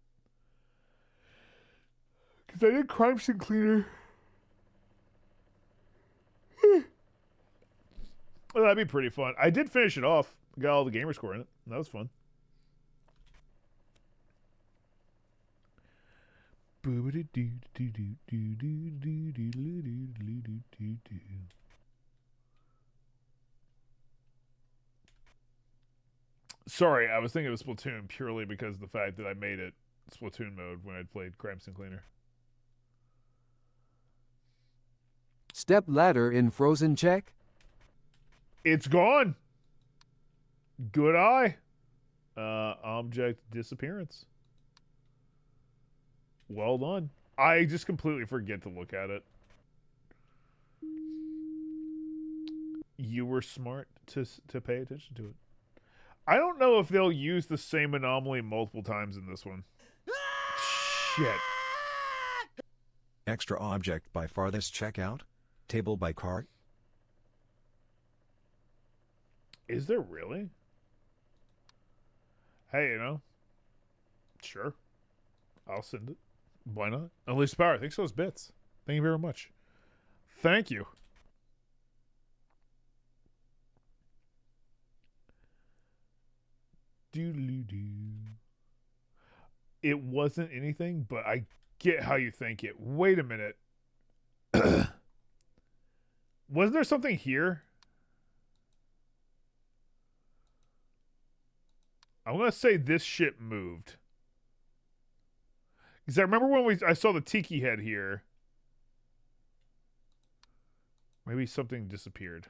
because I did Crime Scene Cleaner. Well, that'd be pretty fun. I did finish it off. Got all the gamer score in it. That was fun. Sorry, I was thinking of Splatoon purely because of the fact that I made it Splatoon mode when I played Crime Scene Cleaner. Step ladder in Frozen check? It's gone. Good eye. Object disappearance. Well done. I just completely forget to look at it. You were smart to pay attention to it. I don't know if they'll use the same anomaly multiple times in this one. Shit. Extra object by farthest checkout. Table by cart. Is there really? Hey, sure. I'll send it. Why not? Unleash the power. Thanks for those bits. Thank you very much. Thank you. Doo-doo-doo. It wasn't anything, but I get how you think it. Wait a minute. Wasn't there something here? I'm gonna say this shit moved. Because I remember when I saw the tiki head here. Maybe something disappeared.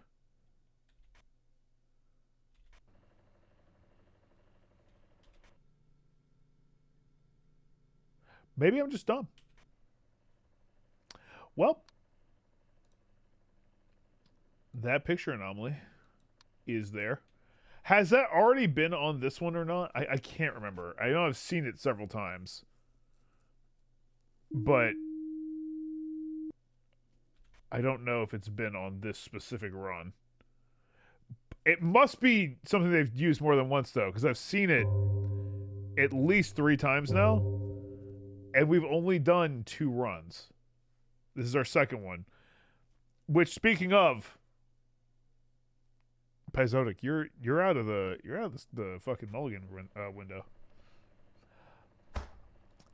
Maybe I'm just dumb. Well, that picture anomaly is there. Has that already been on this one or not? I can't remember. I know I've seen it several times. But I don't know if it's been on this specific run. It must be something they've used more than once, though, because I've seen it at least 3 times now. And we've only done 2 runs. This is our second one. Which, speaking of, Paizotic, you're out of the fucking mulligan window.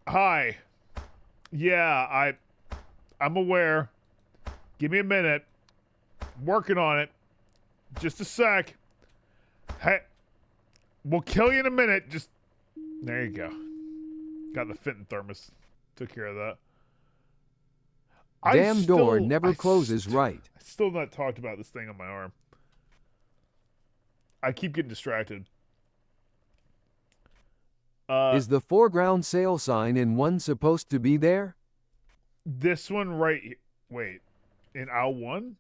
Hi. Yeah, I'm aware. Give me a minute. Working on it. Just a sec. Hey, we'll kill you in a minute. Just there you go. Got the Fenton thermos. Took care of that. Damn door never closes right. I still not talked about this thing on my arm. I keep getting distracted. Is the foreground sale sign in one supposed to be there? This one right here. Wait. In aisle 1?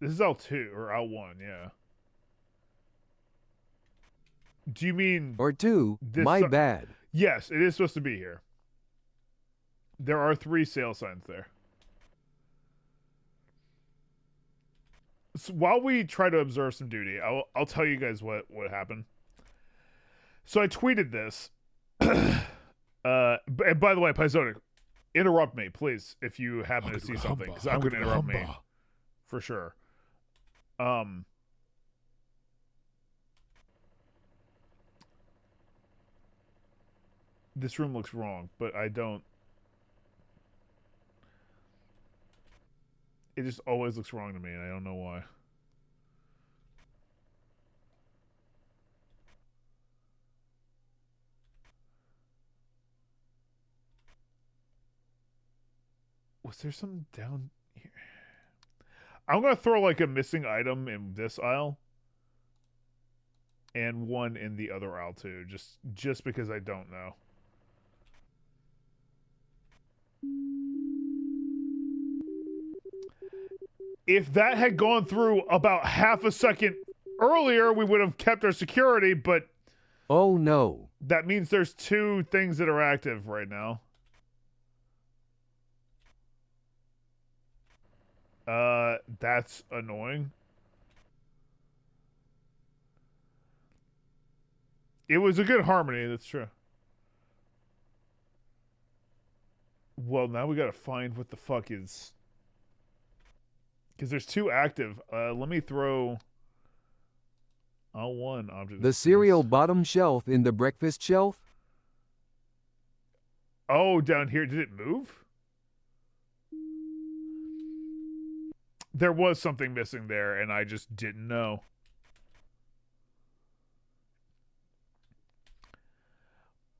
This is aisle 2 or aisle 1, yeah. Do you mean... Or 2, my bad. Yes, it is supposed to be here. There are 3 sale signs there. So while we try to observe some duty, I'll tell you guys what happened. So I tweeted this. And by the way, Paizotic, interrupt me, please, if you happen to see something, because I'm going to interrupt me. For sure. This room looks wrong, but I don't... It just always looks wrong to me, and I don't know why. Was there something down here? I'm going to throw like a missing item in this aisle. And one in the other aisle too, just because I don't know. If that had gone through about half a second earlier, we would have kept our security, but... Oh no. That means there's 2 things that are active right now. That's annoying. It was a good harmony, that's true. Well, now we gotta find what the fuck is... Because there's 2 active. Let me throw... one object. The cereal bottom shelf in the breakfast shelf? Oh, down here. Did it move? There was something missing there, and I just didn't know.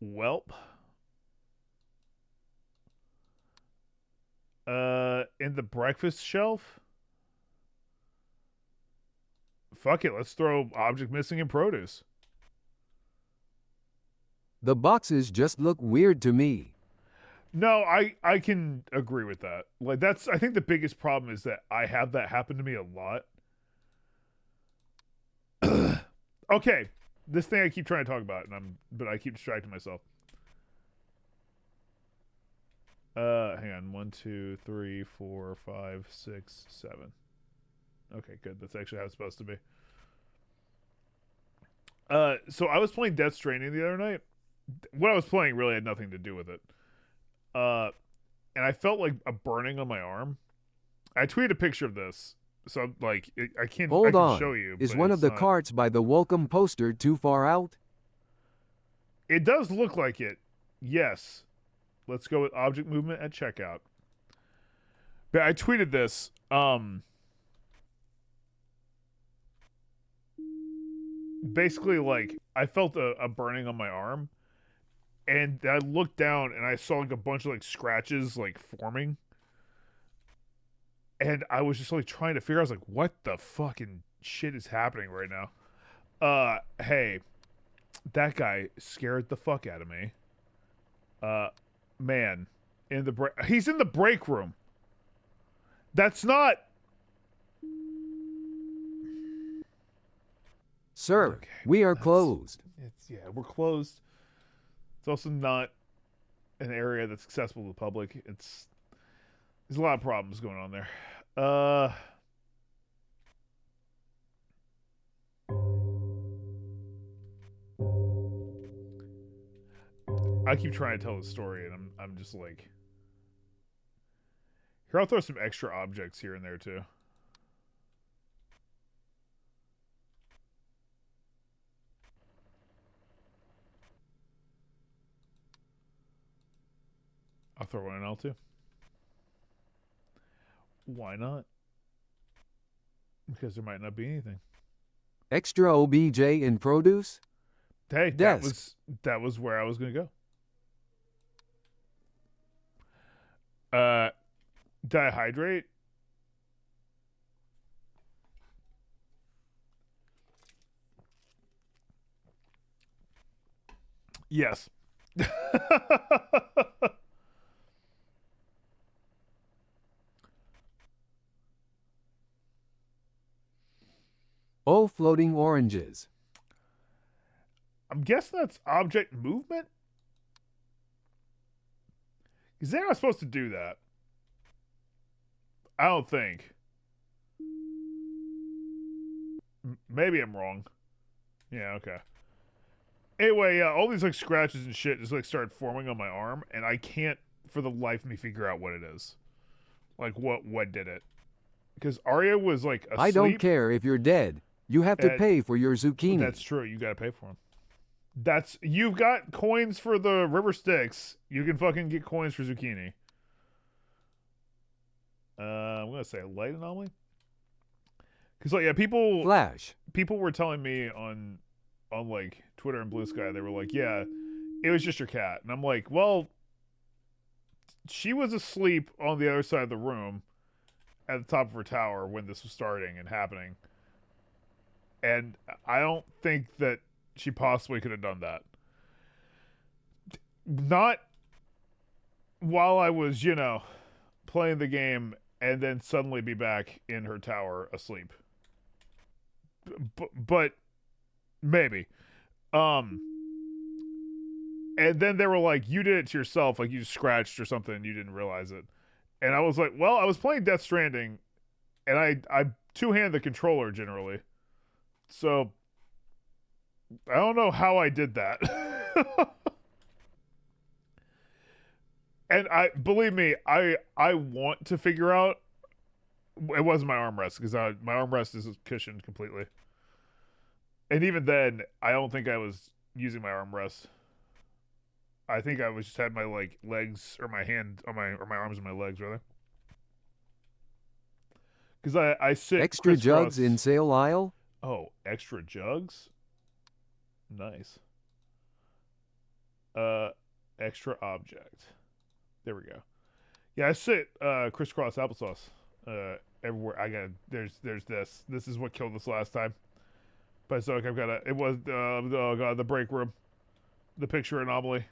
Welp. In the breakfast shelf? Fuck it, let's throw object missing in produce. The boxes just look weird to me. No, I can agree with that. Like that's I think the biggest problem is that I have that happen to me a lot. Okay, this thing I keep trying to talk about, but I keep distracting myself. Hang on. 1, 2, 3, 4, 5, 6, 7. Okay, good. That's actually how it's supposed to be. So I was playing Death Stranding the other night. What I was playing really had nothing to do with it. And I felt like a burning on my arm. I tweeted a picture of this, so like I can show you. Is one of the carts by the welcome poster too far out? It does look like it. Yes. Let's go with object movement at checkout. But I tweeted this. Basically, like, I felt a burning on my arm, and I looked down and I saw like a bunch of like scratches like forming, and I was just like trying to figure. I was like, what the fucking shit is happening right now? Hey, that guy scared the fuck out of me. Man, he's in the break room. That's not. Sir, Okay, we are closed. We're closed. It's also not an area that's accessible to the public. There's a lot of problems going on there. I keep trying to tell the story, and I'm just like, here, I'll throw some extra objects here and there too. I'll throw one in L2. Why not? Because there might not be anything. Extra OBJ in produce? Hey, Desk. that was where I was gonna go. Dihydrate. Yes. Oh, floating oranges. I'm guessing that's object movement. Is they not supposed to do that? I don't think. Maybe I'm wrong. Yeah, okay. Anyway, yeah, all these like scratches and shit just like started forming on my arm, and I can't for the life of me figure out what it is. Like what did it? Because Arya was like asleep. I don't care if you're dead. You have to pay for your zucchini. That's true. You gotta pay for them. You've got coins for the river Styx. You can fucking get coins for zucchini. I'm gonna say light anomaly. Because like, yeah, people were telling me on like Twitter and Blue Sky, they were like, yeah, it was just your cat. And I'm like, well, she was asleep on the other side of the room at the top of her tower when this was starting and happening. And I don't think that she possibly could have done that. Not while I was, playing the game and then suddenly be back in her tower asleep. But maybe. And then they were like, you did it to yourself, like you scratched or something and you didn't realize it. And I was like, well, I was playing Death Stranding and I two-hand the controller generally. So I don't know how I did that. And believe me, I want to figure out. It wasn't my armrest because my armrest is cushioned completely. And even then, I don't think I was using my armrest. I think I was just had my like legs or my hand on or my arms and my legs rather. Because I sit extra jugs in sale aisle. Oh, extra jugs? Nice. Extra object. There we go. Yeah, I sit crisscross applesauce everywhere. There's this. This is what killed us last time. But so I've got the break room. The picture anomaly.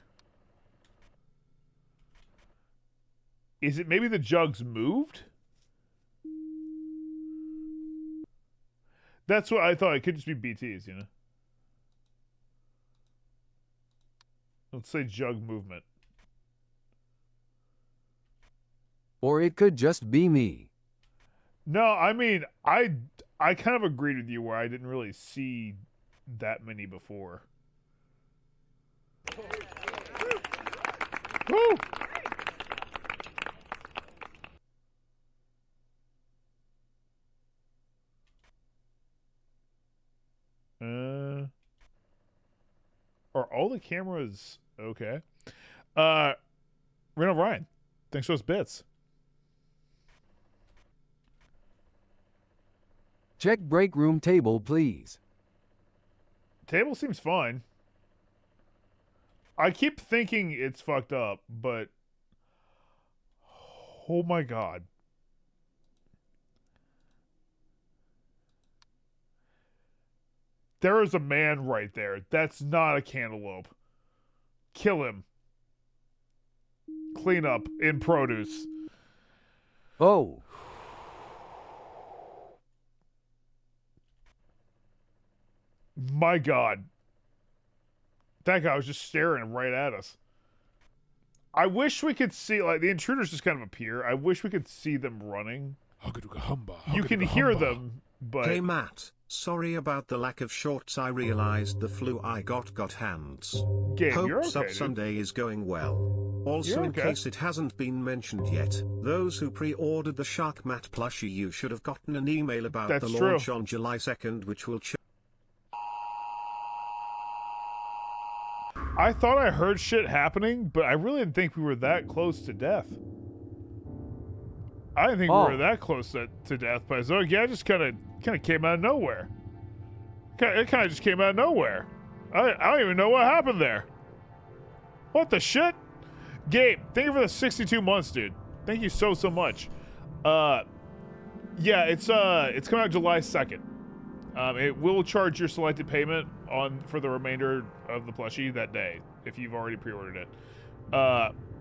Is it maybe the jugs moved? That's what I thought. It could just be BTs, Let's say jug movement. Or it could just be me. No, I mean, I kind of agreed with you where I didn't really see that many before. Woo! Are all the cameras okay? Reno Ryan, thanks for those bits. Check break room table, please. Table seems fine. I keep thinking it's fucked up, but oh my god. There is a man right there. That's not a cantaloupe. Kill him. Clean up in produce. Oh. My god. That guy was just staring right at us. I wish we could see, like, the intruders just kind of appear. I wish we could see them running. You can hear them, but... Hey Matt, sorry about the lack of shorts. I realized the flu I got hands. Gabe, Hope you're okay, Sub dude. Sunday is going well. Also, You're in okay. case it hasn't been mentioned yet, those who pre-ordered the Shark Matt plushie, you should have gotten an email about That's the true. launch on July 2nd, which will I thought I heard shit happening, but I really didn't think we were that close to death. I didn't think we were that close to death, but so yeah, it just kind of came out of nowhere. It kind of just came out of nowhere. I don't even know what happened there. What the shit? Gabe, thank you for the 62 months, dude. Thank you so much. Yeah, it's coming out July 2nd. It will charge your selected payment for the remainder of the plushie that day if you've already pre-ordered it.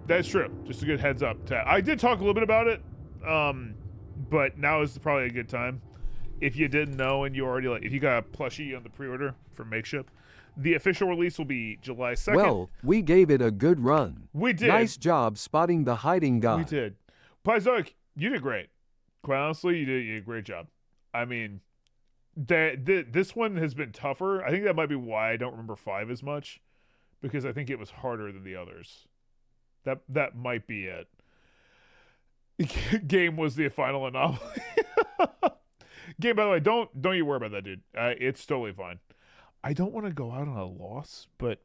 That's true. Just a good heads up. I did talk a little bit about it, but now is probably a good time. If you didn't know and you already if you got a plushie on the pre-order for Makeshift, the official release will be July 2nd. Well, we gave it a good run. We did. Nice job spotting the hiding guy. We did. Paizoic, you did great. Quite honestly, you did a great job. I mean, this one has been tougher. I think that might be why I don't remember 5 as much, because I think it was harder than the others. That might be it. Game was the final anomaly. Game, by the way, don't you worry about that, dude. It's totally fine. I don't want to go out on a loss, but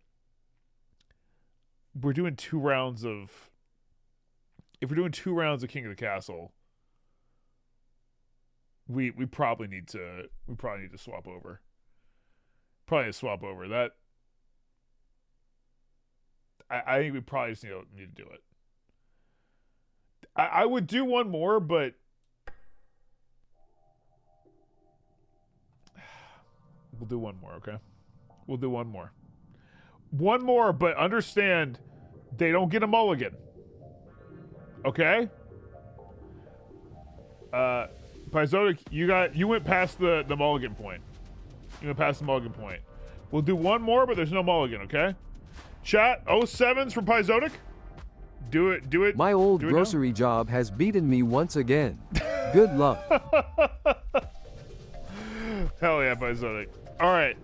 we're doing 2 rounds of... If we're doing 2 rounds of King of the Castle, we probably need to swap over. Probably need to swap over. That I think we probably just need to do it. I would do one more, but we'll do one more, okay? We'll do one more. One more, but understand they don't get a mulligan. Okay? Paizotic, you went past the mulligan point. You went past the mulligan point. We'll do one more, but there's no mulligan, okay? Chat, 07s for Paizotic. Do it. My old do it grocery job has beaten me once again. Good luck. Hell yeah, Paizotic. All right.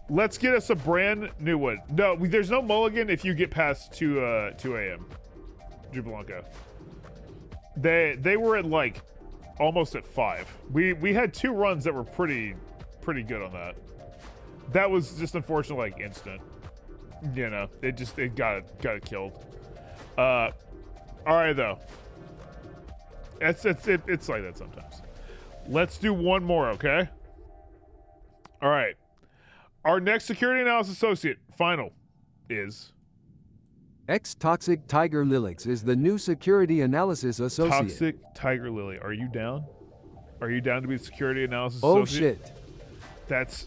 Let's get us a brand new one. No, there's no mulligan if you get past 2 a.m. Jublanco. They were at like almost at 5. We had 2 runs that were pretty good on that. That was just unfortunate, like instant. You know, it got it killed. All right though. It's like that sometimes. Let's do one more, okay? All right. Our next security analysis associate, final, is Toxic Tiger Lilix is the new security analysis associate. Toxic Tiger Lily. Are you down? Are you down to be security analysis Oh associate? shit.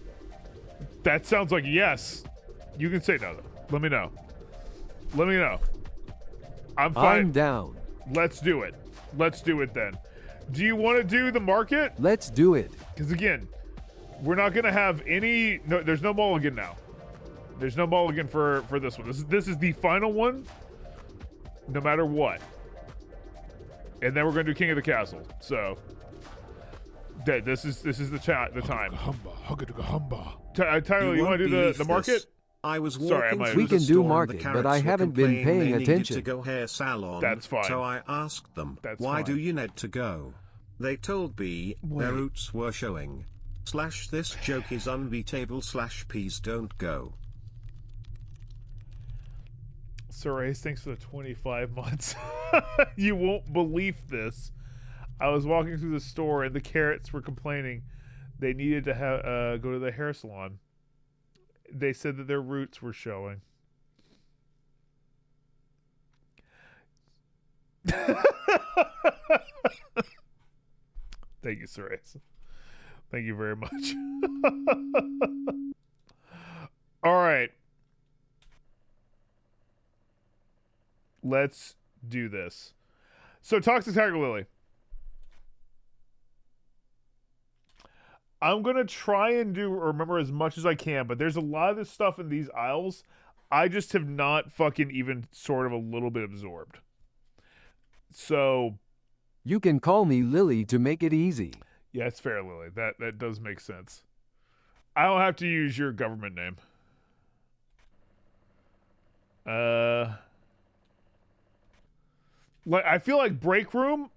That sounds like yes. You can say no though. Let me know. I'm fine. I'm down. Let's do it. Let's do it then. Do you want to do the market? Let's do it. Because again, we're not going to have any... No, there's no mulligan now. There's no mulligan for this one. This is the final one, no matter what. And then we're going to do King of the Castle. So, this is the time. Tyler, you want to do the market? I was Sorry, walking through We the can do store and market, the but carrots I were haven't been complaining paying they needed attention. to go hair salon. That's fine. So I asked them, That's why fine. do you need to go? They told me their roots were showing. / this joke is unbeatable / please don't go. Sir Ace, thanks for the 25 months. You won't believe this. I was walking through the store and the carrots were complaining They needed to go to the hair salon. They said that their roots were showing. Thank you, Sir Ace. Thank you very much. All right. Let's do this. So, Toxic Tiger Lily. I'm going to try and remember as much as I can, but there's a lot of this stuff in these aisles I just have not fucking even sort of a little bit absorbed. So... You can call me Lily to make it easy. Yeah, it's fair, Lily. That does make sense. I don't have to use your government name. Like I feel like break room,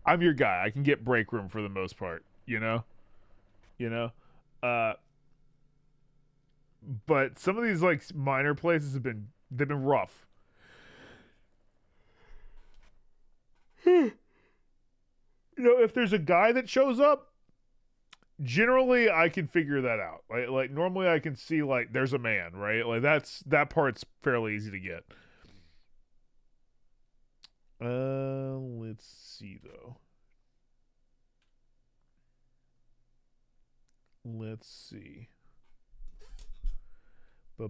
I'm your guy. I can get break room for the most part, you know? But some of these like minor places they've been rough. If there's a guy that shows up, generally I can figure that out. Like normally I can see like there's a man, right? Like that part's fairly easy to get. Let's see though. Let's see. All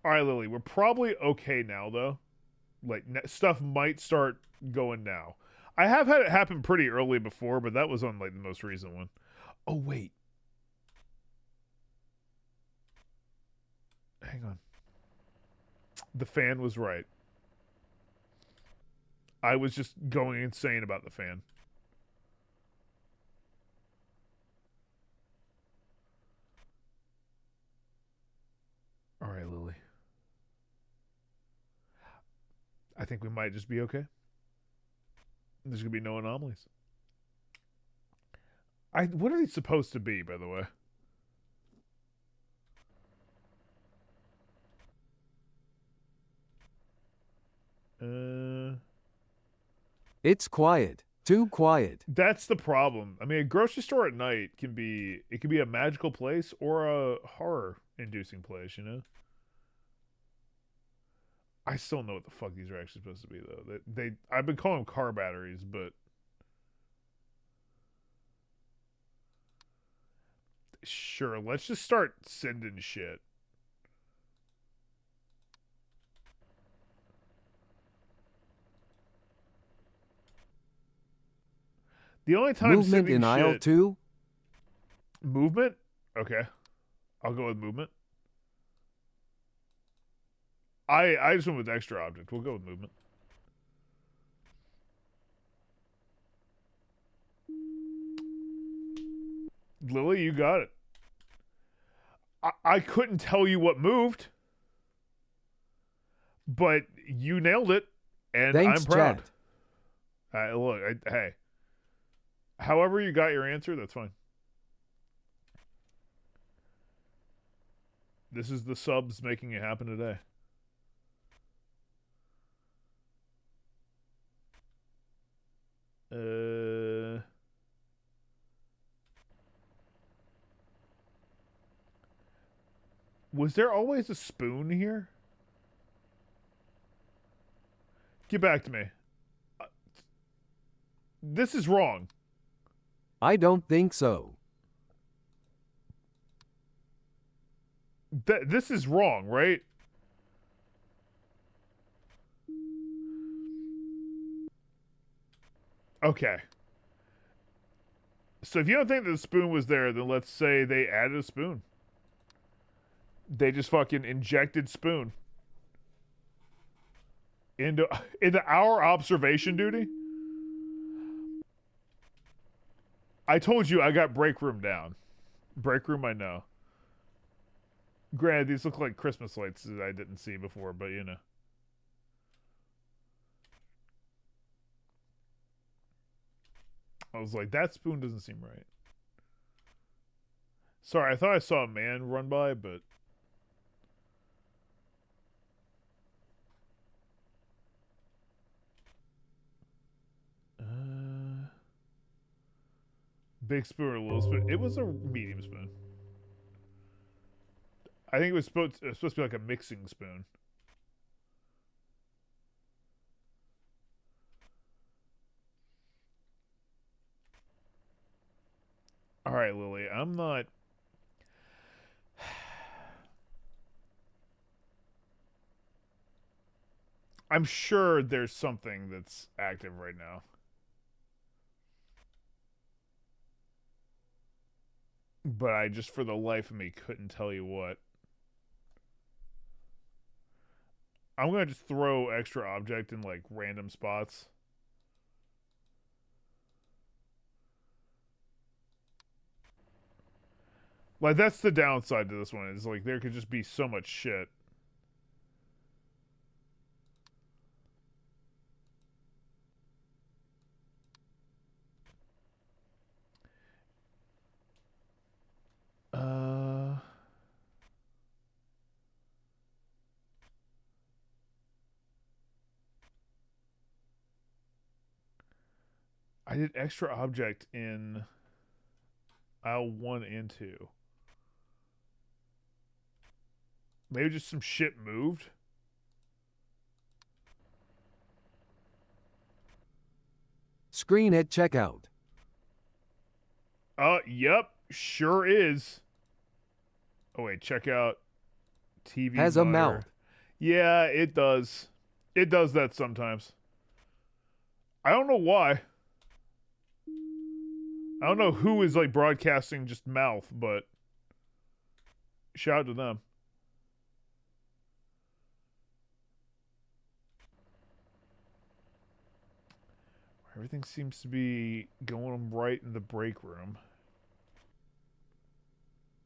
right, Lily, we're probably okay now though. Like stuff might start going now. I have had it happen pretty early before, but that was on like the most recent one. Oh wait. Hang on. The fan was right. I was just going insane about the fan. All right, Lily. I think we might just be okay. There's gonna be no anomalies. What are these supposed to be, by the way? It's quiet. Too quiet. That's the problem. I mean, a grocery store at night can be a magical place or a horror-inducing place, you know? I still don't know what the fuck these are actually supposed to be, though. I've been calling them car batteries, but... Sure, let's just start sending shit. The only time movement in aisle 2? Movement? Okay. I'll go with movement. I just went with extra object. We'll go with movement. Lily, you got it. I couldn't tell you what moved, but you nailed it, and Thanks, I'm proud. Chat. Look, hey. However you got your answer, that's fine. This is the subs making it happen today. Was there always a spoon here? Get back to me. This is wrong. I don't think so. This is wrong, right? Okay. So if you don't think that the spoon was there, then let's say they added a spoon. They just fucking injected spoon into our observation duty. I told you I got break room down. Break room, I know. Granted, these look like Christmas lights that I didn't see before, but you know. I was like, that spoon doesn't seem right. Sorry, I thought I saw a man run by, but... Big spoon or little spoon? It was a medium spoon. I think it was supposed to be like a mixing spoon. All right, Lily. I'm not. I'm sure there's something that's active right now. But I just, for the life of me, couldn't tell you what. I'm going to just throw extra object in, like, random spots. Like, that's the downside to this one. Is, like, there could just be so much shit. I did extra object in aisle 1 and 2. Maybe just some shit moved. Screen at checkout. Yep, sure is. Oh wait, checkout TV Has monitor. a mouth. Yeah, it does. It does that sometimes. I don't know why. I don't know who is like broadcasting just mouth, but shout out to them. Everything seems to be going right in the break room.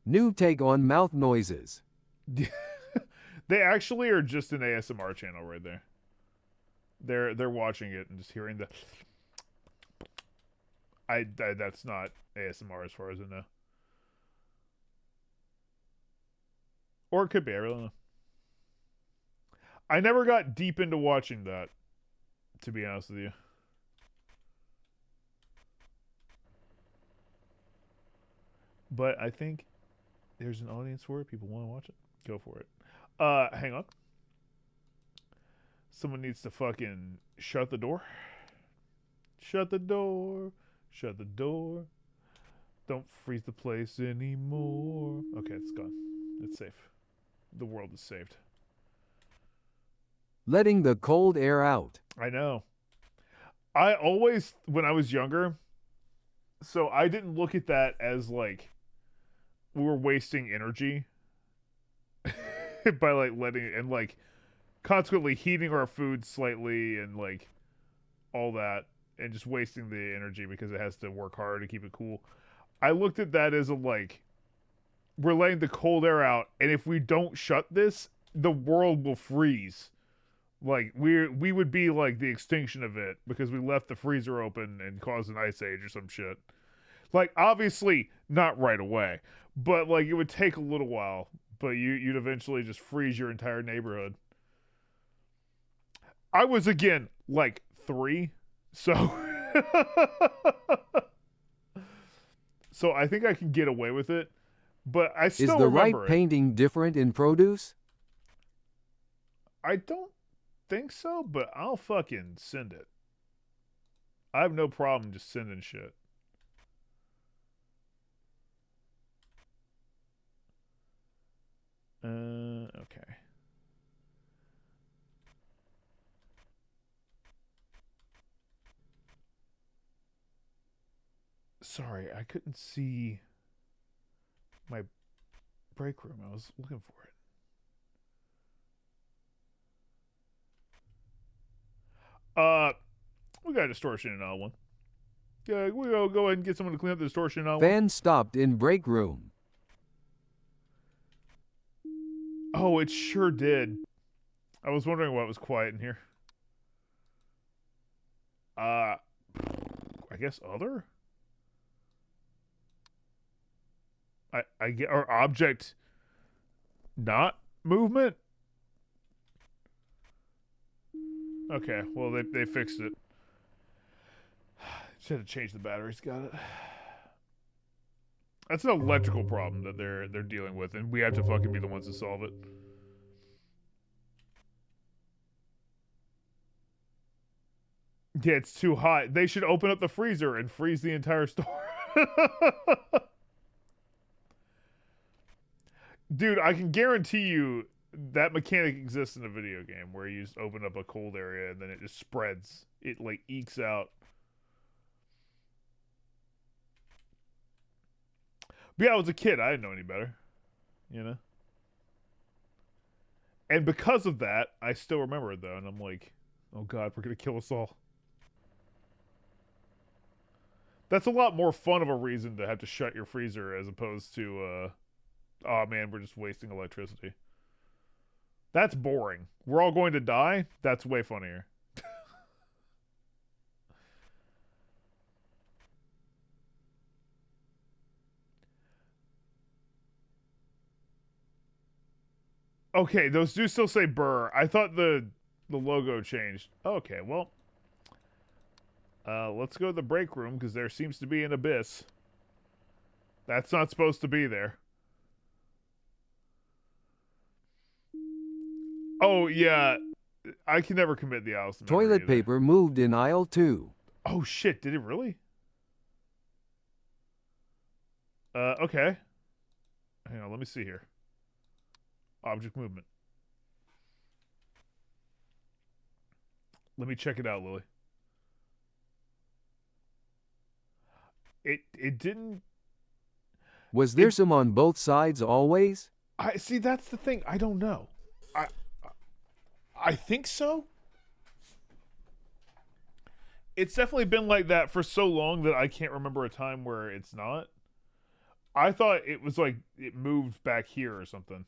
New take on mouth noises. They actually are just an ASMR channel right there. They're watching it and just hearing the. That's not ASMR as far as I know. Or it could be. I really don't know. I never got deep into watching that, to be honest with you. But I think there's an audience for it. People want to watch it. Go for it. Hang on. Someone needs to fucking shut the door. Shut the door. Shut the door. Don't freeze the place anymore. Okay, it's gone. It's safe. The world is saved. Letting the cold air out. I know. I always, when I was younger, so I didn't look at that as like we were wasting energy by like letting it, and like consequently heating our food slightly and like all that, and just wasting the energy because it has to work hard to keep it cool. I looked at that as a like, we're letting the cold air out, and if we don't shut this, the world will freeze. Like we would be like the extinction of it because we left the freezer open and caused an ice age or some shit. Like obviously not right away, but like it would take a little while. But you'd eventually just freeze your entire neighborhood. I was again like 3, so so I think I can get away with it. But I still Is the right remember it. painting different in produce? I don't think so, but I'll fucking send it. I have no problem just sending shit. Okay. Sorry, I couldn't see my break room. I was looking for it. We got a distortion in all one. Yeah, we'll go ahead and get someone to clean up the distortion in all one. Fan stopped in break room. Oh, it sure did. I was wondering why it was quiet in here. I guess other? I get our object not movement? Okay, well they fixed it. Just had to change the batteries, got it. That's an electrical problem that they're dealing with, and we have to fucking be the ones to solve it. Yeah, it's too hot. They should open up the freezer and freeze the entire store. Dude, I can guarantee you that mechanic exists in a video game where you just open up a cold area and then it just spreads. It, like, ekes out. But yeah, I was a kid. I didn't know any better. You know? And because of that, I still remember it, though. And I'm like, oh, God, we're going to kill us all. That's a lot more fun of a reason to have to shut your freezer as opposed to, oh, man, we're just wasting electricity. That's boring. We're all going to die? That's way funnier. Okay, those do still say Burr. I thought the logo changed. Okay, well. Let's go to the break room, because there seems to be an abyss. That's not supposed to be there. Oh, yeah. I can never commit the Alice. Toilet paper moved in aisle 2. Oh, shit. Did it really? Okay. Hang on, let me see here. Object movement. Let me check it out, Lily. It didn't... Was there some on both sides always? I see, that's the thing. I don't know. I think so. It's definitely been like that for so long that I can't remember a time where it's not. I thought it was like it moved back here or something.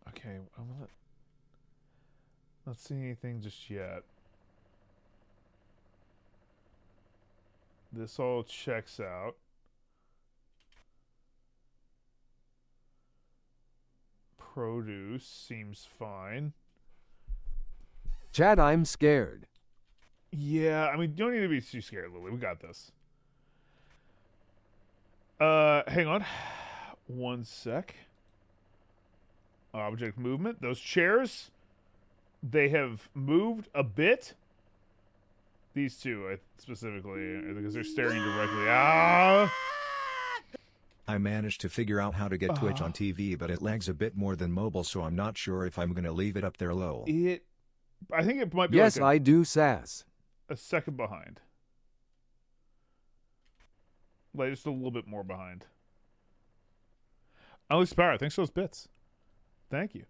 Okay, I'm not seeing anything just yet. This all checks out. Produce seems fine. Chad, I'm scared. Yeah, I mean, you don't need to be too scared, Lily. We got this. Hang on. One sec. Object movement. Those chairs, they have moved a bit. These two, specifically, because they're staring directly. Ah! I managed to figure out how to get Twitch on TV, but it lags a bit more than mobile, so I'm not sure if I'm going to leave it up there low. I think it might be yes, like I do, Sass. A second behind. Like, just a little bit more behind. Unleashed Power, thanks for those bits. Thank you.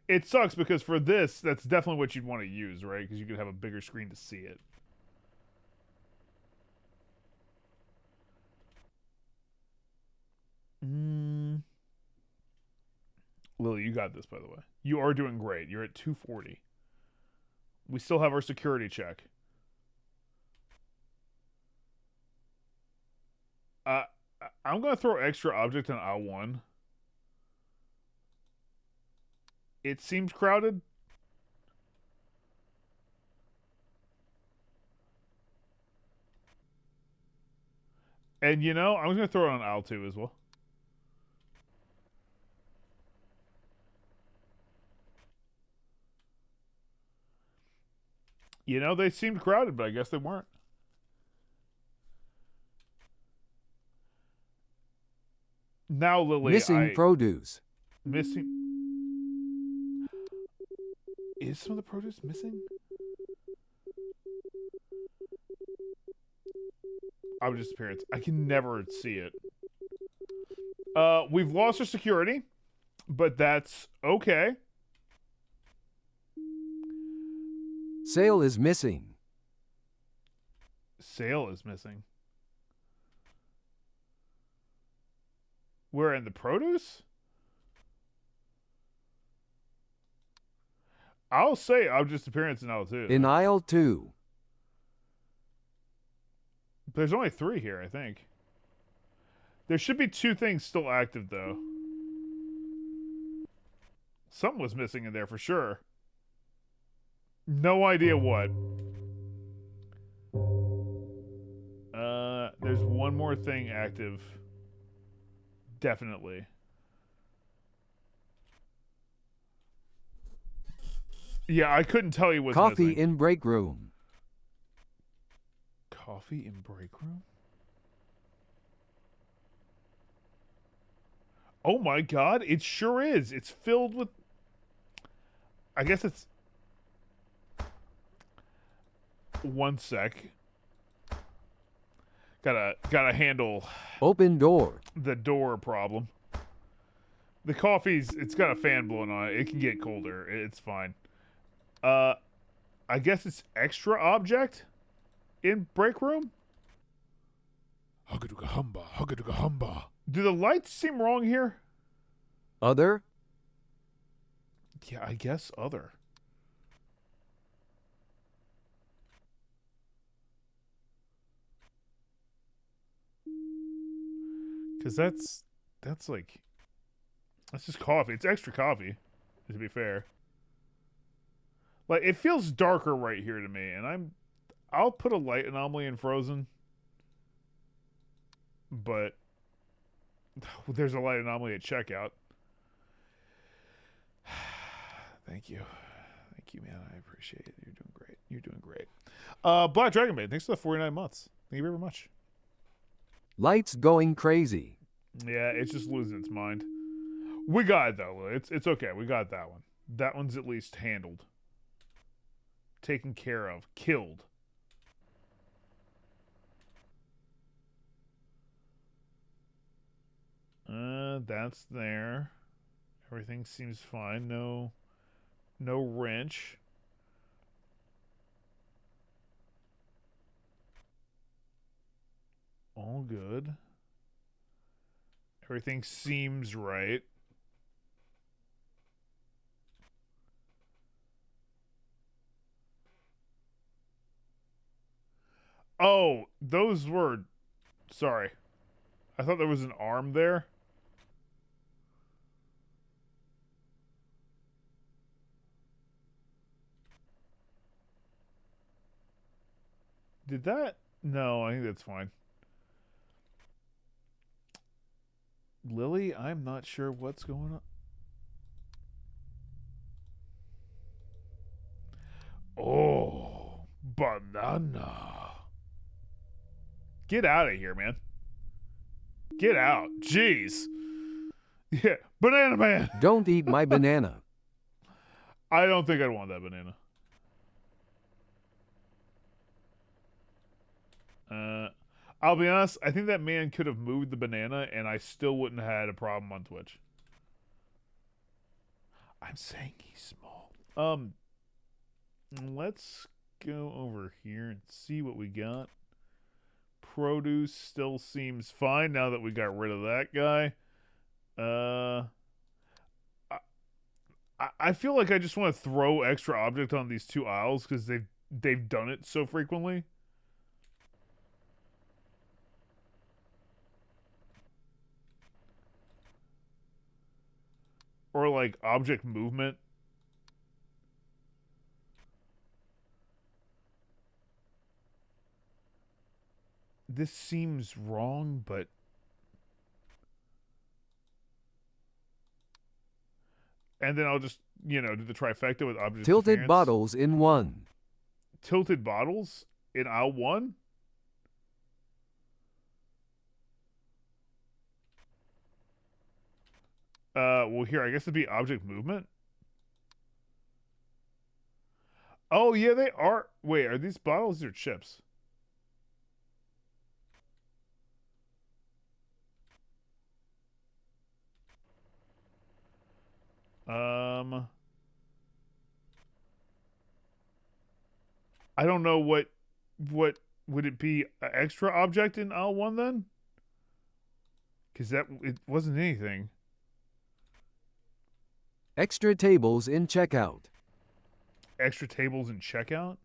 It sucks because for this, that's definitely what you'd want to use, right? Because you could have a bigger screen to see it. Lily, you got this, by the way. You are doing great. You're at 240. We still have our security check. I'm going to throw extra object on aisle 1. It seems crowded. And, you know, I'm going to throw it on aisle 2 as well. You know, they seemed crowded, but I guess they weren't. Now, Lily, Missing produce. Missing... Is some of the produce missing? Object disappearance. I can never see it. We've lost our security, but that's okay. Sale is missing. Sale is missing. We're in the produce? I'll say object disappearance in aisle 2. In aisle 2. There's only 3 here, I think. There should be 2 things still active, though. Something was missing in there for sure. No idea what. There's one more thing active. Definitely. Yeah, I couldn't tell you what's Coffee missing. in break room. Coffee in break room? Oh my god, it sure is. It's filled with... I guess it's... One sec. Gotta handle Open door. the door problem. The coffee's... It's got a fan blowing on it. It can get colder. It's fine. I guess it's extra object in break room? Hugga humba, hugga humba. Do the lights seem wrong here? Other. Yeah, I guess other. Because that's like... That's just coffee. It's extra coffee, to be fair. Like, it feels darker right here to me, and I'll put a light anomaly in Frozen. But there's a light anomaly at checkout. Thank you. Thank you, man. I appreciate it. You're doing great. You're doing great. Black Dragon Bait, thanks for the 49 months. Thank you very much. Lights going crazy. Yeah, it's just losing its mind. We got it, though. It's okay. We got that one. That one's at least handled. Taken care of. Killed. That's there. Everything seems fine. No wrench. All good. Everything seems right. Oh, those were... Sorry. I thought there was an arm there. Did that? No, I think that's fine. Lily, I'm not sure what's going on. Oh, banana. Get out of here, man. Get out. Jeez. Yeah, banana man. Don't eat my banana. I don't think I'd want that banana. I'll be honest, I think that man could have moved the banana and I still wouldn't have had a problem on Twitch. I'm saying he's small. Let's go over here and see what we got. Produce still seems fine now that we got rid of that guy. I feel like I just want to throw extra object on these two aisles because they've done it so frequently. Or like object movement. This seems wrong, but and then I'll just, do the trifecta with object Tilted interference. bottles in one. Tilted bottles in aisle 1? Well, here, I guess it'd be object movement. Oh, yeah, they are. Wait, are these bottles or chips? I don't know what would it be, an extra object in aisle 1 then? Because it wasn't anything. Extra tables in checkout. Extra tables in checkout?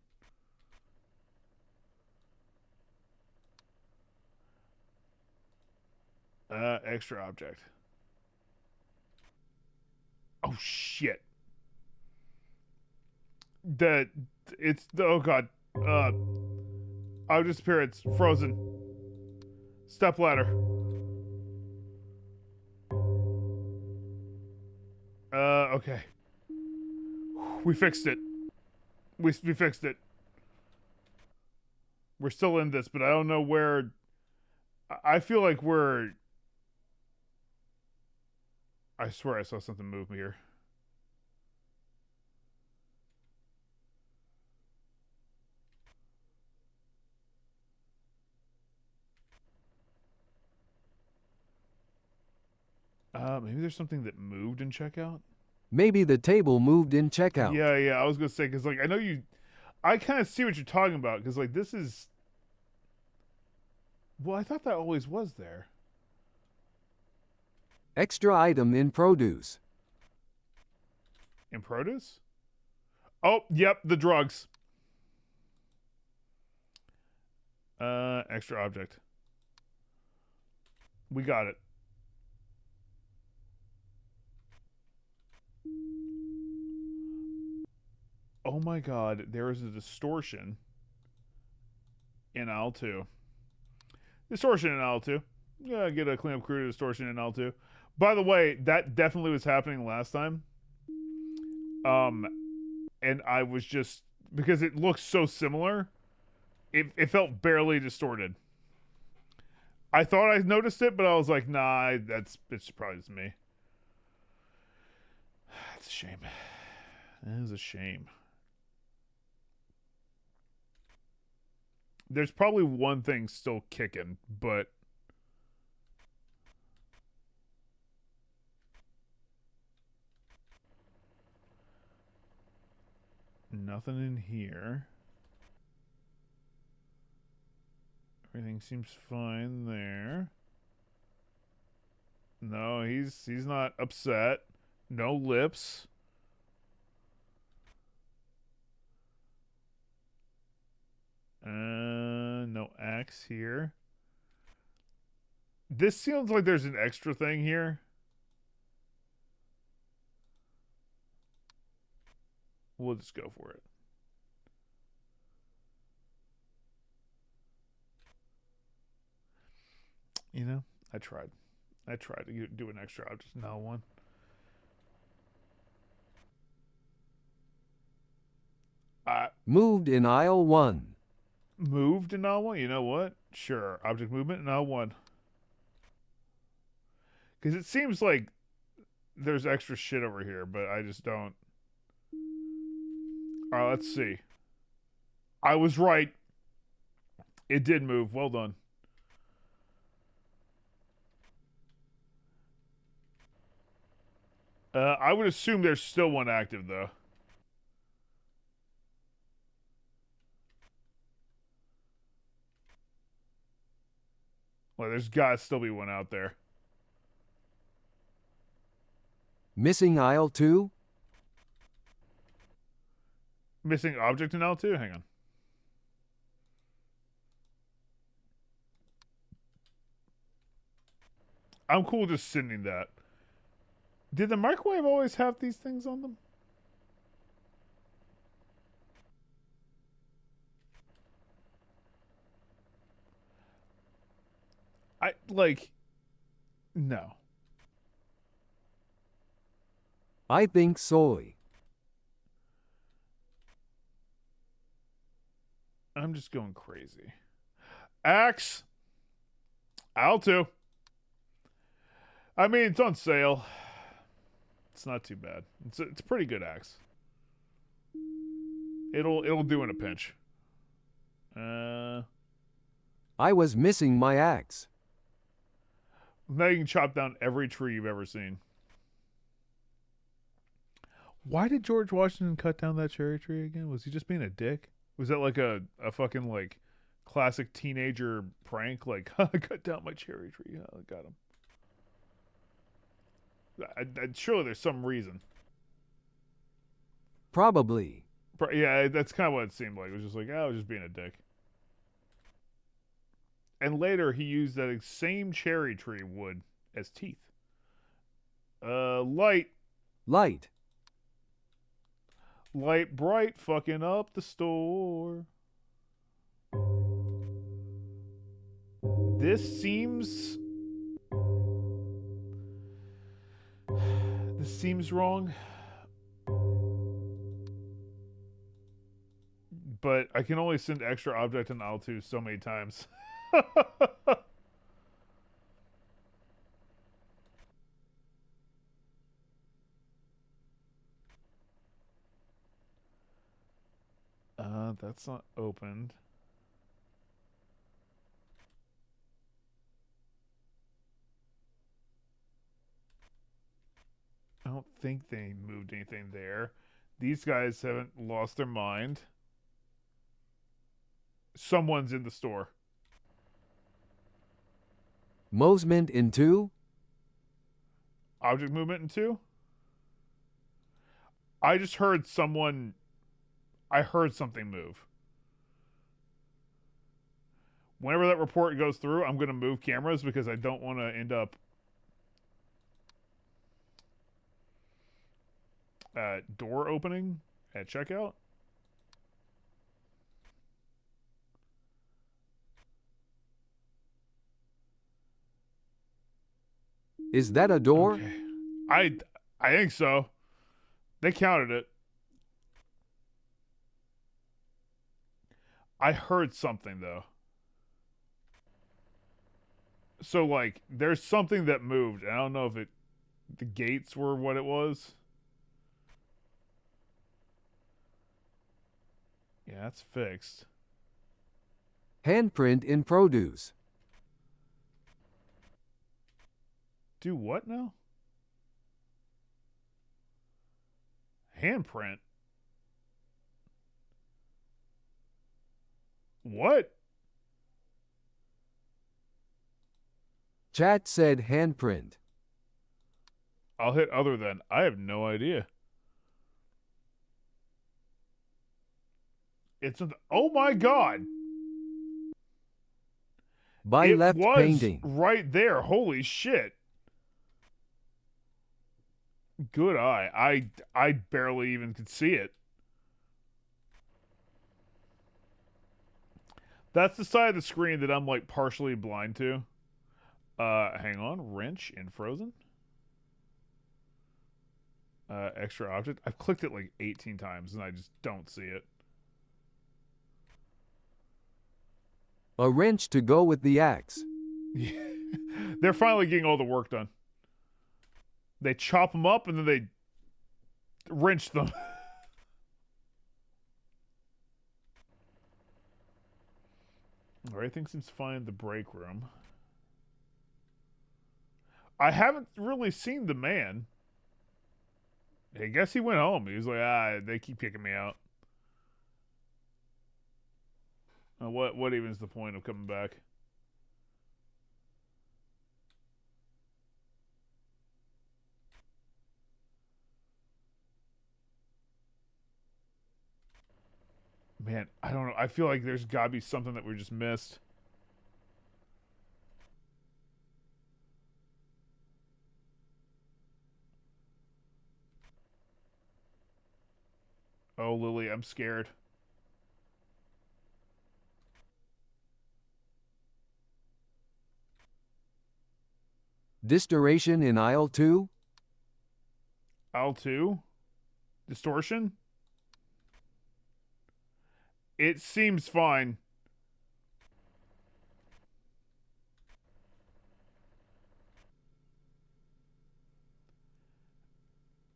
Extra object. Oh, shit. that it's oh god. I'll disappear. It's frozen. Step ladder. Okay. We fixed it. We fixed it. We're still in this, but I don't know where. I feel like we're. I swear I saw something move here. Maybe there's something that moved in checkout. Maybe the table moved in checkout. Yeah. I was gonna say because like I know you. I kind of see what you're talking about because like this is. Well, I thought that always was there. Extra item in produce. In produce? Oh, yep, the drugs. Extra object. We got it. Oh my god, there is a distortion in aisle 2. Distortion in aisle 2. Yeah, get a cleanup crew to distortion in aisle 2. By the way, that definitely was happening last time. And I was just because it looks so similar, it felt barely distorted. I thought I noticed it, but I was like, nah, it's probably just me. It's a shame. That is a shame. There's probably one thing still kicking, but nothing in here. Everything seems fine there. No, he's not upset. No lips. No axe here. This seems like there's an extra thing here. We'll just go for it. You know, I tried. I tried to do an extra object, not one. Moved in aisle 1. Moved in aisle 1? You know what? Sure. Object movement in aisle 1. Because it seems like there's extra shit over here, but I just don't. Alright, let's see. I was right. It did move. Well done. I would assume there's still one active, though. Well, there's got to still be one out there. Missing aisle 2. Missing object in L2? Hang on. I'm cool just sending that. Did the microwave always have these things on them? No. I think soy. I'm just going crazy. Axe. I'll too. I mean, it's on sale. It's not too bad. It's a pretty good axe. It'll do in a pinch. I was missing my axe. Now you can chop down every tree you've ever seen. Why did George Washington cut down that cherry tree again? Was he just being a dick? Was that like a fucking like classic teenager prank? Like, I cut down my cherry tree. I got him. Surely there's some reason. Probably. Yeah, that's kind of what it seemed like. It was just like, I was just being a dick. And later, he used that same cherry tree wood as teeth. Light. Light. Light bright, fucking up the store. This seems wrong. But I can only send extra object in L2 so many times. That's not opened. I don't think they moved anything there. These guys haven't lost their mind. Someone's in the store. Movement in 2. Object movement in 2? I just heard someone... I heard something move. Whenever that report goes through, I'm going to move cameras because I don't want to end up... door opening at checkout. Is that a door? Okay. I think so. They counted it. I heard something though. So like there's something that moved. I don't know if the gates were what it was. Yeah, that's fixed. Handprint in produce. Do what now? Handprint? What? Chat said handprint. I'll hit other than. I have no idea. It's oh my god. By it left was painting. Right there. Holy shit. Good eye. I barely even could see it. That's the side of the screen that I'm like partially blind to. Hang on. Wrench in Frozen. Extra object. I've clicked it like 18 times and I just don't see it. A wrench to go with the axe. They're finally getting all the work done. They chop them up and then they wrench them. Everything seems fine in the break room. I haven't really seen the man. I guess he went home. He was like, they keep kicking me out. What even is the point of coming back? Man, I don't know. I feel like there's got to be something that we just missed. Oh, Lily, I'm scared. Distortion in aisle 2. Aisle 2? Distortion? It seems fine.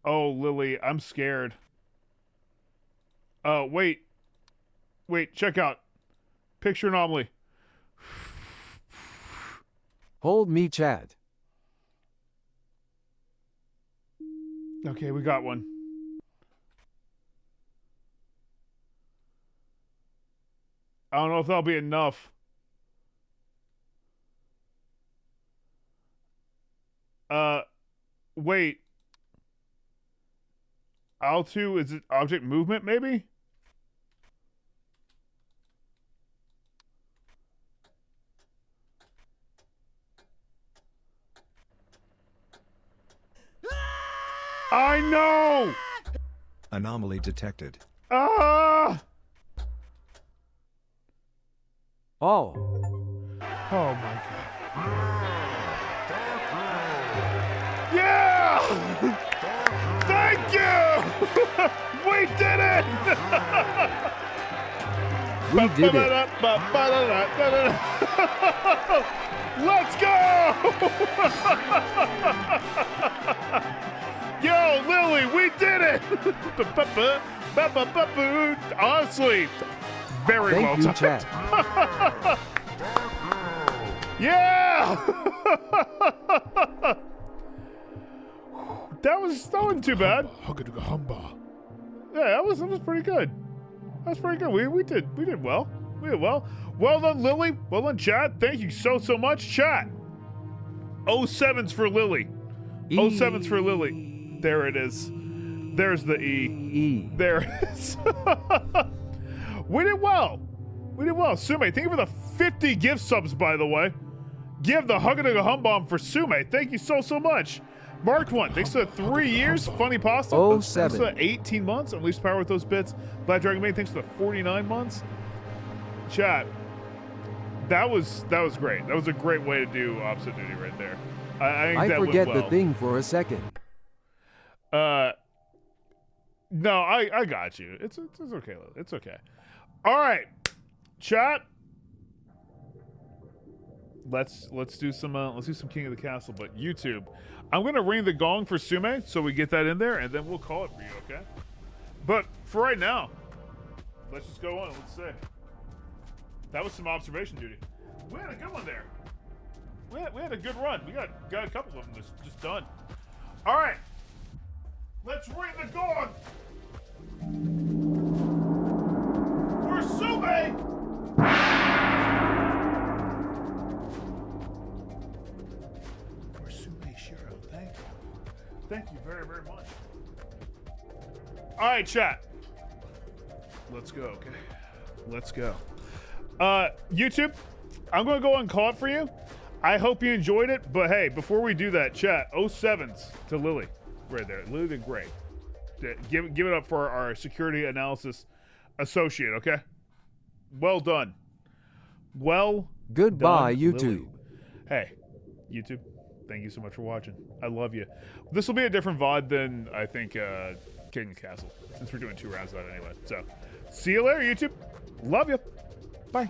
Oh, Lily, I'm scared. Wait. Wait, check out. Picture anomaly. Hold me, chat. Okay, we got one. I don't know if that'll be enough. Wait. L2, is it object movement, maybe? I know! Anomaly detected. Ah! Oh. Oh my god. Yeah! Thank you! We did it! We did it. Let's go! Yo, Lily, we did it! Honestly, very well Thank you, timed. chat. Yeah! that wasn't too bad. Hugga-dugga-humba. Yeah, that was pretty good. That was pretty good. We did well. We did well. Well done, Lily. Well done, chat. Thank you so much, chat. 07's for Lily. 07's for Lily. There it is. There's the E. There it is. We did well. We did well. Sume, thank you for the 50 gift subs, by the way. Give the Hugga-dugga-humbomb for Sume. Thank you so much. Marked one. Thanks for the 3 years. Funny Pasta. Thanks 07. for the 18 months. Unleashed Power with those bits. Black Dragon Maid, thanks for the 49 months. Chat. That was great. That was a great way to do opposite duty right there. I think that forget went well. the thing for a second. No, I got you. It's okay. It's okay. All right, chat. Let's do some King of the Castle, but YouTube. I'm gonna ring the gong for Sume so we get that in there, and then we'll call it for you, okay? But for right now, let's just go on. Let's see. That was some observation duty. We had a good one there. We had a good run. We got a couple of them just done. All right, let's ring the gong for Sume. For Sume Shiro, thank you. Thank you very, very much. All right, chat. Let's go, okay? Let's go. YouTube, I'm going to go and call it for you. I hope you enjoyed it, but hey, before we do that, chat, 07s to Lily. Right there. Lily did great. Give it up for our security analysis associate, okay? Well done. Well Goodbye, done, YouTube. Lily. Hey, YouTube, thank you so much for watching. I love you. This will be a different VOD than, I think, King of the Castle, since we're doing 2 rounds of that anyway. So, see you later, YouTube. Love you. Bye.